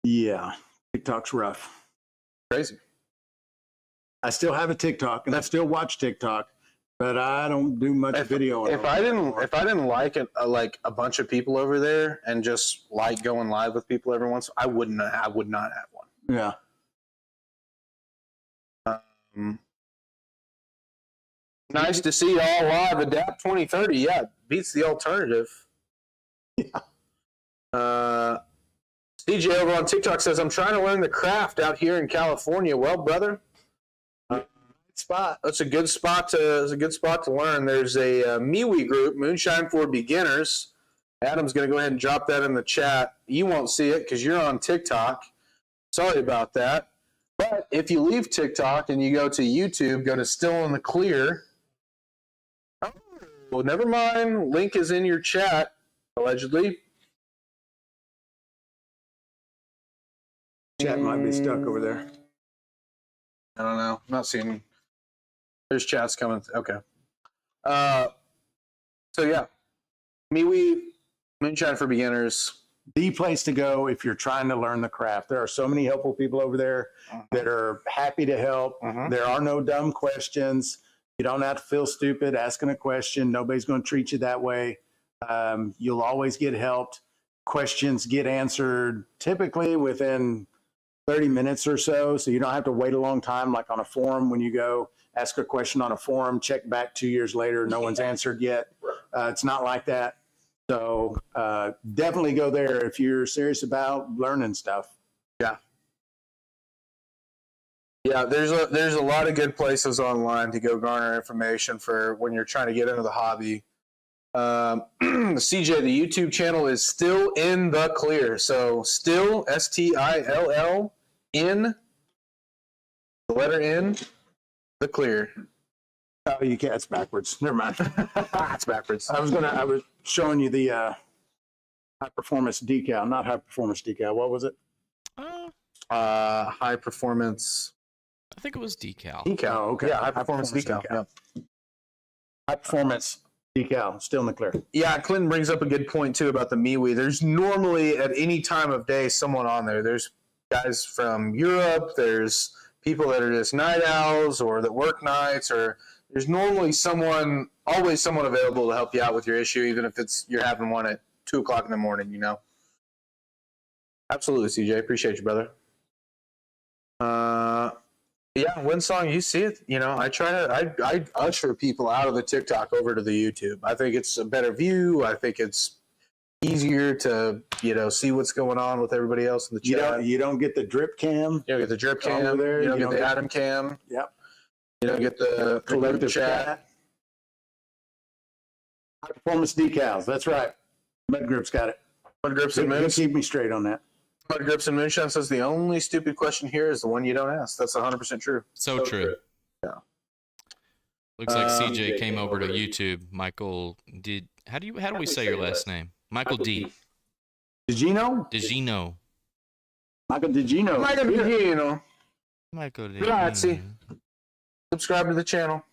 Yeah, TikTok's rough. Crazy. I still have a TikTok, and I still watch TikTok, but I don't do much video. If I didn't like it, like a bunch of people over there, and just like going live with people every once, I would not have one. Yeah. Nice to see y'all live. Adapt 2030. Yeah, beats the alternative. Yeah. CJ over on TikTok says, I'm trying to learn the craft out here in California. Well, brother, Spot. that's a good spot to learn. There's a MeWe group, Moonshine for Beginners. Adam's going to go ahead and drop that in the chat. You won't see it because you're on TikTok. Sorry about that. But if you leave TikTok and you go to YouTube, go to Still in the Clear. Oh, well, never mind. Link is in your chat. allegedly. Chat might be stuck over there. I don't know. I'm not seeing. There's chats coming. Okay. So yeah, MeWe, Moonshine for Beginners. The place to go if you're trying to learn the craft. There are so many helpful people over there that are happy to help. There are no dumb questions. You don't have to feel stupid asking a question. Nobody's going to treat you that way. You'll always get helped. Questions get answered typically within 30 minutes or so. So you don't have to wait a long time, like on a forum when you go ask a question on a forum, check back 2 years later, no one's answered yet. It's not like that. So definitely go there if you're serious about learning stuff. Yeah. Yeah, there's a lot of good places online to go garner information for when you're trying to get into the hobby. CJ, the YouTube channel is still in the clear. So still, STILL, in, the letter N, the clear. Oh, you can't. It's backwards. Never mind. It's backwards. I was showing you the high performance decal, not high performance decal. What was it? High performance. I think it was decal. Decal. Oh, okay. Yeah, high performance decal. Yeah. High performance decal, still in the clear. Yeah, Clinton brings up a good point too about the MeWe. There's normally at any time of day someone on there. There's guys from Europe. There's people that are just night owls or that work nights, or there's normally always someone available to help you out with your issue, even if you're having one at 2 o'clock in the morning. You know. Absolutely, CJ. Appreciate you, brother. Yeah, Winsong, you see it. You know, I usher people out of the TikTok over to the YouTube. I think it's a better view. I think it's easier to, see what's going on with everybody else in the chat. You don't get the drip cam. You don't get the drip cam. Over there. You don't get the Adam cam. Yep. You don't get the collective chat. High performance decals. That's right. Mud Grip's got it. Mud Grips and Good Moonshine. keep me straight on that. Mud Grips and Moonshine says the only stupid question here is the one you don't ask. That's 100% true. So true. Yeah. Looks like CJ came over to YouTube. Michael how do we say your last name? Michael D. DiGino? DiGino. Michael DiGino. Michael DiGino. Michael D. Grazie. Subscribe to the channel.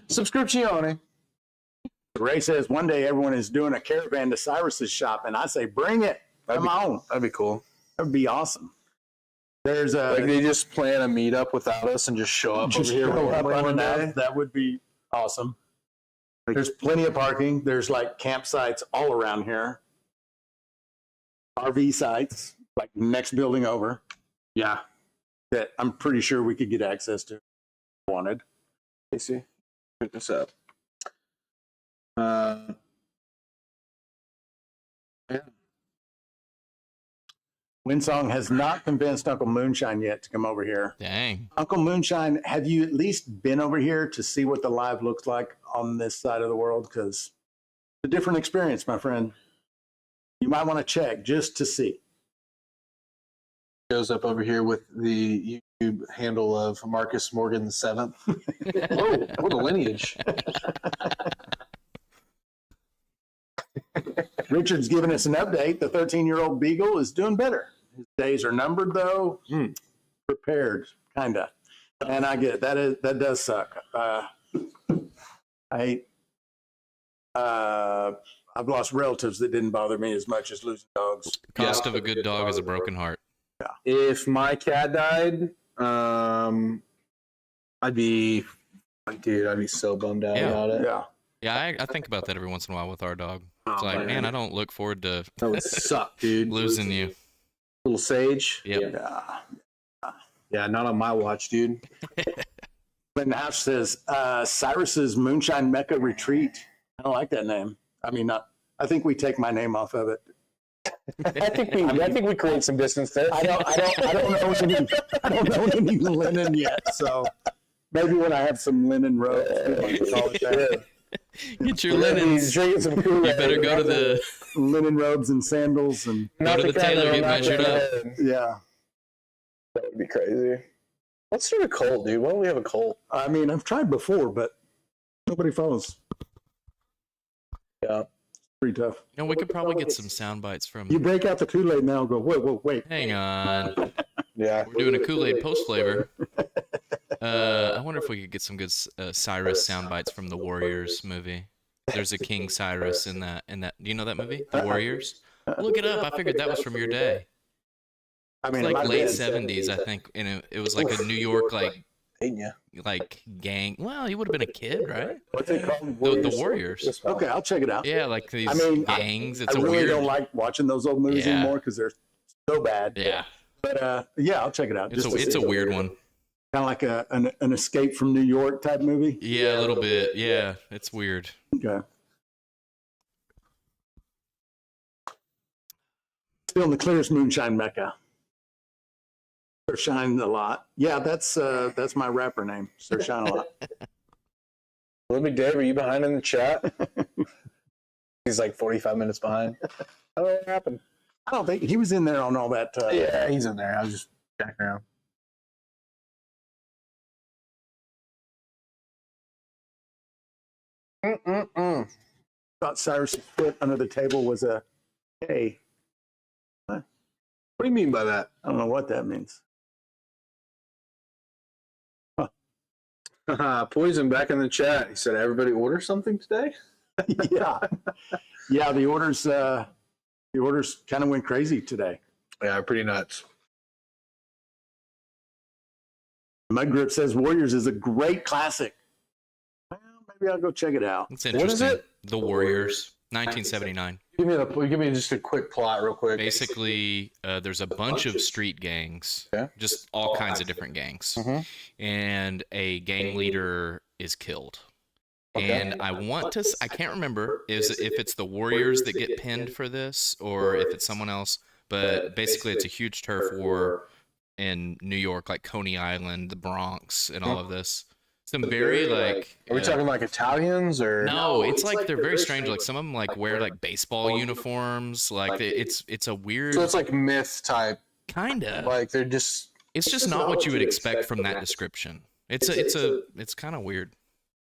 Subscriptione. Ray says one day everyone is doing a caravan to Cyrus's shop, and I say bring it. Come on. That'd be cool. That would be awesome. There's a Like they just plan a meetup without us and just show up over here one day. That would be awesome. There's plenty of parking. There's like campsites all around here. RV sites, like next building over, Yeah. that I'm pretty sure we could get access to if we wanted. Let's see. Pick this up. Yeah. Winsong has not convinced Uncle Moonshine yet to come over here. Dang. Uncle Moonshine, have you at least been over here to see what the live looks like on this side of the world? Because it's a different experience, my friend. You might want to check just to see. Shows up over here with the YouTube handle of Marcus Morgan VII. Whoa, what a lineage. Richard's giving us an update. The 13-year-old Beagle is doing better. His days are numbered, though. Prepared, kind of. And I get it. That does suck. I've lost relatives that didn't bother me as much as losing dogs. Cost of a good dog is a broken heart. If my cat died, I'd be so bummed out about it. Yeah. Yeah, I think about that every once in a while with our dog. It's Oh, like, man, I don't look forward to That would suck, dude. losing you. Little Sage. Yep. Yeah, not on my watch, dude. Clinton House says, Cyrus's Moonshine Mecca Retreat. I don't like that name. I mean, I think we take my name off of it. I think we create some distance there. I don't know any linen yet, so maybe when I have some linen robes, we might call it that. Get your linens. Drinking some You Kool-Aid. better go to the Linen robes and sandals, and go to the tailor, get measured up. yeah. That would be crazy. Let's start a cult, dude. Why don't we have a cult? I mean, I've tried before, but nobody follows. Yeah. Pretty tough. You know, we could probably get some sound bites from. You break out the Kool-Aid now and go, wait. Hang on. Yeah. We're doing a Kool-Aid post flavor. I wonder if we could get some good Cyrus sound bites from the Warriors movie. There's a King Cyrus in that. Do you know that movie, The Warriors? Look it up. I figured that was from your day. I mean, It's like late 70s, I think. And it was like a New York like gang. Well, you would have been a kid, right? What's it called? The Warriors. Okay, I'll check it out. Yeah, like these gangs. It's I a really weird. don't like watching those old movies Yeah. anymore because they're so bad. Yeah, But yeah, I'll check it out. it's a weird one. Kind of like an Escape from New York type movie. Yeah, a little bit. Yeah, it's weird. Okay. Still in the clearest moonshine mecca. Sir Shine a Lot. Yeah, that's my rapper name, Sir Shine a Lot. Libby Dave, are you behind in the chat? He's like 45 minutes behind. Oh, what happened? I don't think he was in there on all that. Yeah, he's in there. I was just checking around. Thought Cyrus's foot under the table was a K. What do you mean by that? I don't know what that means. Poison back in the chat. He said, "Everybody order something today." Yeah, yeah. The orders kind of went crazy today. Yeah, pretty nuts. Mud Grip says Warriors is a great classic. Well, maybe I'll go check it out. It's interesting. What is it? The Warriors, 1979. Give me just a quick plot, real quick. Basically, there's a bunch of street gangs, just all kinds of different gangs, and a gang leader is killed. And I can't remember if it's the Warriors that get pinned for this or if it's someone else, but basically it's a huge turf war in New York, like Coney Island, the Bronx, and all of this. Some very like. Are we talking like Italians or? No, it's like they're very strange. Like some of them like wear like baseball uniforms. Like it's a weird. So it's like myth type. Kinda. Like they're just. It's just not what you would expect from that description. It's kind of weird.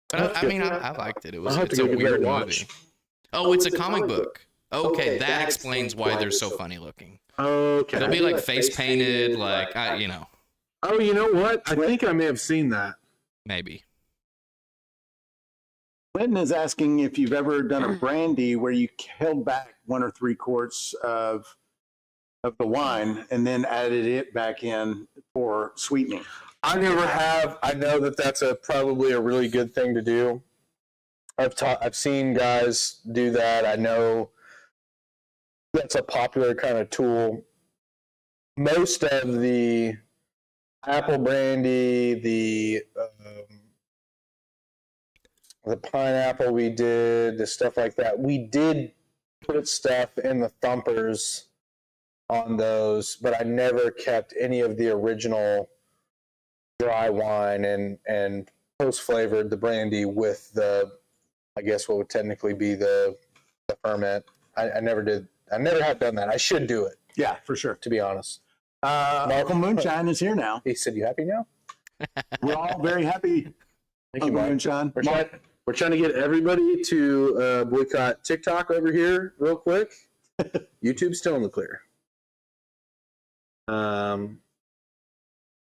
But I mean, I liked it. It's a weird movie. Oh, it's a comic book. Okay, that explains why they're so funny looking. Okay. They'll be like face painted, like you know. Oh, you know what? I think I may have seen that. Maybe. Clinton is asking if you've ever done a brandy where you held back 1 or 3 quarts of the wine and then added it back in for sweetening. I never have. I know that that's probably a really good thing to do. I've seen guys do that. I know that's a popular kind of tool. Most of the apple brandy, the pineapple we did, the stuff like that. We did put stuff in the thumpers on those, but I never kept any of the original dry wine and post-flavored the brandy with the, I guess what would technically be the ferment. I never did. I never have done that. I should do it. Yeah, for sure. To be honest. Uncle Moonshine is here now. He said, "You happy now?" We're all very happy. Thank you, Uncle Mike. Moonshine. We're trying to get everybody to boycott TikTok over here real quick. YouTube's still in the clear.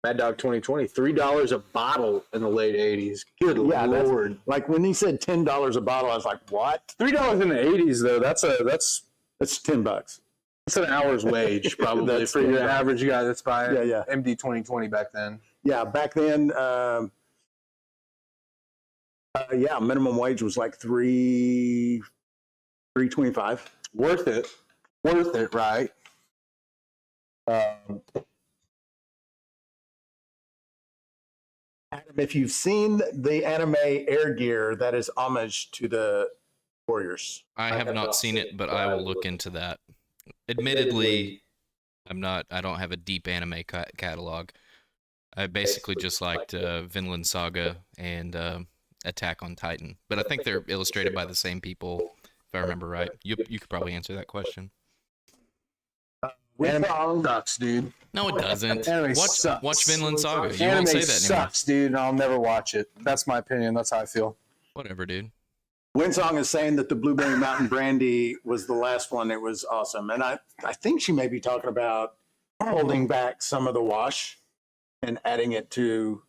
Mad Dog 2020, $3 a bottle in the late 80s. Good Lord. Like when he said $10 a bottle, I was like, what? $3 in the 80s, though, that's $10. That's an hour's wage, probably, for your average guy that's buying MD 2020 back then. Yeah, back then, minimum wage was like $3.25. Worth it, right? Adam, if you've seen the anime Air Gear, that is homage to the Warriors. I have not seen it, but I will look into that. Admittedly, I don't have a deep anime catalog. I basically just liked Vinland Saga and Attack on Titan, but I think they're illustrated by the same people, if I remember right. You could probably answer that question. Anime sucks, dude. No, it doesn't. Anime sucks. Watch Vinland Saga. You Anime won't say that anymore. sucks, dude, and I'll never watch it. That's my opinion. That's how I feel. Whatever, dude. Winsong is saying that the Blueberry Mountain Brandy was the last one. It was awesome. And I think she may be talking about holding back some of the wash and adding it to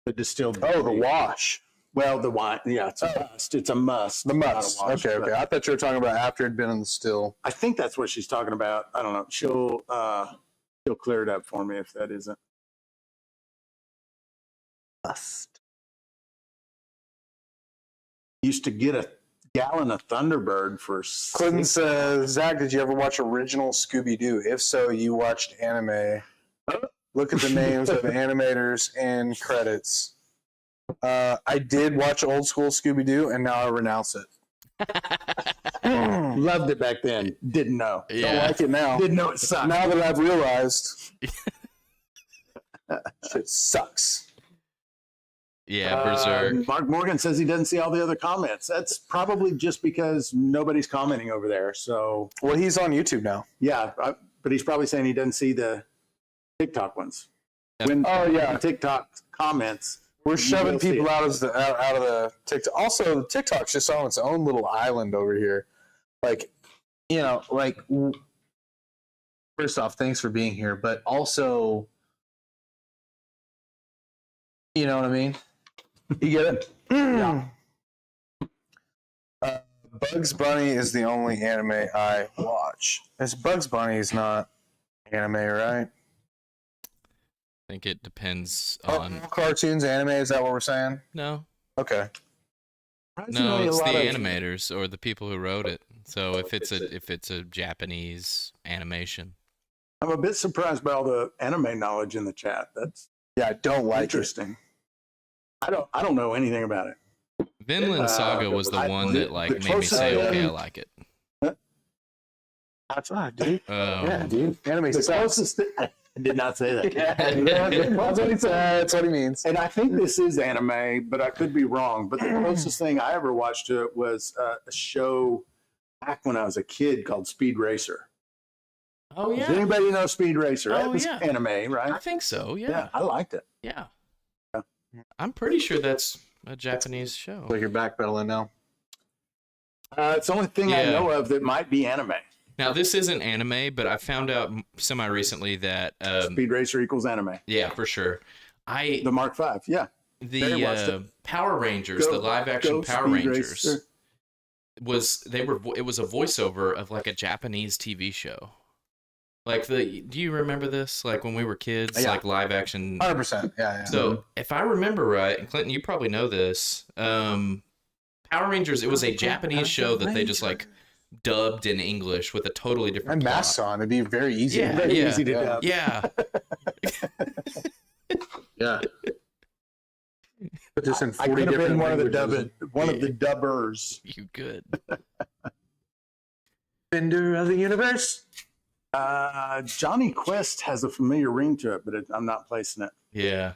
the distilled. Oh, the wash. Well, the wine. Yeah, it's a must. It's a must. The not a must. wash, Okay. but I thought you were talking about after it'd been in the still. I think that's what she's talking about. I don't know. She'll clear it up for me if that isn't. Must. Used to get a gallon of Thunderbird for. Clinton says, Zach, did you ever watch original Scooby-Doo? If so, you watched anime. Look at the names of the animators and credits. I did watch old school Scooby-Doo, and now I renounce it. Loved it back then. Didn't know. Don't like it now. Didn't know it sucked. Now that I've realized, shit sucks. Yeah, Berserk. Mark Morgan says he doesn't see all the other comments. That's probably just because nobody's commenting over there. So, well, he's on YouTube now. Yeah, but he's probably saying he doesn't see the TikTok ones. Yep. When TikTok comments, we're shoving people out of the TikTok. Also, TikTok's just on its own little island over here. Like, you know, like, first off, thanks for being here, but also, you know what I mean? You get it? Yeah. Bugs Bunny is the only anime I watch. Bugs Bunny is not anime, right? I think it depends on cartoons, anime. Is that what we're saying? No. Okay. No, it's the animators or the people who wrote it. So if it's a Japanese animation, I'm a bit surprised by all the anime knowledge in the chat. That's I don't like interesting. I don't know anything about it. Vinland Saga was the one that made me say, okay, I like it. That's right, dude. Yeah, dude. Anime the closest. I did not say that. That's what he said. That's what he means. And I think this is anime, but I could be wrong. But the closest thing I ever watched to it was a show back when I was a kid called Speed Racer. Oh, yeah. Does anybody know Speed Racer? Oh, It was yeah. anime, right? I think so, yeah. I liked it. Yeah. I'm pretty sure that's a Japanese show. So you're backpedaling now? It's the only thing I know of that might be anime. Now, this isn't anime, but I found out semi-recently that... Speed Racer equals anime. Yeah, for sure. The Mark V, yeah. The Power Rangers, the live-action Power Rangers, it was a voiceover of like a Japanese TV show. Like do you remember this? Like when we were kids, like live action. 100%. Yeah. So if I remember right, and Clinton, you probably know this. Power Rangers, it was a Japanese show that they just like dubbed in English with a totally different. And masks on, it'd be very easy. Yeah, very easy to dub. Yeah. Yeah. Put this in 40 I could have different been one of the dubbers. You good. Bender of the universe. Johnny Quest has a familiar ring to it, but I'm not placing it. Yeah.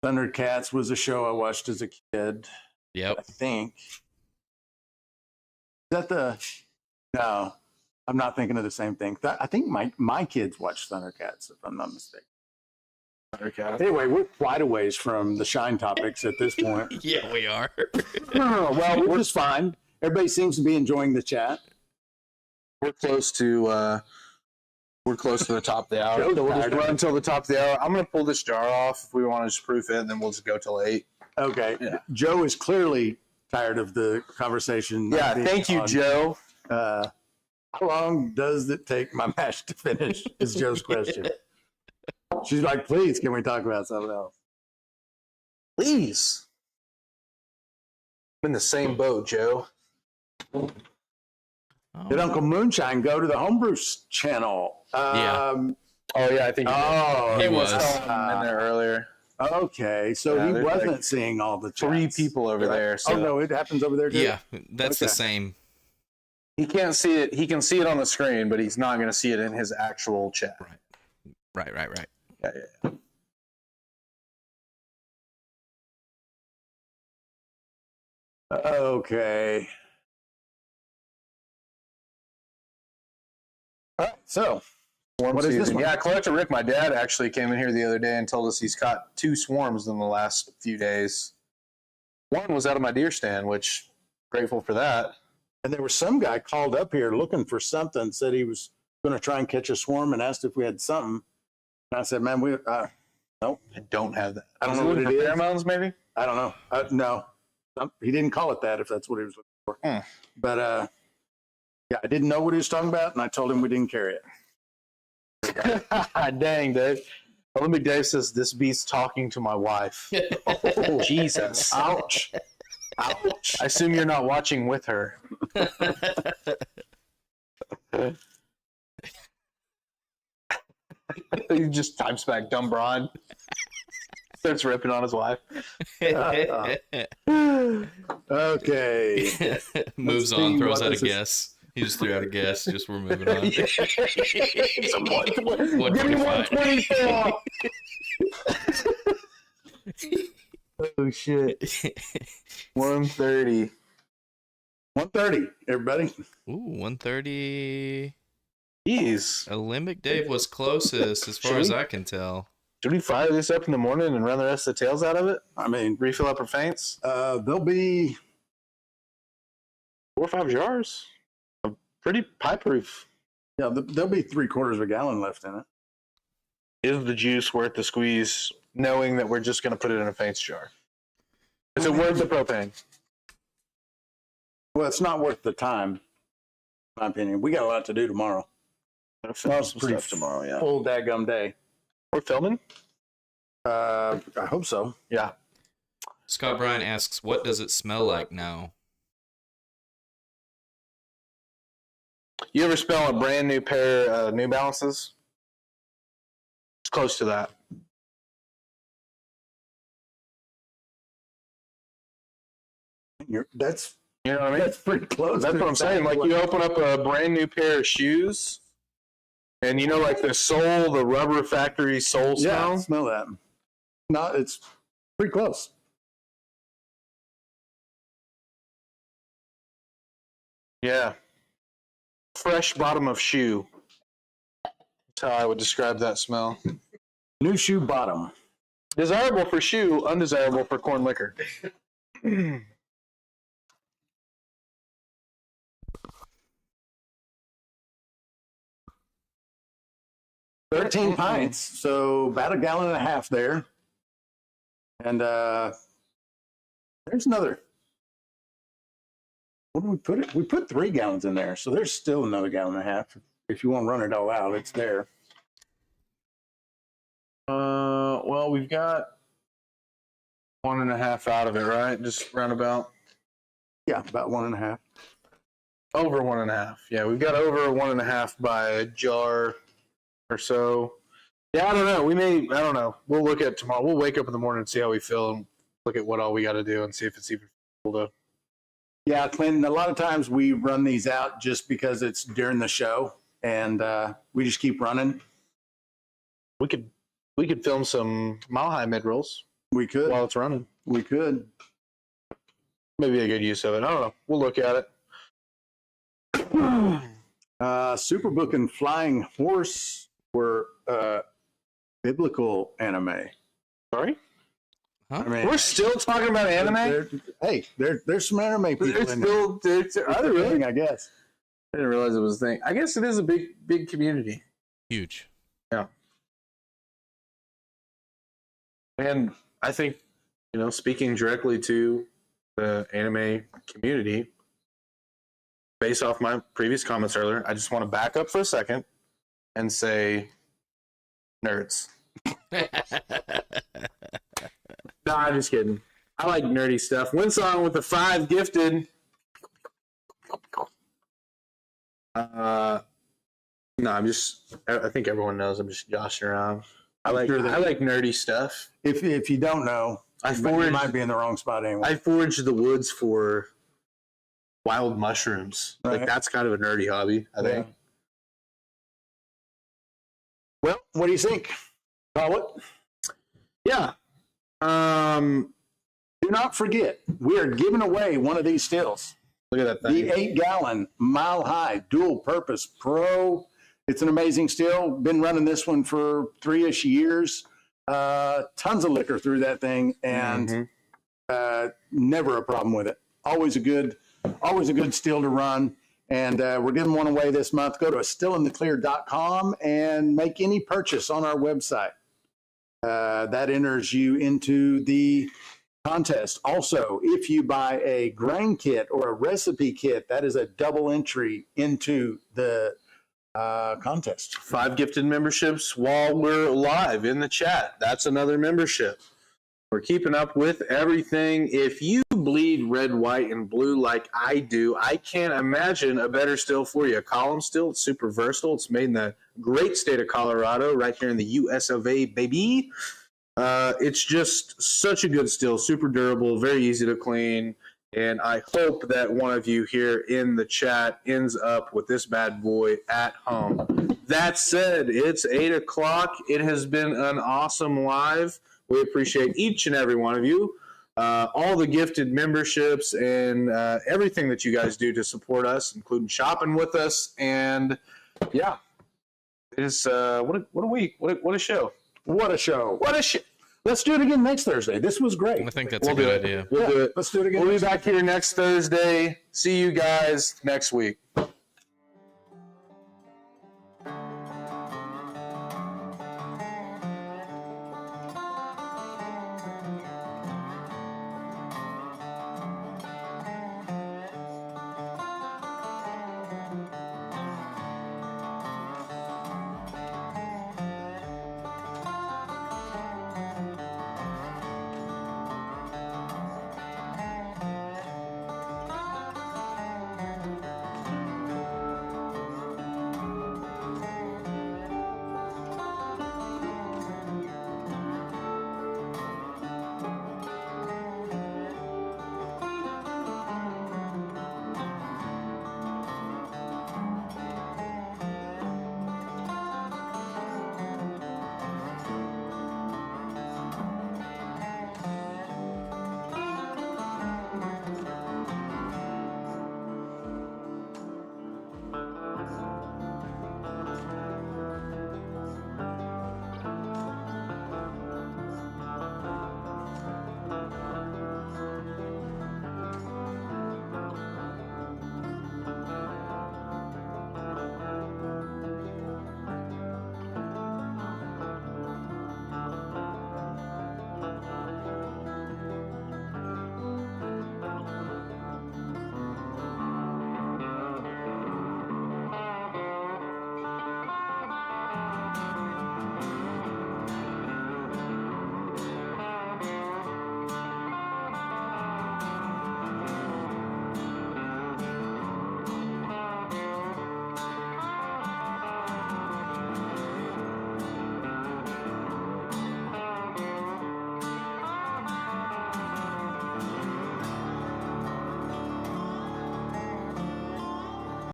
Thundercats was a show I watched as a kid. Yep. I think. Is that No, I'm not thinking of the same thing. I think my kids watched Thundercats, if I'm not mistaken. Thundercats. Anyway, we're quite a ways from the Shine topics at this point. Yeah, we are. Well, we're just fine. Everybody seems to be enjoying the chat. We're close to the top of the hour. Joe's So we'll just tired of run it. until the top of the hour. I'm going to pull this jar off if we want to just proof it, and then we'll just go till 8. Okay. Yeah. Joe is clearly tired of the conversation. Yeah, thank you, Joe. How long does it take my mash to finish? Is Joe's question. She's like, please, can we talk about something else? Please. I'm in the same boat, Joe. Did Uncle Moonshine go to the Homebrew channel? Yeah. Oh, yeah, I think He was. in there earlier. Okay, so Yeah, he there's wasn't like seeing all the chats. 3 people over there. So Oh, no, it happens over there too? Yeah, that's the Okay. same. he can't see it. He can see it on the screen, but he's not going to see it in his actual chat. Right. Yeah. Okay. All right, so Swarm What is this season. one? Yeah, Collector Rick, my dad actually came in here the other day and told us he's caught 2 swarms in the last few days. One was out of my deer stand, which grateful for that. And there was some guy called up here looking for something, said he was going to try and catch a swarm and asked if we had something. And I said, man, nope. I don't have that. I don't know what it is. Pheromones, maybe? I don't know. No, he didn't call it that if that's what he was looking for. But yeah, I didn't know what he was talking about, and I told him we didn't carry it. Dang, Dave. Olympic Dave says this beats talking to my wife. Oh, Jesus. Ouch. Ouch. I assume you're not watching with her. He just types back dumb broad. Starts ripping on his wife. Okay. Moves on, throws out a guess. He just threw out a guess. Just we're moving on. It's a 120. Give me 124. Oh, shit. 130. 130, everybody. Ooh, 130. Jeez. Olympic Dave was closest as far as I can tell. Should we fire this up in the morning and run the rest of the tails out of it? I mean, Refill up our feints? there'll be 4 or 5 jars. Pretty pipe proof. Yeah, there'll be 3/4 of a gallon left in it. Is the juice worth the squeeze, knowing that we're just going to put it in a feints jar? Is it worth the propane? Well, it's not worth the time, in my opinion. We got a lot to do tomorrow. It's pretty tomorrow, yeah. Full daggum day. We're filming? I hope so. Yeah. Scott Bryan asks, what does it smell like now? You ever smell a brand new pair of New Balances? It's close to that. That's You know what I mean? that's pretty close. That's what I'm saying. Like, you open up a brand new pair of shoes, and you know, like the sole, the rubber factory sole smell? Yeah, smell that. No, it's pretty close. Yeah. Fresh bottom of shoe. That's how I would describe that smell. New shoe bottom. Desirable for shoe, undesirable for corn liquor. 13 pints, so about a gallon and a half there. And there's another. What did we put it? We put 3 gallons in there, so there's still another gallon and a half. If you want to run it all out, it's there. Well, we've got 1.5 out of it, right? Just roundabout. Yeah, about 1.5. Over 1.5. Yeah, we've got over 1.5 by a jar or so. Yeah, I don't know. I don't know. We'll look at it tomorrow. We'll wake up in the morning and see how we feel and look at what all we got to do and see if it's even feasible to. Yeah, Clinton, a lot of times we run these out just because it's during the show, and we just keep running. We could film some Mile Hi mid-rolls We could. while it's running. We could. Maybe a good use of it. I don't know. We'll look at it. Superbook and Flying Horse were biblical anime. Sorry? Huh? I mean, We're still talking about anime? There's some anime people There's in there. still, are there really? I guess. I didn't realize it was a thing. I guess it is a big community. Huge. Yeah. And I think, speaking directly to the anime community, based off my previous comments earlier, I just want to back up for a second and say nerds. No, I'm just kidding. I like nerdy stuff. Winsong with the 5 gifted. No, I think everyone knows I'm just joshing around. I like nerdy stuff. If you don't know, you might be in the wrong spot anyway. I forage the woods for wild mushrooms. Right. Like, that's kind of a nerdy hobby, I think. Well, what do you think? Call it. Yeah. Do not forget, we are giving away one of these stills. Look at that thing. The 8-gallon Mile Hi Dual Purpose Pro. It's an amazing still. Been running this one for 3-ish years. Tons of liquor through that thing, and Never a problem with it. Always a good still to run. And we're giving one away this month. Go to stillintheclear.com and make any purchase on our website. That enters you into the contest. Also, if you buy a grain kit or a recipe kit, that is a double entry into the contest. 5 gifted memberships while we're live in the chat. That's another membership. We're keeping up with everything. If you bleed red, white, and blue like I do, I can't imagine a better still for you. A column still, it's super versatile. It's made in the great state of Colorado, right here in the US of A, baby. It's just such a good still, super durable, very easy to clean. And I hope that one of you here in the chat ends up with this bad boy at home. That said, it's 8 o'clock. It has been an awesome live. We appreciate each and every one of you, all the gifted memberships and everything that you guys do to support us, including shopping with us. And yeah, it's what a week, what a show, what a show. Let's do it again next Thursday. This was great. I think that's a good idea. We'll do it. Let's do it again. We'll be back here next Thursday. See you guys next week.